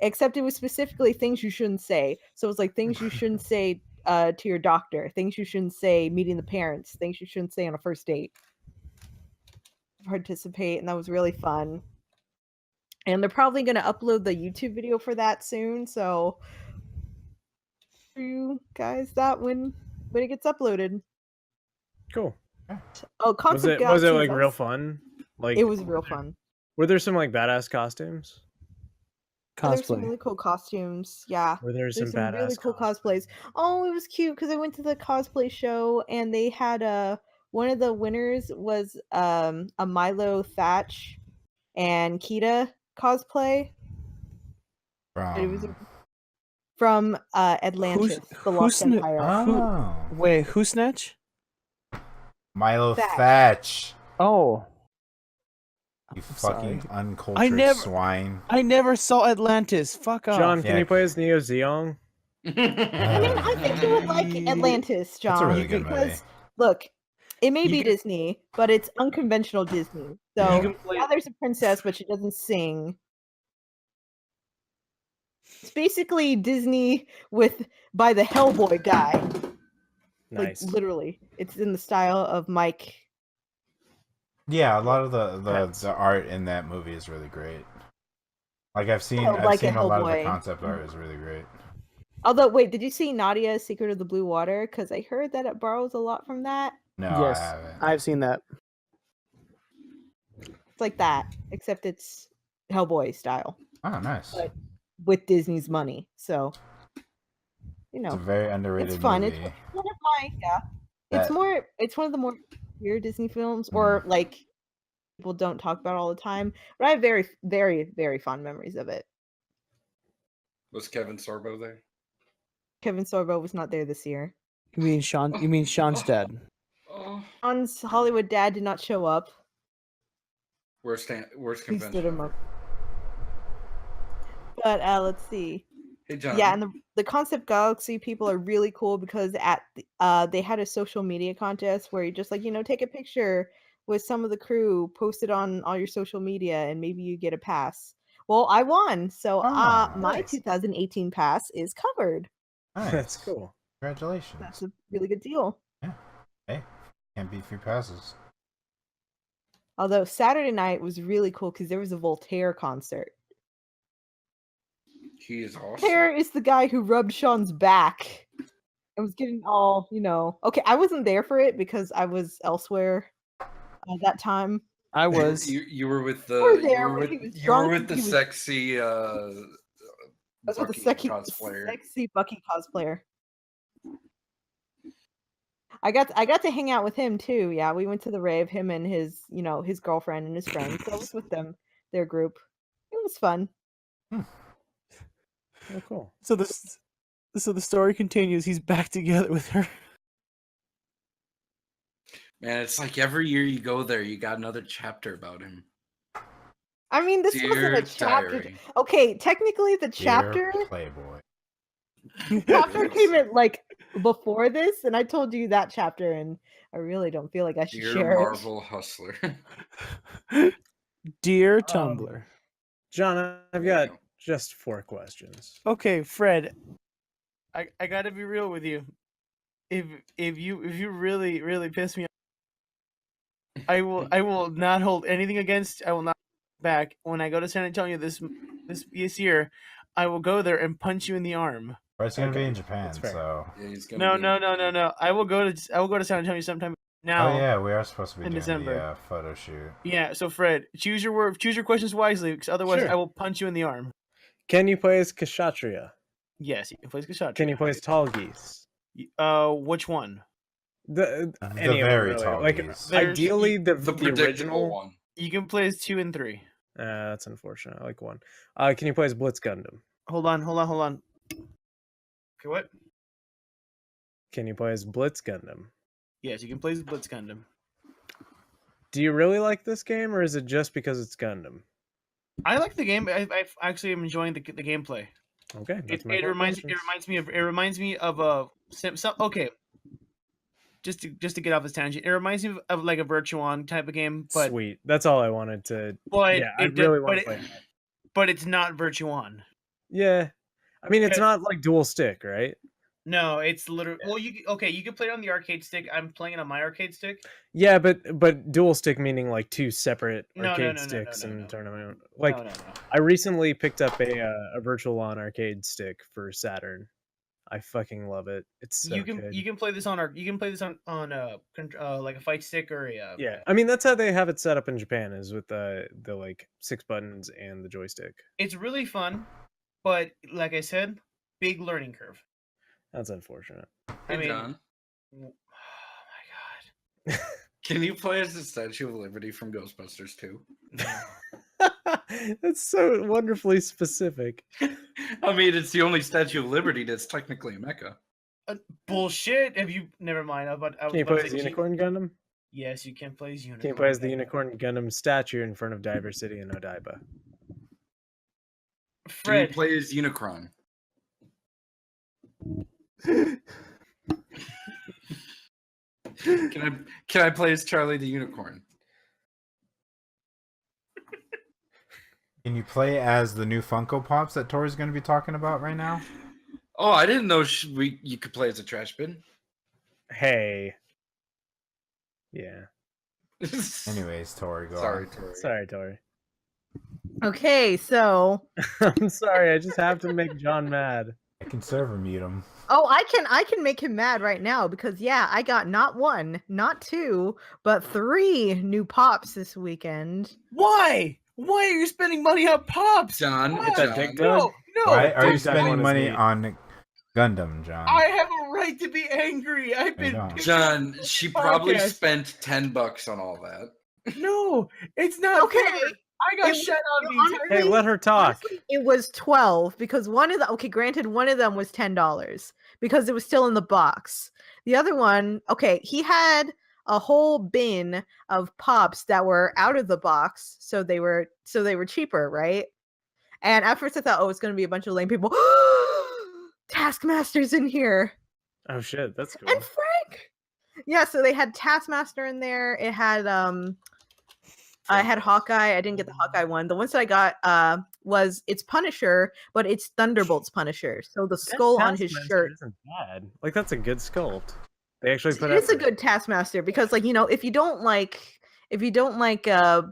except it was specifically things you shouldn't say. So it's like things you shouldn't say to your doctor, things you shouldn't say meeting the parents, things you shouldn't say on a first date. Participate, and that was really fun. And they're probably going to upload the YouTube video for that soon, so for you guys that when it gets uploaded. Cool. Oh, Was it real fun? It was real fun. Were there some badass costumes? There's some really cool costumes. Yeah. Were there some badass really cool cosplays. Oh, it was cute because I went to the cosplay show and they had one of the winners was a Milo Thatch and Kita cosplay. It was from Atlantis, the Lost Empire. Oh. Wait, who snatch? Milo Thatch. Thatch. Oh, You I'm fucking sorry. uncultured swine. I never saw Atlantis. Fuck off. John, can Yeah. you play as Neo Zeong? I mean, I think you would like Atlantis, John. That's a really good movie. because look, it may be Disney, but it's unconventional Disney. So yeah, there's a princess, but she doesn't sing. It's basically Disney by the Hellboy guy. Nice. Like literally, it's in the style of Mike. Yeah, a lot of the art in that movie is really great. Like I've seen a like a lot of the Hellboy. concept art is really great. Although, wait, did you see Nadia's Secret of the Blue Water? Because I heard that it borrows a lot from that. No, Yes, I haven't. I've seen that. It's like that, except it's Hellboy style. Oh, nice. But with Disney's money. So, it's a very underrated it's fun. movie. It's one of my it's one of the more weird Disney films, or like people don't talk about all the time. But I have very, very, very fond memories of it. Was Kevin Sorbo there? Kevin Sorbo was not there this year. You mean Sean? You mean Sean's dad? Sean's Hollywood dad did not show up. Worst He stood convention. him up. But let's see. Hey, John. Yeah, and the Concept Galaxy people are really cool because they had a social media contest where you just like, take a picture with some of the crew, post it on all your social media, and maybe you get a pass. Well, I won, so my nice. 2018 pass is covered. Nice. That's cool. Congratulations. That's a really good deal. Yeah. Hey, can't beat free passes. Although Saturday night was really cool because there was a Voltaire concert. He is awesome. Voltaire is the guy who rubbed Sean's back and was getting all, Okay, I wasn't there for it because I was elsewhere at that time. I was. You were with the. You were there you were when with, he was you drunk were and with the he was- sexy. I was with the Bucky cosplayer. sexy Bucky cosplayer. I got to hang out with him too. Yeah, we went to the rave. Him and his girlfriend and his friends. So I was with them, their group. It was fun. Oh, cool. So the story continues. He's back together with her. Man, it's like every year you go there, you got another chapter about him. I mean, this wasn't Dear a chapter. diary. Okay, technically the chapter Dear Playboy. chapter came in like before this, and I told you that chapter, and I really don't feel like I should Dear share Marvel Hustler. Dear Tumblr. John, I've There you got go. just 4 questions. Okay, Fred. I gotta be real with you. If you really piss me off, I will not hold anything against. I will not back. When I go to San Antonio this year, I will go there and punch you in the arm. But it's gonna be Okay, in Japan, that's fair. so. Yeah, he's gonna No. I will go to San Antonio sometime now. Oh yeah, we are supposed to be in doing December. the photo shoot. Yeah, so Fred, choose your questions wisely, because otherwise Sure. I will punch you in the arm. Can you play as Kshatriya? Yes, you can play as Kshatriya. Can you play as Tall Geese? Which one? The The any of them, very really. tall Like geese. There's- ideally the predictable original one. You can play as 2 and 3. That's unfortunate. I like 1. Can you play as Blitz Gundam? Hold on. Okay, what? Can you play as Blitz Gundam? Yes, you can play as Blitz Gundam. Do you really like this game, or is it just because it's Gundam? I like the game. I actually am enjoying the gameplay. Okay, that's It, my it 4 reminds questions. it reminds me of a okay. Just to get off this tangent, it reminds me of like a Virtuon type of game, but Sweet. That's all I wanted to. but Yeah, I it really do- want but to it- play that. but it's not Virtuon. Yeah, I mean it's Okay. not like dual stick, right? No, it's literally well. You can play it on the arcade stick. I'm playing it on my arcade stick. Yeah, but dual stick meaning like 2 separate No, arcade no, sticks no. and tournament. Like no. I recently picked up a Virtual On arcade stick for Saturn. I fucking love it. It's so you can good. you can play this on like a fight stick or a Yeah, I mean that's how they have it set up in Japan, is with the like 6 buttons and the joystick. It's really fun, but like I said, big learning curve. That's unfortunate. Hey, I mean, John, oh my can you play as the Statue of Liberty from Ghostbusters 2? That's so wonderfully specific. I mean, it's the only Statue of Liberty that's technically a mecha. Bullshit! Have you? Never mind. I was Can you about play to as say, Unicorn Gundam? Yes, you can play as Unicorn. Can you play as the Unicorn Gundam statue in front of Diver City in Odaiba? Do you Fred, play as Unicron? Can I play as Charlie the Unicorn? Can you play as the new Funko Pops that Tori's going to be talking about right now? Oh, I didn't know you could play as a trash bin. Hey. Yeah. Anyways, Tori, go Sorry, on. Tori. Sorry, Tori. Okay, so I'm sorry. I just have to make John mad. I can server mute him. I can make him mad right now because yeah, I got not 1, not 2, but 3 new pops this weekend. why? Why are you spending money on pops? John, What? that dick John, dug? No, Why are you Tic Tac one spending is money neat. on Gundam, John? I have a right to be angry. I've You been don't. John, she probably Podcast. spent $10 on all that. No, it's not Okay. fair. I got It- shut out the honestly- entire. Hey, let her talk. Honestly, it was 12 because one of the okay, granted, one of them was $10 because it was still in the box. The other one, okay, he had a whole bin of pops that were out of the box, so they were cheaper, right? And at first I thought, oh, it's gonna be a bunch of lame people. Taskmaster's in here. Oh shit, that's cool. And Frank. Yeah, so they had Taskmaster in there. It had I had Hawkeye. I didn't get the Hawkeye one. The ones that I got was it's Punisher, but it's Thunderbolt's Punisher. So the skull on his Taskmaster shirt. isn't bad. Like that's a good sculpt. They actually put It's a effort. good Taskmaster because, like, you know, if you don't like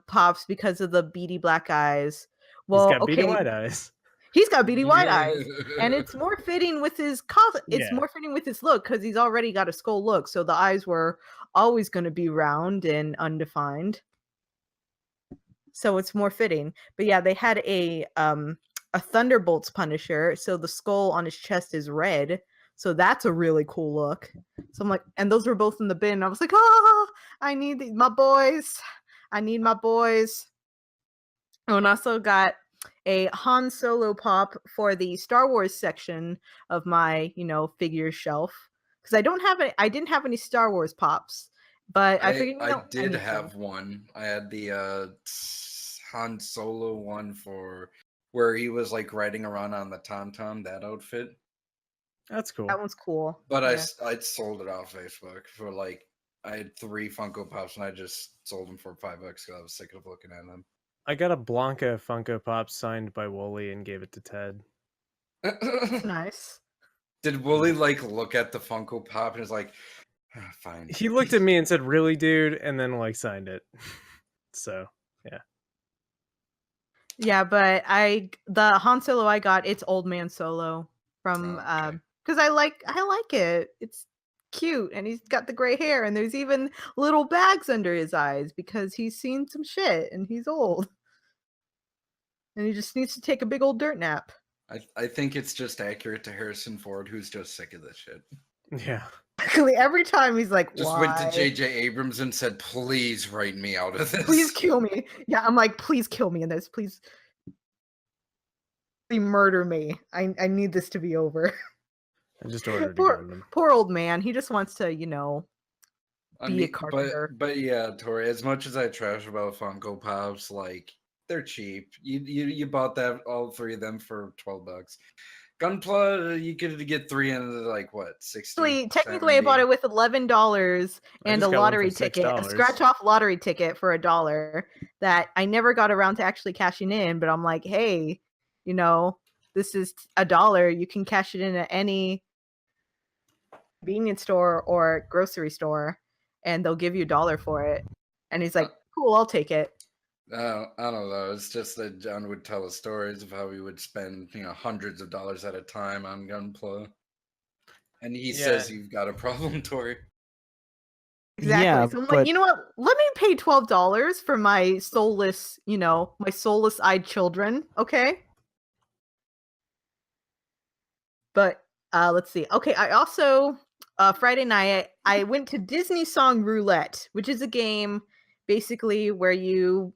Pops because of the beady black eyes, well, He's got beady okay, white eyes. he's got beady white eyes, and it's more fitting with his It's Yeah. more fitting with his look because he's already got a skull look. So the eyes were always going to be round and undefined. So it's more fitting. But yeah, they had a Thunderbolt's Punisher, so the skull on his chest is red. So that's a really cool look. So I'm like, and those were both in the bin. I was like, oh, I need my boys. I need my boys. Oh, and also got a Han Solo pop for the Star Wars section of my, figure shelf. Because I didn't have any Star Wars pops. But I figured I did have one. I had the Han Solo one for where he was like riding around on the TomTom, that outfit. That's cool. That one's cool. But yeah. I sold it off Facebook for like, I had 3 Funko Pops and I just sold them for $5 because I was sick of looking at them. I got a Blanca Funko Pop signed by Wooly and gave it to Ted. That's nice. Did Wooly like look at the Funko Pop and was like, fine? He looked at me and said, "Really, dude?" and then like signed it. So yeah. Yeah, but the Han Solo I got, it's Old Man Solo from because I like it. It's cute and he's got the gray hair and there's even little bags under his eyes because he's seen some shit and he's old. And he just needs to take a big old dirt nap. I think it's just accurate to Harrison Ford, who's just sick of this shit. Yeah. Every time he's like, just why? went to J.J. Abrams and said, please write me out of this. Please kill me. Yeah, I'm like, please kill me in this. Please murder me. I need this to be over. I just ordered poor old man. He just wants to, be a mean, carpenter. But yeah, Tori, as much as I trash about Funko Pops, like, they're cheap. You bought that, all 3 of them for $12. Gunpla, you could get 3 in like what, 60? Technically, I bought it with $11 and a lottery ticket, a $6. scratch-off lottery ticket for $1 that I never got around to actually cashing in. But I'm like, hey, this is $1. You can cash it in at any convenience store or grocery store, and they'll give you $1 for it. And he's like, cool, I'll take it. I don't know. It's just that John would tell us stories of how he would spend, hundreds of dollars at a time on Gunpla. And he says you've got a problem, Tori. Exactly. Yeah, so I'm like, you know what? Let me pay $12 for my soulless, my soulless-eyed children, okay? But let's see. Okay, I also Friday night I went to Disney Song Roulette, which is a game basically where you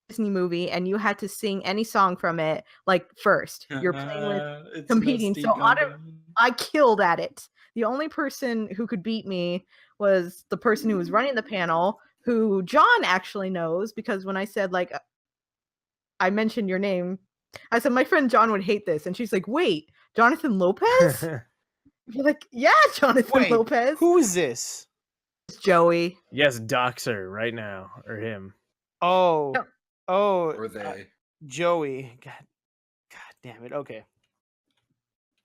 Disney movie and you had to sing any song from it like first. You're playing with competing. So I killed at it. The only person who could beat me was the person who was running the panel, who John actually knows, because when I said like I mentioned your name, I said my friend John would hate this, and she's like, "Wait, Jonathan Lopez?" You're like, "Yeah, Jonathan Lopez." Who is this? It's Joey. Yes, Doxer right now, or him. Oh, No. Or they. Joey. God damn it. Okay.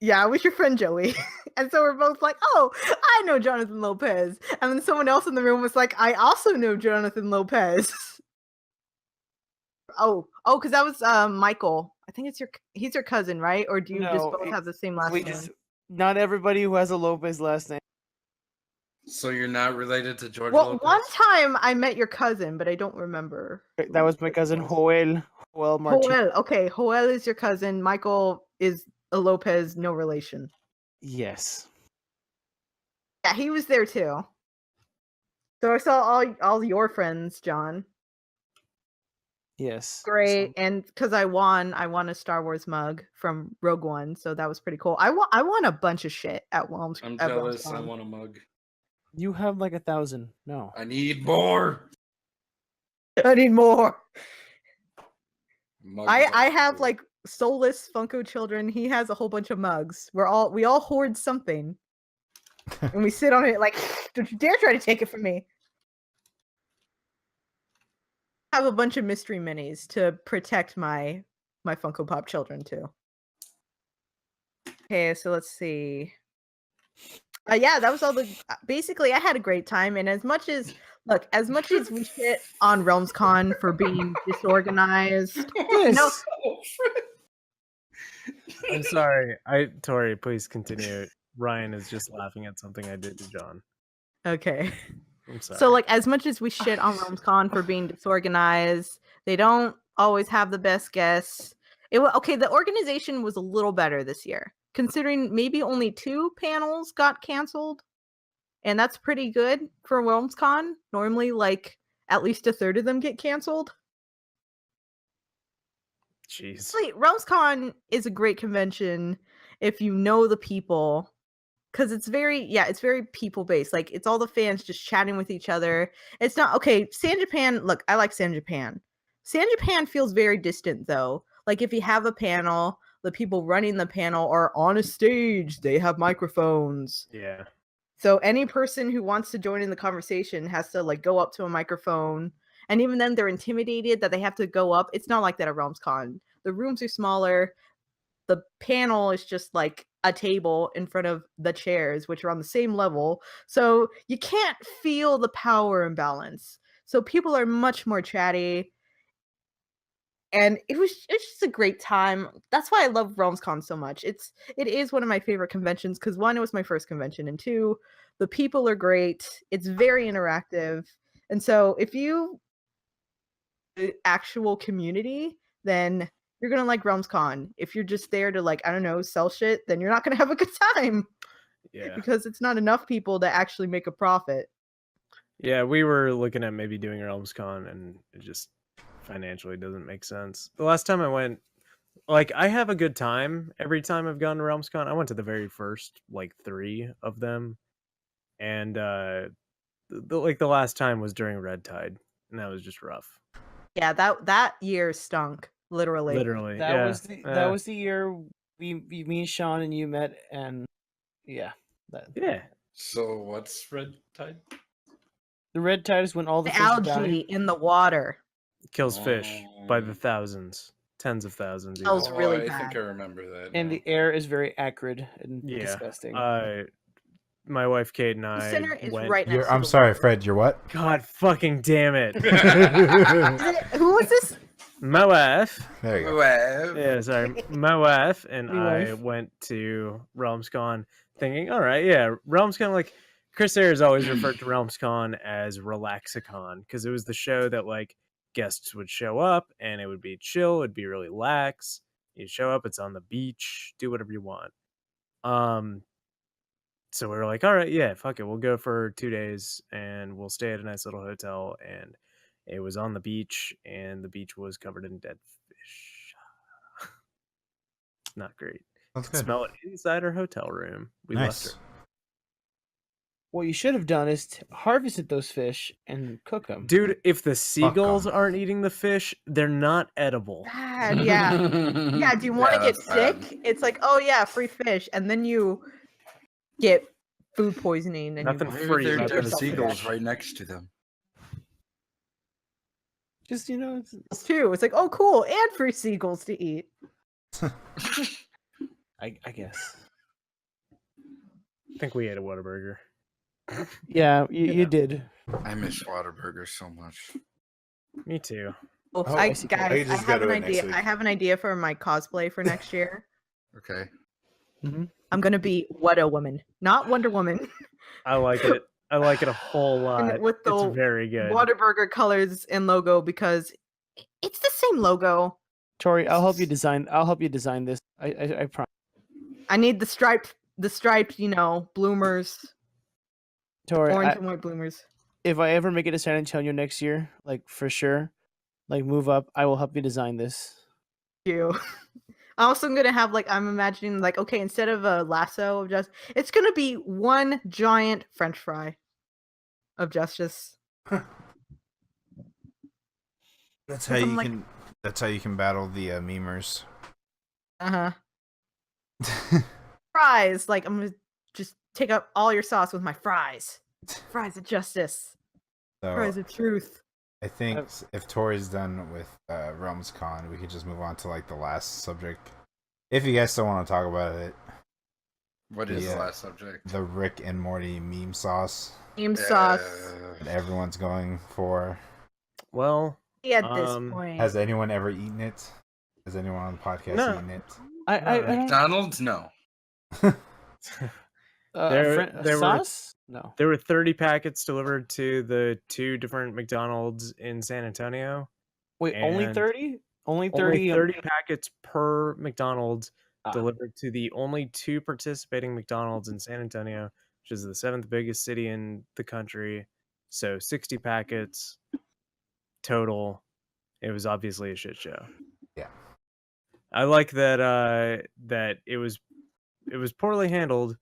Yeah, it was your friend Joey. And so we're both like, oh, I know Jonathan Lopez. And then someone else in the room was like, I also know Jonathan Lopez. Because that was Michael. I think he's your cousin, right? Or do you just both have the same last name? Not everybody who has a Lopez last name. So you're not related to George Well, Lopez? one time I met your cousin, but I don't remember. That was my cousin Joel Martinez. Joel. Okay, Joel is your cousin. Michael is a Lopez, no relation. Yes. Yeah, he was there too. So I saw all your friends, John. Yes. Great, and because I won a Star Wars mug from Rogue One, so that was pretty cool. I won a bunch of shit at Worms. I'm at jealous. I WormsCon. want a mug. You have like 1,000. No. I need more. I need more. Mugs I are have cool. like soulless Funko children. He has a whole bunch of mugs. We all hoard something, and we sit on it like, don't you dare try to take it from me. I have a bunch of mystery minis to protect my Funko Pop children too. Okay, so let's see. Yeah, that was all the. Basically, I had a great time, and as much as we shit on RealmsCon for being disorganized, no, I'm sorry. Tori, please continue. Ryan is just laughing at something I did to John. okay. I'm sorry. So, like, as much as we shit on RealmsCon for being disorganized, they don't always have the best guests. The organization was a little better this year, considering maybe only 2 panels got canceled, and that's pretty good for RealmsCon. Normally, like, at least a third of them get canceled. Jeez. RealmsCon is a great convention if you know the people, because it's very people based. Like, it's all the fans just chatting with each other. It's not okay. San Japan, look, I like San Japan. San Japan feels very distant though. Like, if you have a panel, the people running the panel are on a stage. They have microphones. Yeah. So any person who wants to join in the conversation has to like go up to a microphone. And even then they're intimidated that they have to go up. It's not like that at RealmsCon. The rooms are smaller. The panel is just like a table in front of the chairs, which are on the same level. So you can't feel the power imbalance. So people are much more chatty. And it's just a great time. That's why I love RealmsCon so much. It is one of my favorite conventions because 1, it was my first convention, and 2, the people are great. It's very interactive. And so if you actual community, then you're gonna like RealmsCon. If you're just there to like, I don't know, sell shit, then you're not gonna have a good time. Yeah. Because it's not enough people to actually make a profit. Yeah, we were looking at maybe doing RealmsCon, and it just financially doesn't make sense. The last time I went, like, I have a good time every time I've gone to RealmsCon. I went to the very first, like, 3 of them, and the last time was during Red Tide, and that was just rough. Yeah, that year stunk. Literally. That was the year me and Sean and you met, and yeah. So what's Red Tide? The Red Tide is when all the fish algae in the water kills fish by the thousands, tens of thousands. Smells really I bad. think I remember that. And now. the air is very acrid and disgusting. My wife Kate and The I center is went. right next to I'm the sorry, water. Fred. You're what? God fucking damn it! Who was this? My wife. There you go. Well, Yeah, sorry. My wife and Me I wife. went to RealmsCon thinking, all right, yeah, RealmsCon, like, Chris Ayers always referred to RealmsCon as Relaxicon because it was the show that, like, guests would show up and it would be chill, it'd be really lax. You show up, it's on the beach, do whatever you want. So we were like, all right, yeah, fuck it. We'll go for 2 days and we'll stay at a nice little hotel. And it was on the beach and the beach was covered in dead fish. Not great. That's Could good. smell it inside our hotel room. We left Nice. her. What you should have done is harvested those fish and cook them. Dude, if the seagulls 'em. aren't eating the fish, they're not edible. Bad, yeah. Yeah, do you want to get that's bad. sick? It's like, oh yeah, free fish. And then you get food poisoning. And Nothing you Maybe free, there but are there's seagulls fish. right next to them. Just, It's too. It's like, oh cool, and free seagulls to eat. I guess. I think we ate a Whataburger. Yeah, you did. I miss Whataburger so much. Me too. Oh, I see. guys, I just I go have to an it next idea. week. I have an idea for my cosplay for next year. Okay. Mm-hmm. I'm gonna be What a Woman, not Wonder Woman. I like it. I like it a whole lot. And with the it's very good. Whataburger colors and logo because it's the same logo. Tori, I'll help you design. I'll help you design this. I promise. I need the striped, bloomers, Tori, orange and white bloomers. if I ever make it to San Antonio next year, like for sure, like move up, I will help you design this. You. I also am gonna have I'm imagining okay, instead of a lasso of justice, it's gonna be one giant French fry of justice. That's how you can. That's how you can battle the memers. Fries, I'm gonna just take up all your sauce with my fries. Fries of justice. So, fries of truth. I think if Tori's done with Realms Con, we could just move on to the last subject. If you guys still want to talk about it. What is the last subject? The Rick and Morty meme sauce. Meme sauce. That everyone's going for. Well, at this point. Has anyone ever eaten it? Has anyone on the podcast eaten it? McDonald's? No. There sauce? No. There were 30 packets delivered to the 2 different McDonald's in San Antonio. Wait, only 30? Only 30? Only 30 packets per McDonald's delivered to the only 2 participating McDonald's in San Antonio, which is the 7th biggest city in the country. So 60 packets total. It was obviously a shit show. Yeah. I like that that it was poorly handled.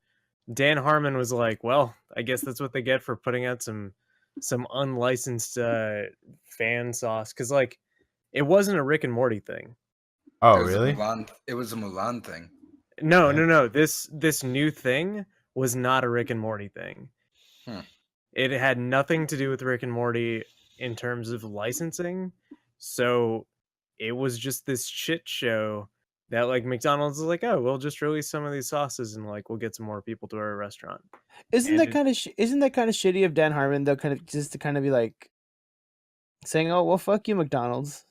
Dan Harmon was like, well, I guess that's what they get for putting out some unlicensed fan sauce, because it wasn't a Rick and Morty thing. Oh, really? It was a Mulan thing. No. This new thing was not a Rick and Morty thing. It had nothing to do with Rick and Morty in terms of licensing. So it was just this shit show that McDonald's is like, oh, we'll just release some of these sauces and we'll get some more people to our restaurant. Isn't that kind of shitty of Dan Harmon though? Kind of just to kind of be saying, oh well, fuck you, McDonald's.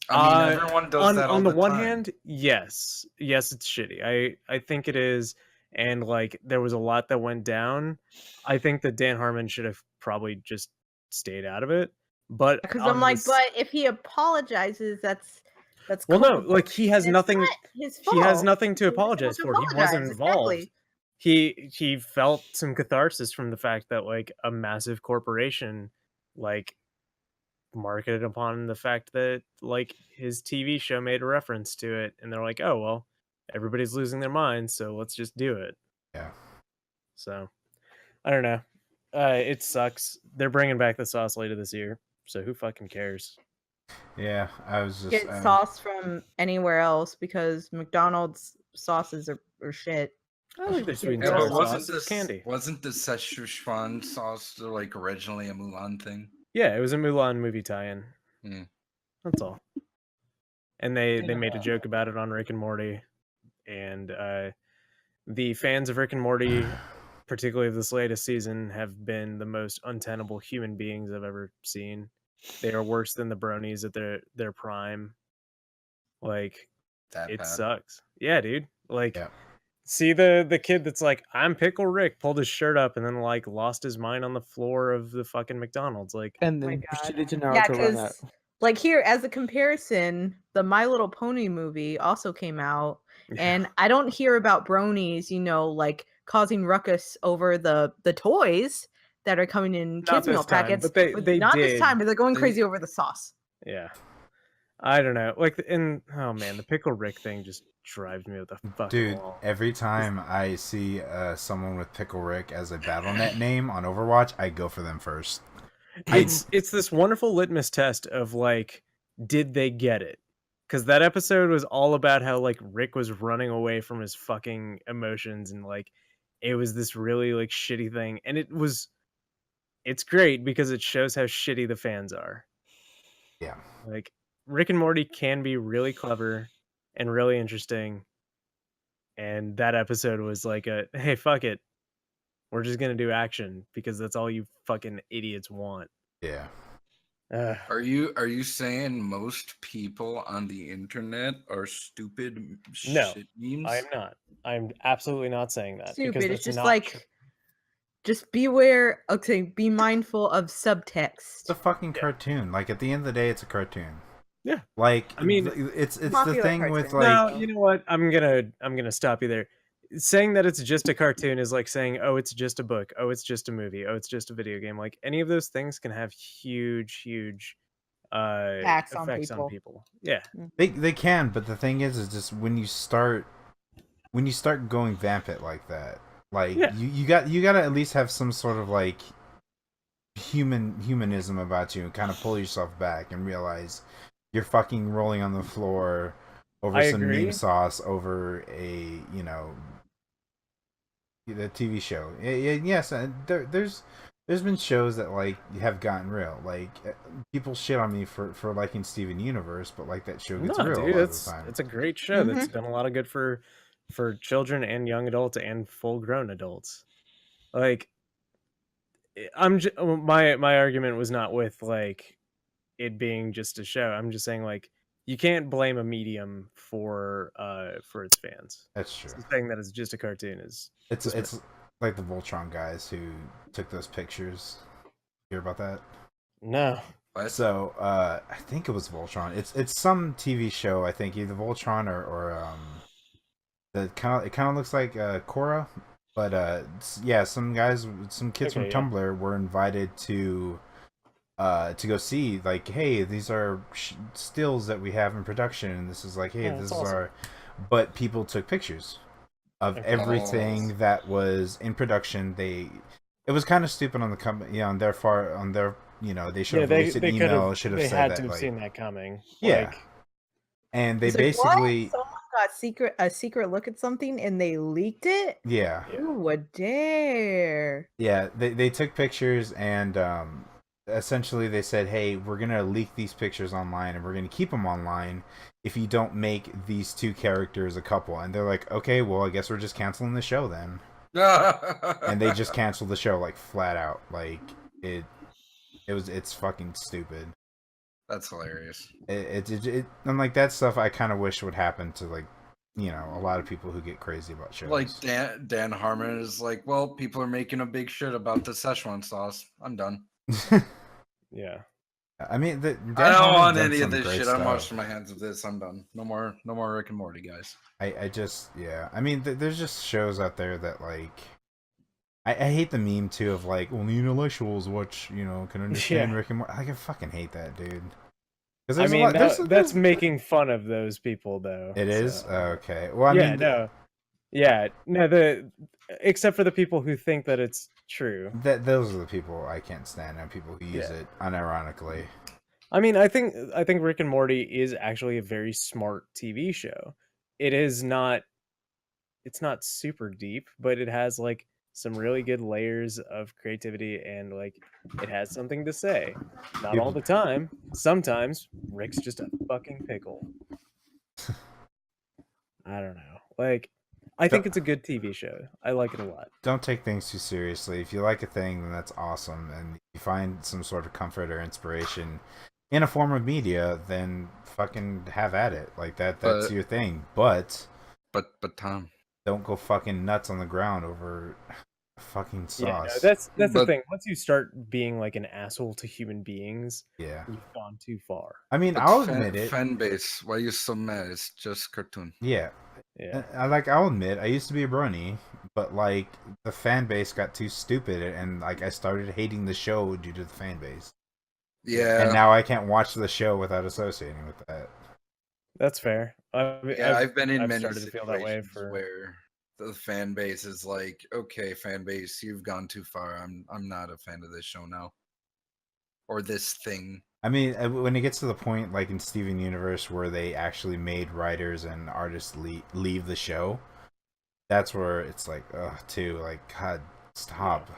I mean, everyone does that on the one time. hand, yes, it's shitty. I think it is, and there was a lot that went down. I think that Dan Harmon should have probably just stayed out of it. But because I'm but if he apologizes, that's well, no, he has nothing. His fault. He has nothing to apologize for. He wasn't involved. Exactly. He felt some catharsis from the fact that a massive corporation marketed upon the fact that his TV show made a reference to it, and they're like, oh well, everybody's losing their minds, so let's just do it. Yeah. So I don't know. It sucks. They're bringing back the sauce later this year, so who fucking cares? Yeah, I was just get sauce from anywhere else because McDonald's sauces are shit. I like their sweet and sour sauce. It's candy. Wasn't the Szechuan sauce originally a Mulan thing? Yeah, it was a Mulan movie tie-in. That's all. And they made a joke about it on Rick and Morty, and the fans of Rick and Morty, particularly of this latest season, have been the most untenable human beings I've ever seen. They are worse than the bronies at their prime. It bad. Sucks. Yeah, dude. See the kid that's I'm Pickle Rick, pulled his shirt up and then lost his mind on the floor of the fucking McDonald's. And then proceeded to Naruto run that. Here, as a comparison, the My Little Pony movie also came out, and I don't hear about bronies, causing ruckus over the toys that are coming in kids meal packets. But they not did. This time, but they're going crazy over the sauce. Yeah. I don't know. Oh man, the Pickle Rick thing just drives me with the fucking wall. Every time I see someone with Pickle Rick as a BattleNet name on Overwatch, I go for them first. It's this wonderful litmus test of did they get it? Because that episode was all about how Rick was running away from his fucking emotions, and it was this really shitty thing, and it's great because it shows how shitty the fans are. Yeah. Rick and Morty can be really clever and really interesting, and that episode was hey, fuck it, we're just gonna do action because that's all you fucking idiots want. Yeah. Are you saying most people on the internet are stupid? No, shit memes? I am not. I'm absolutely not saying that. Stupid. Because it's just not true. Just beware. Okay, be mindful of subtext. It's a fucking cartoon. Like at the end of the day, it's a cartoon. Yeah. Like I mean, it's the popular thing with cartoon. like. No, you know what? I'm gonna stop you there. Saying that it's just a cartoon is like saying, oh, it's just a book, oh, it's just a movie, oh, it's just a video game. Like any of those things can have huge effects on people. Yeah. They can, but the thing is just when you start going vampant like that, like Yeah. you gotta at least have some sort of like humanism about you and kind of pull yourself back and realize you're fucking rolling on the floor over some agree. meme sauce over a the TV show. Yes, there's been shows that like have gotten real. Like people shit on me for liking Steven Universe, but like that show gets No, real dude, a lot of it's the time. a great show that's done a lot of good for children and young adults and full grown adults. Like my argument was not with like it being just a show. I'm just saying like you can't blame a medium for its fans. That's true. So saying that it's just a cartoon is It's like the Voltron guys who took those pictures. Hear about that? no. So I think it was Voltron. It's some TV show. I think either Voltron or it kind of looks like Korra, but yeah, some kids from Tumblr were invited to go see like, hey, these are stills that we have in production, and this is like, hey, this is our. But people took pictures of everything that was in production. It was kind of stupid on the company, on their they should have released an email. Should have said had that. to have like, seen that coming. Yeah. And they It's like, basically what? Someone got a secret look at something and they leaked it. Yeah. Ooh, a dare. Yeah, they took pictures and essentially they said, hey, we're gonna leak these pictures online and we're gonna keep them online if you don't make these two characters a couple. And they're like, okay, well, I guess we're just canceling the show then. And they just canceled the show like flat out. Like it's fucking stupid. That's hilarious. And like that stuff I kind of wish would happen to like, a lot of people who get crazy about shows. Like Dan Harmon is like, well, people are making a big shit about the Szechuan sauce. I'm done. Yeah. I mean, I don't want any of this shit. I'm washing my hands of this. I'm done. No more Rick and Morty, guys. I just, yeah. I mean, there's just shows out there that like, I hate the meme too of like, only intellectuals watch, can understand Rick and Morty. Like, I fucking hate that, dude. I mean, that's making fun of those people, though. It is? Okay. Well, I mean, except for the people who think that it's true. Those are the people I can't stand, and people who use it unironically. I mean, I think Rick and Morty is actually a very smart TV show. It's not super deep, but it has like some really good layers of creativity and like it has something to say. Not all the time. Sometimes Rick's just a fucking pickle. I don't know. Like, I think it's a good TV show. I like it a lot. Don't take things too seriously. If you like a thing, then that's awesome, and you find some sort of comfort or inspiration in a form of media, then fucking have at it. Like that's your thing. But Tom, don't go fucking nuts on the ground over fucking sauce. Yeah, no, that's the thing. Once you start being like an asshole to human beings, you've gone too far. I mean, I'll admit it. Fan base, why are you so mad? It's just cartoon. Yeah. I'll admit, I used to be a brony, but like the fan base got too stupid, and like I started hating the show due to the fan base. Yeah. And now I can't watch the show without associating with that. That's fair. I've been in many started to feel that way where the fan base is like, okay, fan base, you've gone too far. I'm not a fan of this show now, or this thing. I mean, when it gets to the point like in Steven Universe where they actually made writers and artists leave the show, that's where it's like, like, God, stop.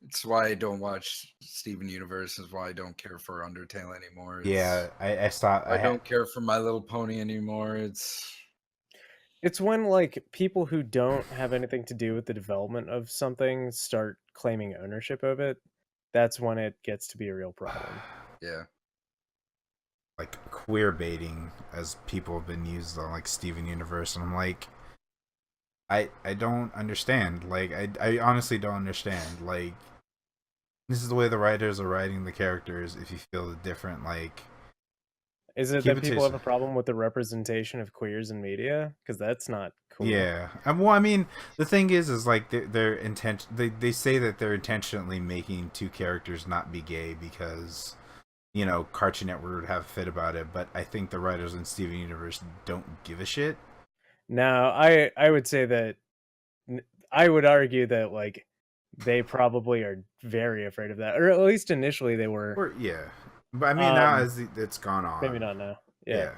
It's why I don't watch Steven Universe. Is why I don't care for Undertale anymore. I stopped. I don't care for My Little Pony anymore. It's when like people who don't have anything to do with the development of something start claiming ownership of it. That's when it gets to be a real problem. Yeah. Like queer baiting, as people have been used on like Steven Universe, and I'm like, I don't understand. Like, I honestly don't understand. Like, this is the way the writers are writing the characters. If you feel different, like, is it that people have a problem with the representation of queers in media? Because that's not cool. Yeah. Well, I mean, the thing is like their intent. They say that they're intentionally making two characters not be gay because, you know, Cartoon Network would have a fit about it. But I think the writers in Steven Universe don't give a shit. No, I would say that. I would argue that like they probably are very afraid of that, or at least initially they were. Or, yeah, but I mean now as it's gone on, maybe not now. Yeah.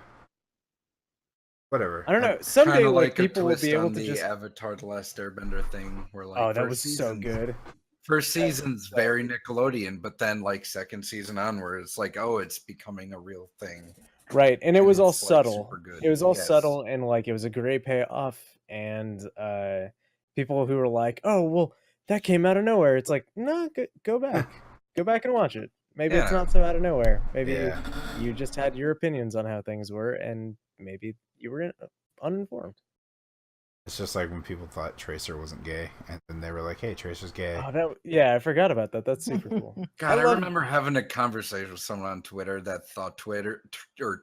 Whatever. I don't know. Someday, like people will be able to just Avatar: The Last Airbender thing, where like oh, that was so good. First season's very Nickelodeon, but then like second season onward, it's like, oh, it's becoming a real thing. Right, and it was all subtle. Like, it was all subtle, and like it was a great payoff. And people who were like, "Oh, well, that came out of nowhere." It's like, no, go back, go back and watch it. Maybe it's not so out of nowhere. Maybe you just had your opinions on how things were, and maybe you were uninformed. It's just like when people thought Tracer wasn't gay, and then they were like, "Hey, Tracer's gay." Oh, I forgot about that. That's super cool. God, I remember having a conversation with someone on Twitter that thought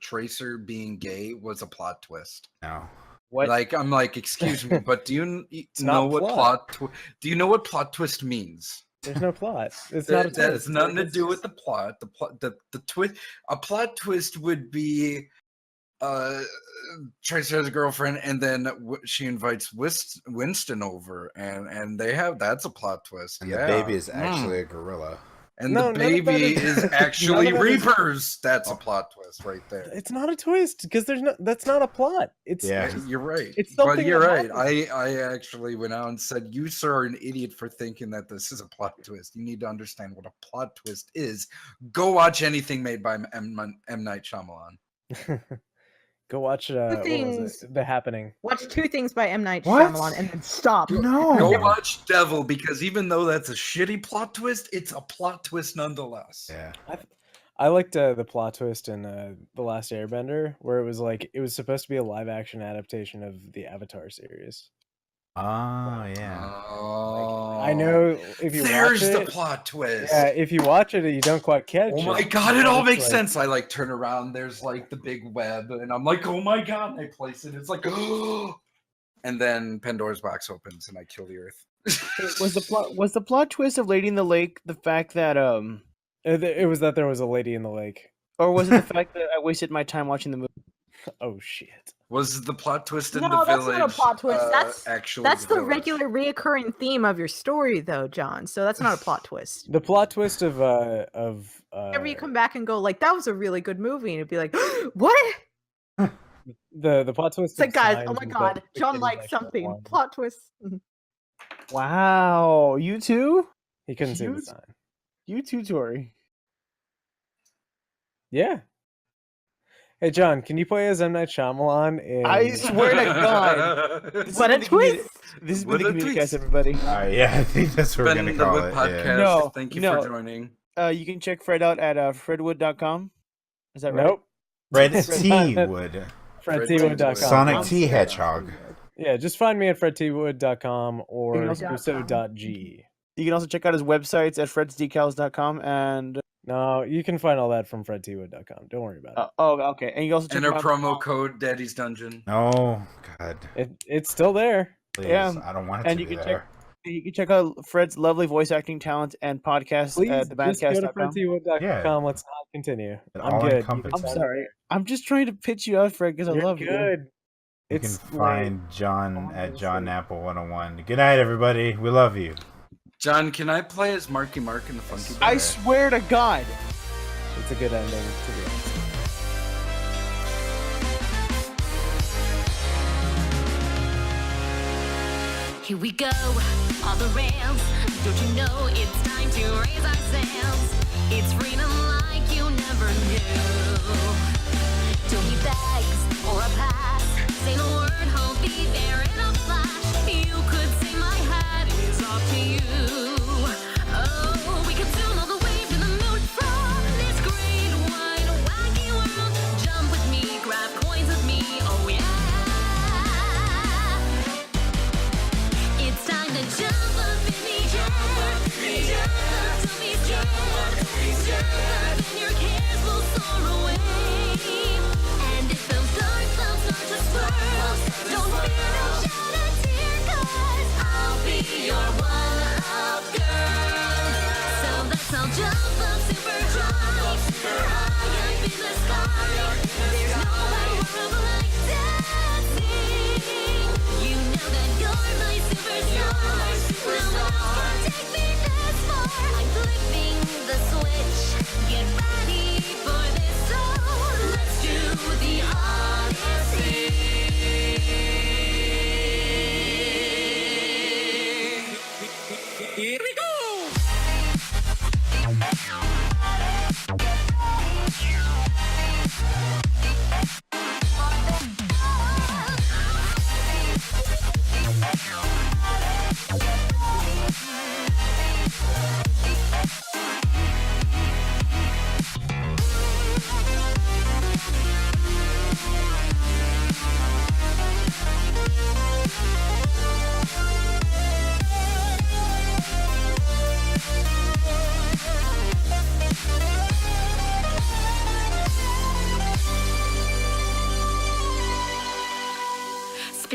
Tracer being gay was a plot twist. No. What? Like, I'm like, excuse me, but do you know what do you know what plot twist means? There's no plot. It's not a twist. That has nothing to do with the plot. The twist. A plot twist would be, Tracer has a girlfriend, and then she invites Winston over, and that's a plot twist. And the baby is actually a gorilla. And the baby is actually Reapers. That's a plot twist right there. It's not a twist because that's not a plot. It's you're right. It's but you're right. I actually went out and said, "You sir are an idiot for thinking that this is a plot twist. You need to understand what a plot twist is. Go watch anything made by M. Night Shyamalan." Go watch The Happening. Watch 2 things by M. Night Shyamalan and then stop. No. Go watch Devil, because even though that's a shitty plot twist, it's a plot twist nonetheless. Yeah. I liked the plot twist in The Last Airbender, where it was like it was supposed to be a live action adaptation of the Avatar series. Oh yeah. I know if you there's watch it, the plot twist. Yeah, if you watch it, you don't quite catch it. Oh my god, it all makes sense. I like turn around, there's like the big web, and I'm like, oh my god, and I place it. It's like, oh, and then Pandora's box opens, and I kill the Earth. Was the plot twist of Lady in the Lake the fact that it was that there was a lady in the lake, or was it the fact that I wasted my time watching the movie? Oh shit. Was the plot twist in no, the village? No, that's not a plot twist. That's the village. regular reoccurring theme of your story, though, John. So that's not a plot twist. The plot twist of whenever you come back and go like, that was a really good movie, and it'd be like, what? The plot twist. It's like, guys, oh my god, John liked something. Plot twist. Wow, you too? He couldn't see the sign. You too, Tori. Yeah. Hey John, can you play as M. Night Shyamalan? I swear to God! What a twist! This has been the Communicast, everybody. Yeah, I think that's what we're gonna call it. Podcast. Yeah. No, thank you for joining. You can check Fred out at fredwood.com. Is that right? Nope. Fred T. Wood. FredTwood.com. Sonic T. Hedgehog. Yeah, just find me at fredtwood.com or Gusto.ge. You can also check out his websites at fredsdecals.com and... No, you can find all that from fredtwood.com. Don't worry about it. Oh, okay. And you also check out promo code Daddy's Dungeon. Oh, God. It's still there. Please, yeah. I don't want it to be there. You can check out Fred's lovely voice acting talent and podcast at thebandcast.com. Just go to fredtwood.com. Yeah. Let's not continue. I'm good. I'm sorry. I'm just trying to pitch you out, Fred, because I love you. Good. You can find John at John Apple 101. Good night, everybody. We love you. John, can I play as Marky Mark in the Funky Bear? I swear to God. It's a good ending, to be honest. Here we go, on the rails. Don't you know it's time to raise our sails? It's freedom like you never knew. Don't need bags or a pass. Say the word, I'll be there in a flash. You could say my hat is off to you. Oh, we could zoom all the way to the moon from this great wide wacky world. Jump with me, grab coins with me, oh yeah.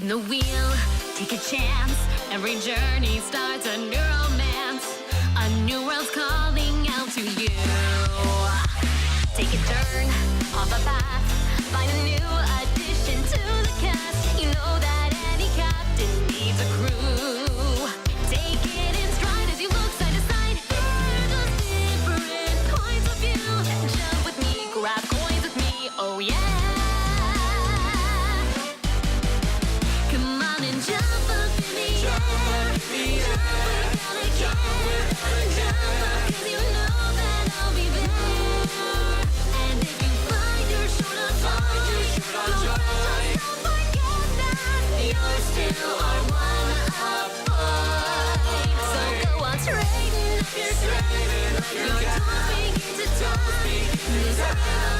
Spin the wheel, take a chance. Every journey starts a new romance. A new world's calling out to you. Take a turn off a path. Find a new addition to the cast. You know that any captain needs a crew. Take it in stride as you look side to side. Hear those different points of view. Jump with me, grab coins with me. Oh yeah. Come on and jump up in the air. Jump up, 'cause you know that I'll be there. And if you find your short on joy, don't forget that you're still our one-up boy. So go on, straighten up your stride. Your toes begin to tie. This rhythm